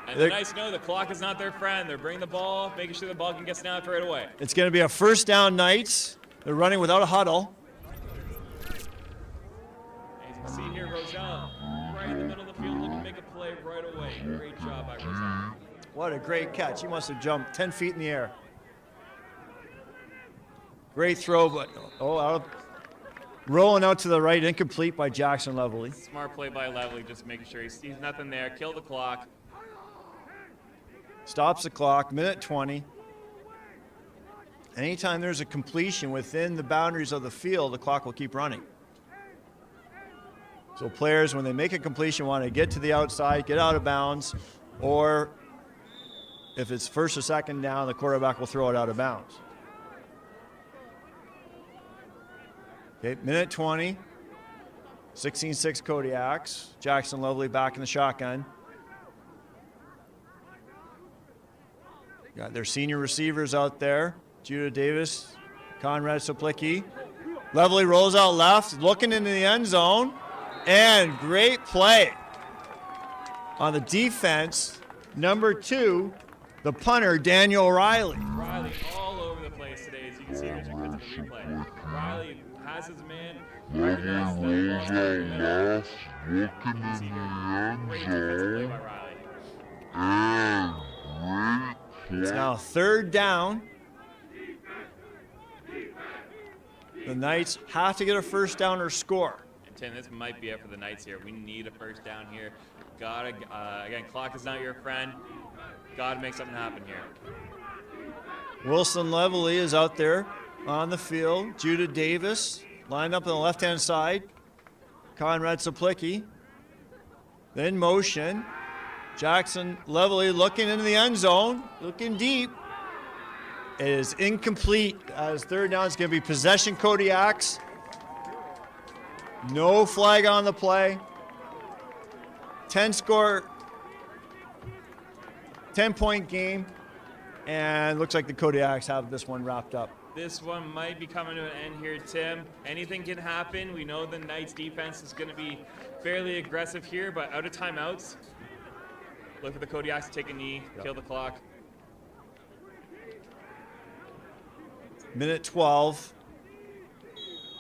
And the Knights know the clock is not their friend. They're bringing the ball, making sure the ball can get snapped right away. It's going to be a first down, Knights. They're running without a huddle. As you can see here, Roselle right in the middle of the field looking to make a play right away. Great job by Roselle. What a great catch. He must have jumped 10 feet in the air. Great throw, but rolling out to the right, incomplete by Jackson Lovely. Smart play by Lovely, just making sure he sees nothing there. Kill the clock. Stops the clock, minute 20. Anytime there's a completion within the boundaries of the field, the clock will keep running. So players, when they make a completion, want to get to the outside, get out of bounds, or if it's first or second down, the quarterback will throw it out of bounds. Okay, minute 20, 16-6 Kodiaks. Jackson Lovely back in the shotgun. Got their senior receivers out there. Judah Davis, Conrad Soplicki. Lovely rolls out left, looking into the end zone. And great play on the defense. Number 2, the punter, Daniel Riley. Riley all over the place today, as you can see here as we cut to the replay. Riley has his man. Lovely rolls out left, looking in the end Great defensive play zone. by Riley. And great It's now third down. The Knights have to get a first down or score. And Tim, this might be it for the Knights here. We need a first down here. Gotta, again, clock is not your friend. Gotta make something happen here. Wilson Lovely is out there on the field. Judah Davis lined up on the left-hand side. Conrad Soplicki. Then motion. Jackson Lovely looking into the end zone, looking deep. It is incomplete as third down is going to be possession Kodiaks. No flag on the play. 10-point game. And looks like the Kodiaks have this one wrapped up. This one might be coming to an end here, Tim. Anything can happen. We know the Knights defense is going to be fairly aggressive here, but out of timeouts. Look for the Kodiaks to take a knee, kill the clock. Minute 12.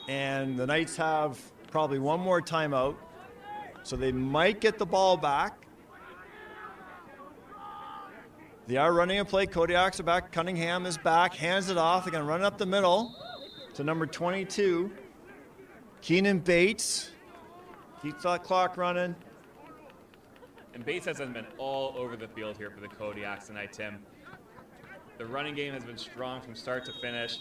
And the Knights have probably one more timeout. So they might get the ball back. They are running a play. Kodiaks are back. Cunningham is back. Hands it off. They're going to run it up the middle. to number 22, Keenan Bates. Keeps that clock running. And Bates has been all over the field here for the Kodiaks tonight, Tim. The running game has been strong from start to finish.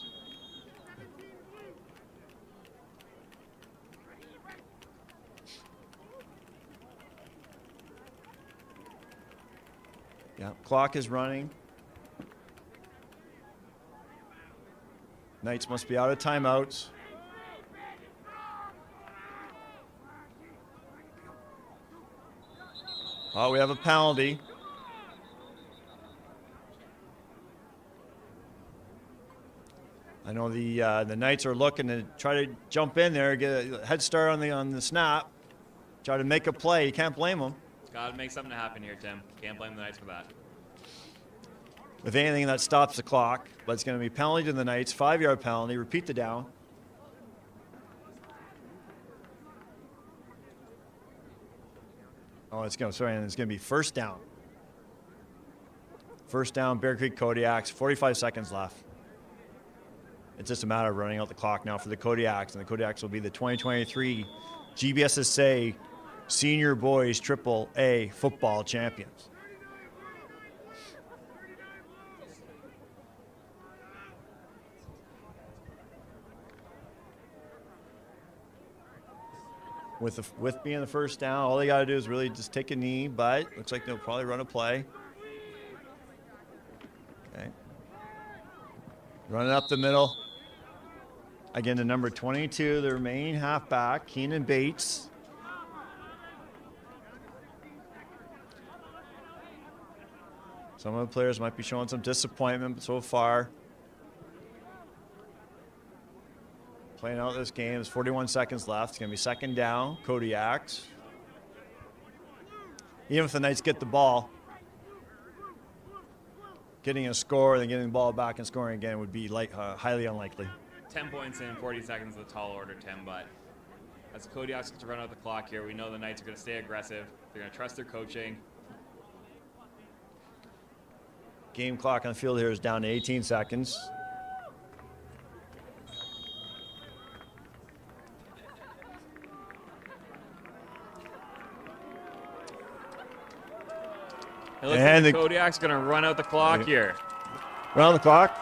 Yeah, clock is running. Knights must be out of timeouts. Oh, we have a penalty. I know the Knights are looking to try to jump in there, get a head start on the snap, try to make a play. You can't blame them. Got to make something happen here, Tim. Can't blame the Knights for that. If anything, that stops the clock, but it's going to be penalty to the Knights, 5-yard penalty. Repeat the down. Oh, it's going to be first down. First down, Bear Creek Kodiaks, 45 seconds left. It's just a matter of running out the clock now for the Kodiaks, and the Kodiaks will be the 2023 GBSSA Senior Boys AAA football champions. With being the first down, all they got to do is really just take a knee, but looks like they'll probably run a play. Okay. Running up the middle. Again, to number 22, the remaining halfback, Keenan Bates. Some of the players might be showing some disappointment so far. Playing out this game, there's 41 seconds left. It's going to be second down, Kodiaks. Even if the Knights get the ball, getting a score and then getting the ball back and scoring again would be highly unlikely. 10 points in 40 seconds is a tall order, Tim, but as the Kodiaks get to run out the clock here, we know the Knights are going to stay aggressive. They're going to trust their coaching. Game clock on the field here is down to 18 seconds. And the Kodiak's going to run out the clock here. Run the clock.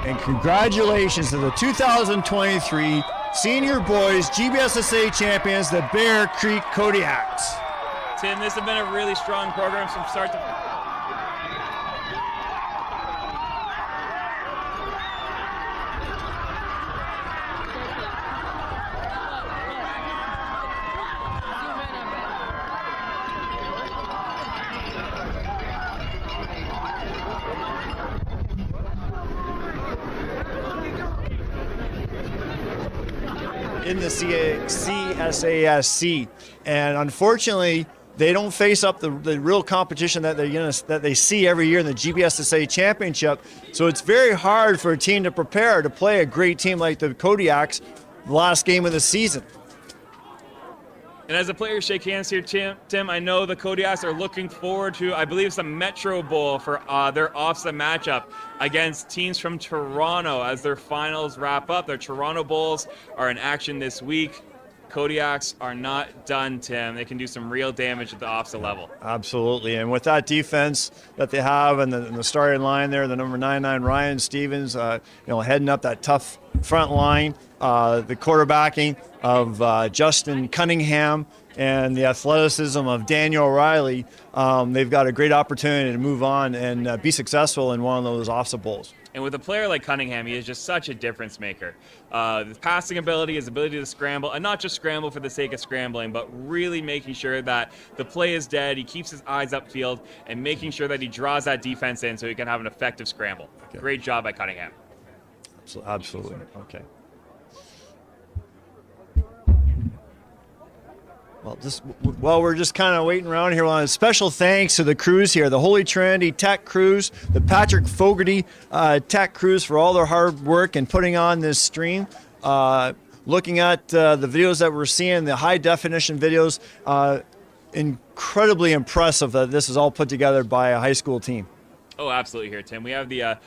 And congratulations to the 2023 Senior Boys GBSSA champions, the Bear Creek Kodiaks. Tim, this has been a really strong program from start to finish. In the C.S.S. And unfortunately, they don't face up the real competition that they see every year in the GBSSA championship. So it's very hard for a team to prepare to play a great team like the Kodiaks the last game of the season. And as the players shake hands here, Tim, I know the Kodiaks are looking forward to, I believe, some Metro Bowl for their offset matchup against teams from Toronto as their finals wrap up. Their Toronto Bowls are in action this week. Kodiaks are not done, Tim. They can do some real damage at the offset level. Absolutely. And with that defense that they have and the starting line there, the number 99 Ryan Stevens, heading up that tough front line, the quarterbacking of Justin Cunningham and the athleticism of Daniel O'Reilly, they've got a great opportunity to move on and be successful in one of those offset bowls. And with a player like Cunningham, he is just such a difference maker. His passing ability, his ability to scramble, and not just scramble for the sake of scrambling, but really making sure that the play is dead, he keeps his eyes upfield, and making sure that he draws that defense in so he can have an effective scramble. Okay. Great job by Cunningham. Absolutely. Okay. Well, we're just kind of waiting around here. Well, special thanks to the crews here, the Holy Trinity Tech crews, the Patrick Fogarty Tech crews for all their hard work in putting on this stream. Looking at the videos that we're seeing, the high definition videos, incredibly impressive that this is all put together by a high school team. Oh, absolutely here, Tim. We have the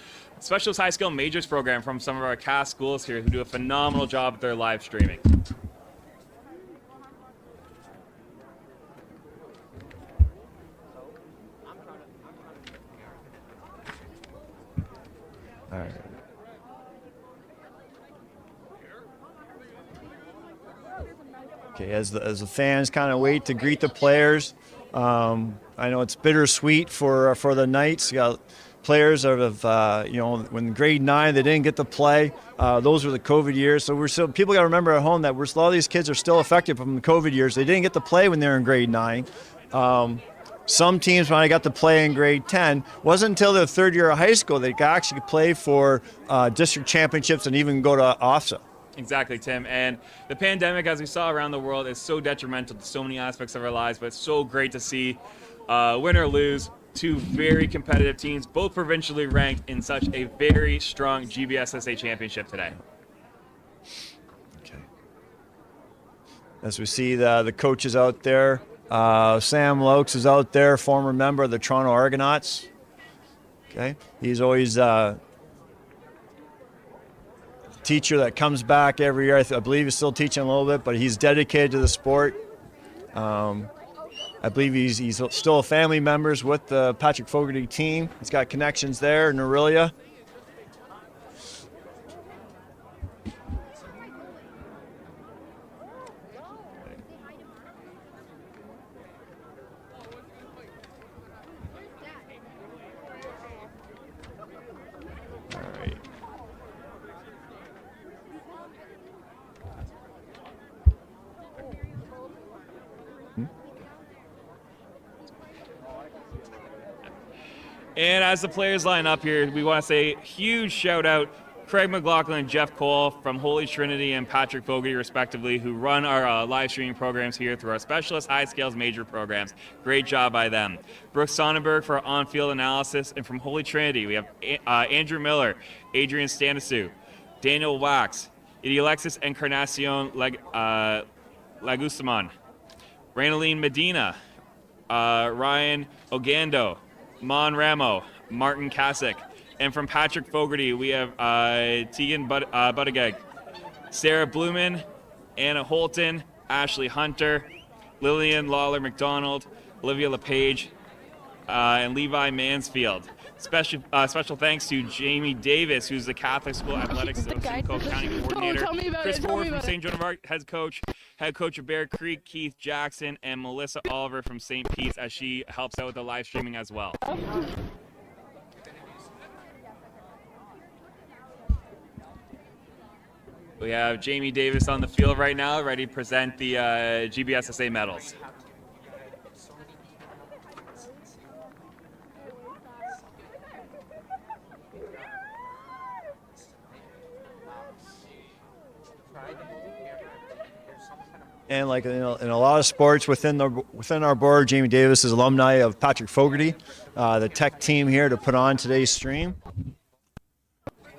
Specialist High Skill Majors program from some of our CAS schools here who do a phenomenal job with their live streaming. All right. Okay, as the fans kind of wait to greet the players, I know it's bittersweet for the Knights. You got players of when grade 9 they didn't get to play. Those were the COVID years, so we're still, people got to remember at home that a lot of these kids are still affected from the COVID years. They didn't get to play when they were in grade 9. Some teams, when I got to play in grade 10, wasn't until their third year of high school they could actually play for district championships and even go to OFSA. Exactly, Tim. And the pandemic, as we saw around the world, is so detrimental to so many aspects of our lives, but it's so great to see win or lose, two very competitive teams, both provincially ranked in such a very strong GBSSA championship today. Okay. As we see the coaches out there, Sam Lokes is out there, former member of the Toronto Argonauts. Okay, he's always teacher that comes back every year. I believe he's still teaching a little bit, but he's dedicated to the sport. I believe he's still a family member with the Patrick Fogarty team. He's got connections there in Orillia. And as the players line up here, we want to say huge shout out Craig McLaughlin and Jeff Cole from Holy Trinity and Patrick Fogarty, respectively, who run our live streaming programs here through our Specialist High Scales Major programs. Great job by them. Brooke Sonnenberg for our on-field analysis, and from Holy Trinity, we have Andrew Miller, Adrian Stanisu, Daniel Wax, Alexis Encarnacion Lagusamon, Ranaline Medina, Ryan Ogando, Mon Ramo, Martin Kasich. And from Patrick Fogarty, we have Tegan Buttigieg, Sarah Blumen, Anna Holton, Ashley Hunter, Lillian Lawler McDonald, Olivia LePage, and Levi Mansfield. Special thanks to Jamie Davis, who's the Catholic School Athletics Simcoe County Coordinator, Chris Ford from St. Joan of Arc, head coach of Bear Creek, Keith Jackson, and Melissa Oliver from St. Pete's, as she helps out with the live streaming as well. We have Jamie Davis on the field right now, ready to present the GBSSA medals. And like in a lot of sports within our board, Jamie Davis is alumni of Patrick Fogarty, the tech team here to put on today's stream.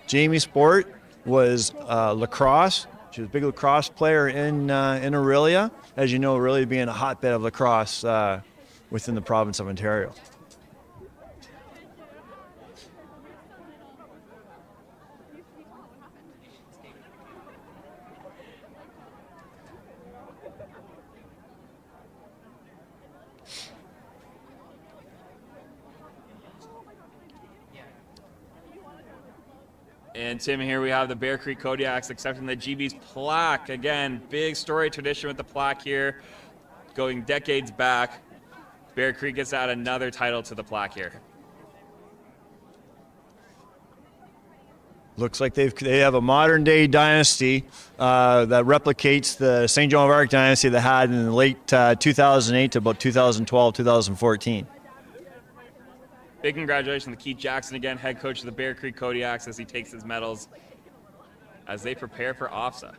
Jamie's sport was lacrosse. She was a big lacrosse player in Orillia. As you know, Orillia being a hotbed of lacrosse within the province of Ontario. And Tim, here we have the Bear Creek Kodiaks accepting the GB's plaque. Again, big story tradition with the plaque here, going decades back. Bear Creek gets to add another title to the plaque here. Looks like they have a modern day dynasty that replicates the St. Joan of Arc dynasty they had in the late 2008 to about 2012, 2014. Big congratulations to Keith Jackson again, head coach of the Bear Creek Kodiaks, as he takes his medals as they prepare for OFSA.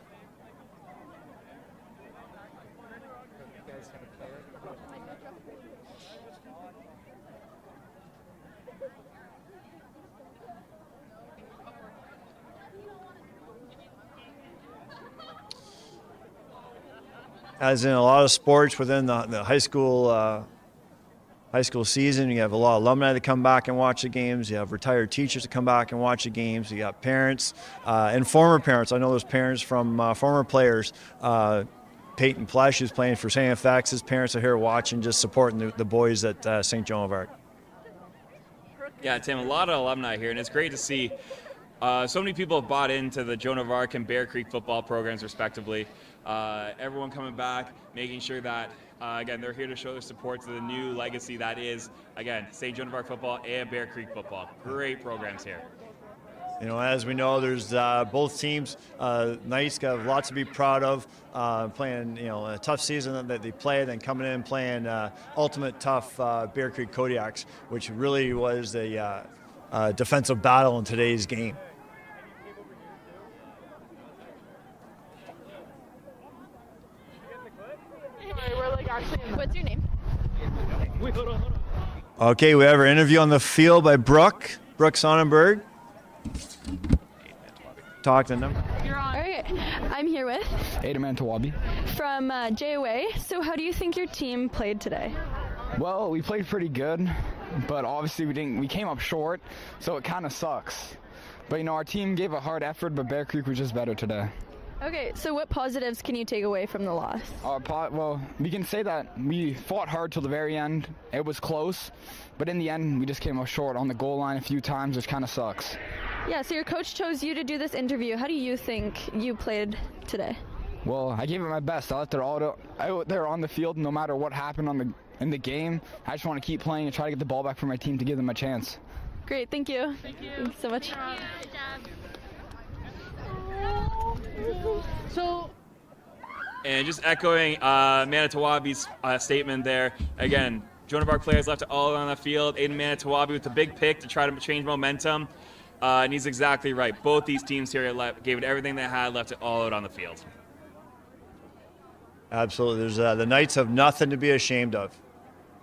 as in a lot of sports within the high school season, you have a lot of alumni that come back and watch the games. You have retired teachers that come back and watch the games. You got parents and former parents. I know there's parents from former players. Peyton Plesh, who's playing for C.S.S, his parents are here watching, just supporting the boys at St. Joan of Arc. Yeah, Tim, a lot of alumni here, and it's great to see so many people have bought into the Joan of Arc and Bear Creek football programs, respectively. Everyone coming back, making sure that, again, they're here to show their support to the new legacy that is, again, St. Joan of Arc football and Bear Creek football. Great programs here. You know, as we know, there's both teams. Knights have lots to be proud of, playing, you know, a tough season that they played, and coming in and playing ultimate tough Bear Creek Kodiaks, which really was a defensive battle in today's game. What's your name? Okay, we have our interview on the field by Brooke Sonnenberg. Talk to them. Okay, I'm here with Ada Mantawabi. from JOA. So how do you think your team played today? Well, we played pretty good, but obviously we came up short, so it kind of sucks. But you know, our team gave a hard effort, but Bear Creek was just better today. Okay, so what positives can you take away from the loss? Well, we can say that we fought hard till the very end. It was close, but in the end, we just came up short on the goal line a few times, which kind of sucks. Yeah, so your coach chose you to do this interview. How do you think you played today? Well, I gave it my best. I out there on the field, no matter what happened in the game. I just want to keep playing and try to get the ball back for my team to give them a chance. Great, thank you. Thanks so much. And just echoing Manitawabi's statement there, again, Joan of Arc players left it all on the field. Aiden Manitawabi with the big pick to try to change momentum. And he's exactly right. Both these teams here gave it everything they had, left it all out on the field. Absolutely. There's the Knights have nothing to be ashamed of.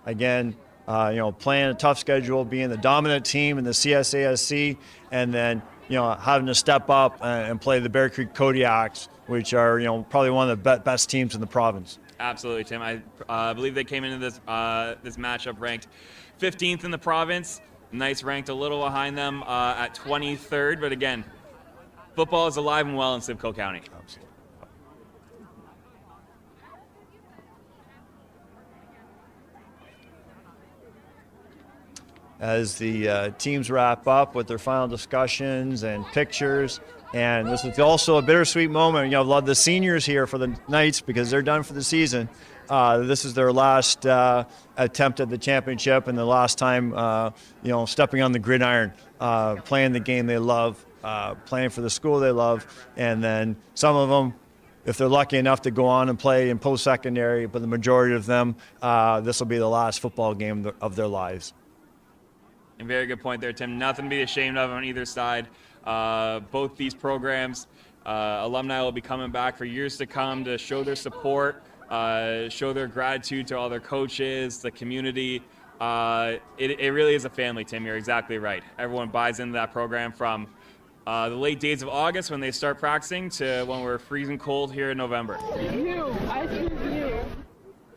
Again, you know, playing a tough schedule, being the dominant team in the CSASC, and then, you know, having to step up and play the Bear Creek Kodiaks, which are, you know, probably one of the best teams in the province. Absolutely, Tim. I believe they came into this matchup ranked 15th in the province. Knights ranked a little behind them at 23rd, but again, football is alive and well in Simcoe County. Absolutely. As the teams wrap up with their final discussions and pictures, and this is also a bittersweet moment. You know, I love the seniors here for the Knights because they're done for the season. This is their last attempt at the championship and the last time, you know, stepping on the gridiron, playing the game they love, playing for the school they love, and then some of them, if they're lucky enough to go on and play in post-secondary, but the majority of them, this will be the last football game of their lives. And very good point there, Tim. Nothing to be ashamed of on either side. Both these programs, alumni will be coming back for years to come to show their support, show their gratitude to all their coaches, the community. It really is a family, Tim. You're exactly right. Everyone buys into that program from the late days of August when they start practicing to when we're freezing cold here in November.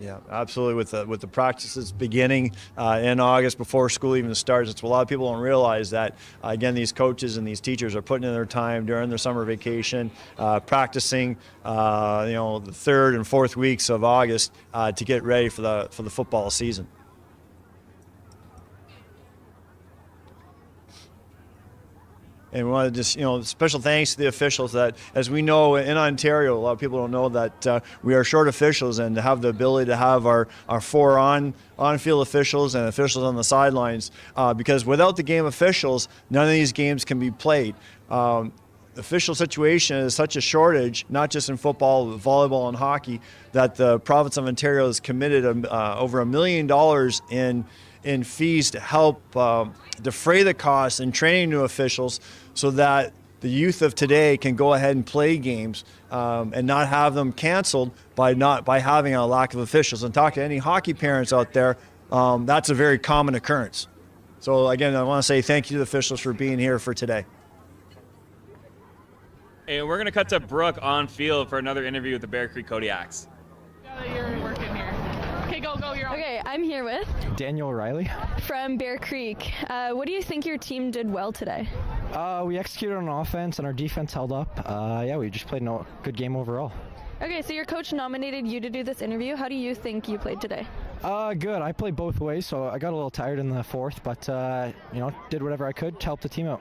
Yeah, absolutely. With the practices beginning in August before school even starts, it's a lot of people don't realize that. Again, these coaches and these teachers are putting in their time during their summer vacation, practicing. You know, the 3rd and 4th weeks of August to get ready for the football season. And we want to just, you know, special thanks to the officials that, as we know in Ontario, a lot of people don't know that we are short officials, and to have the ability to have our 4 on-field officials and officials on the sidelines, because without the game officials, none of these games can be played. The official situation is such a shortage, not just in football, volleyball, and hockey, that the province of Ontario has committed over $1 million in fees to help defray the costs and training new officials so that the youth of today can go ahead and play games and not have them canceled by having a lack of officials. And talk to any hockey parents out there, that's a very common occurrence. So again, I want to say thank you to the officials for being here for today. And we're going to cut to Brooke on field for another interview with the Bear Creek Kodiaks. Okay, I'm here with Daniel O'Reilly. from Bear Creek. What do you think your team did well today? We executed on offense and our defense held up. We just played a good game overall. Okay, so your coach nominated you to do this interview. How do you think you played today? Good. I played both ways, so I got a little tired in the fourth, but did whatever I could to help the team out.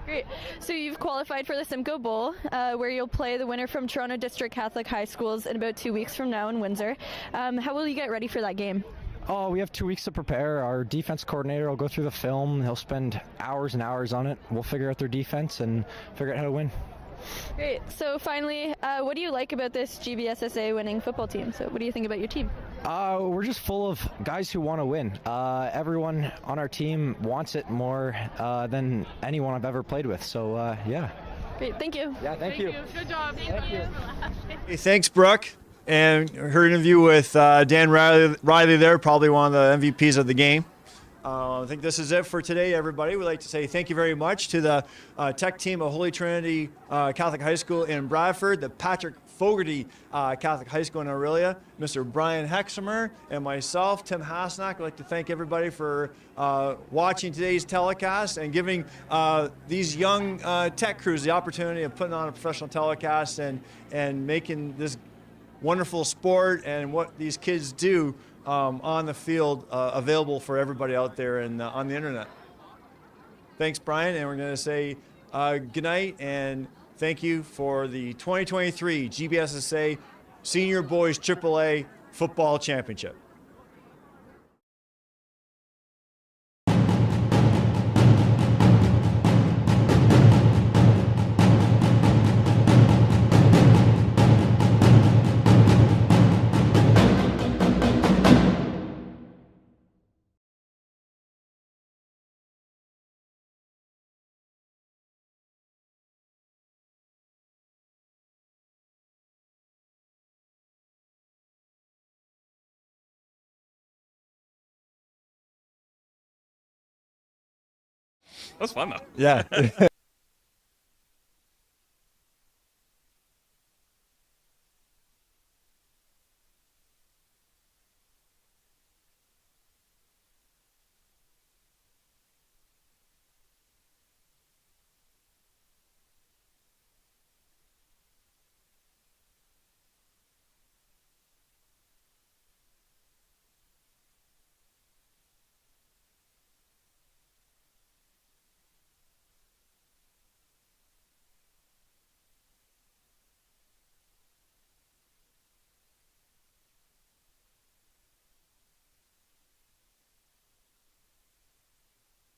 Great. So you've qualified for the Simcoe Bowl, where you'll play the winner from Toronto District Catholic High Schools in about 2 weeks from now in Windsor. How will you get ready for that game? Oh, we have 2 weeks to prepare. Our defense coordinator will go through the film. He'll spend hours and hours on it. We'll figure out their defense and figure out how to win. Great. So finally, what do you like about this GBSSA winning football team? So what do you think about your team? We're just full of guys who want to win. Everyone on our team wants it more than anyone I've ever played with. So, yeah. Great. Thank you. Yeah, thank you. Good job. Thank you. Hey, thanks, Brooke. And her interview with Dan Riley there, probably one of the MVPs of the game. I think this is it for today, everybody. We'd like to say thank you very much to the tech team of Holy Trinity Catholic High School in Bradford, the Patrick Fogarty Catholic High School in Aurelia, Mr. Brian Hexamer, and myself, Tim Hasnack. I'd like to thank everybody for watching today's telecast and giving these young tech crews the opportunity of putting on a professional telecast and making this wonderful sport and what these kids do on the field available for everybody out there and on the internet. Thanks, Brian, and we're going to say good night and thank you for the 2023 GBSSA Senior Boys AAA Football Championship. That was fun though. Yeah.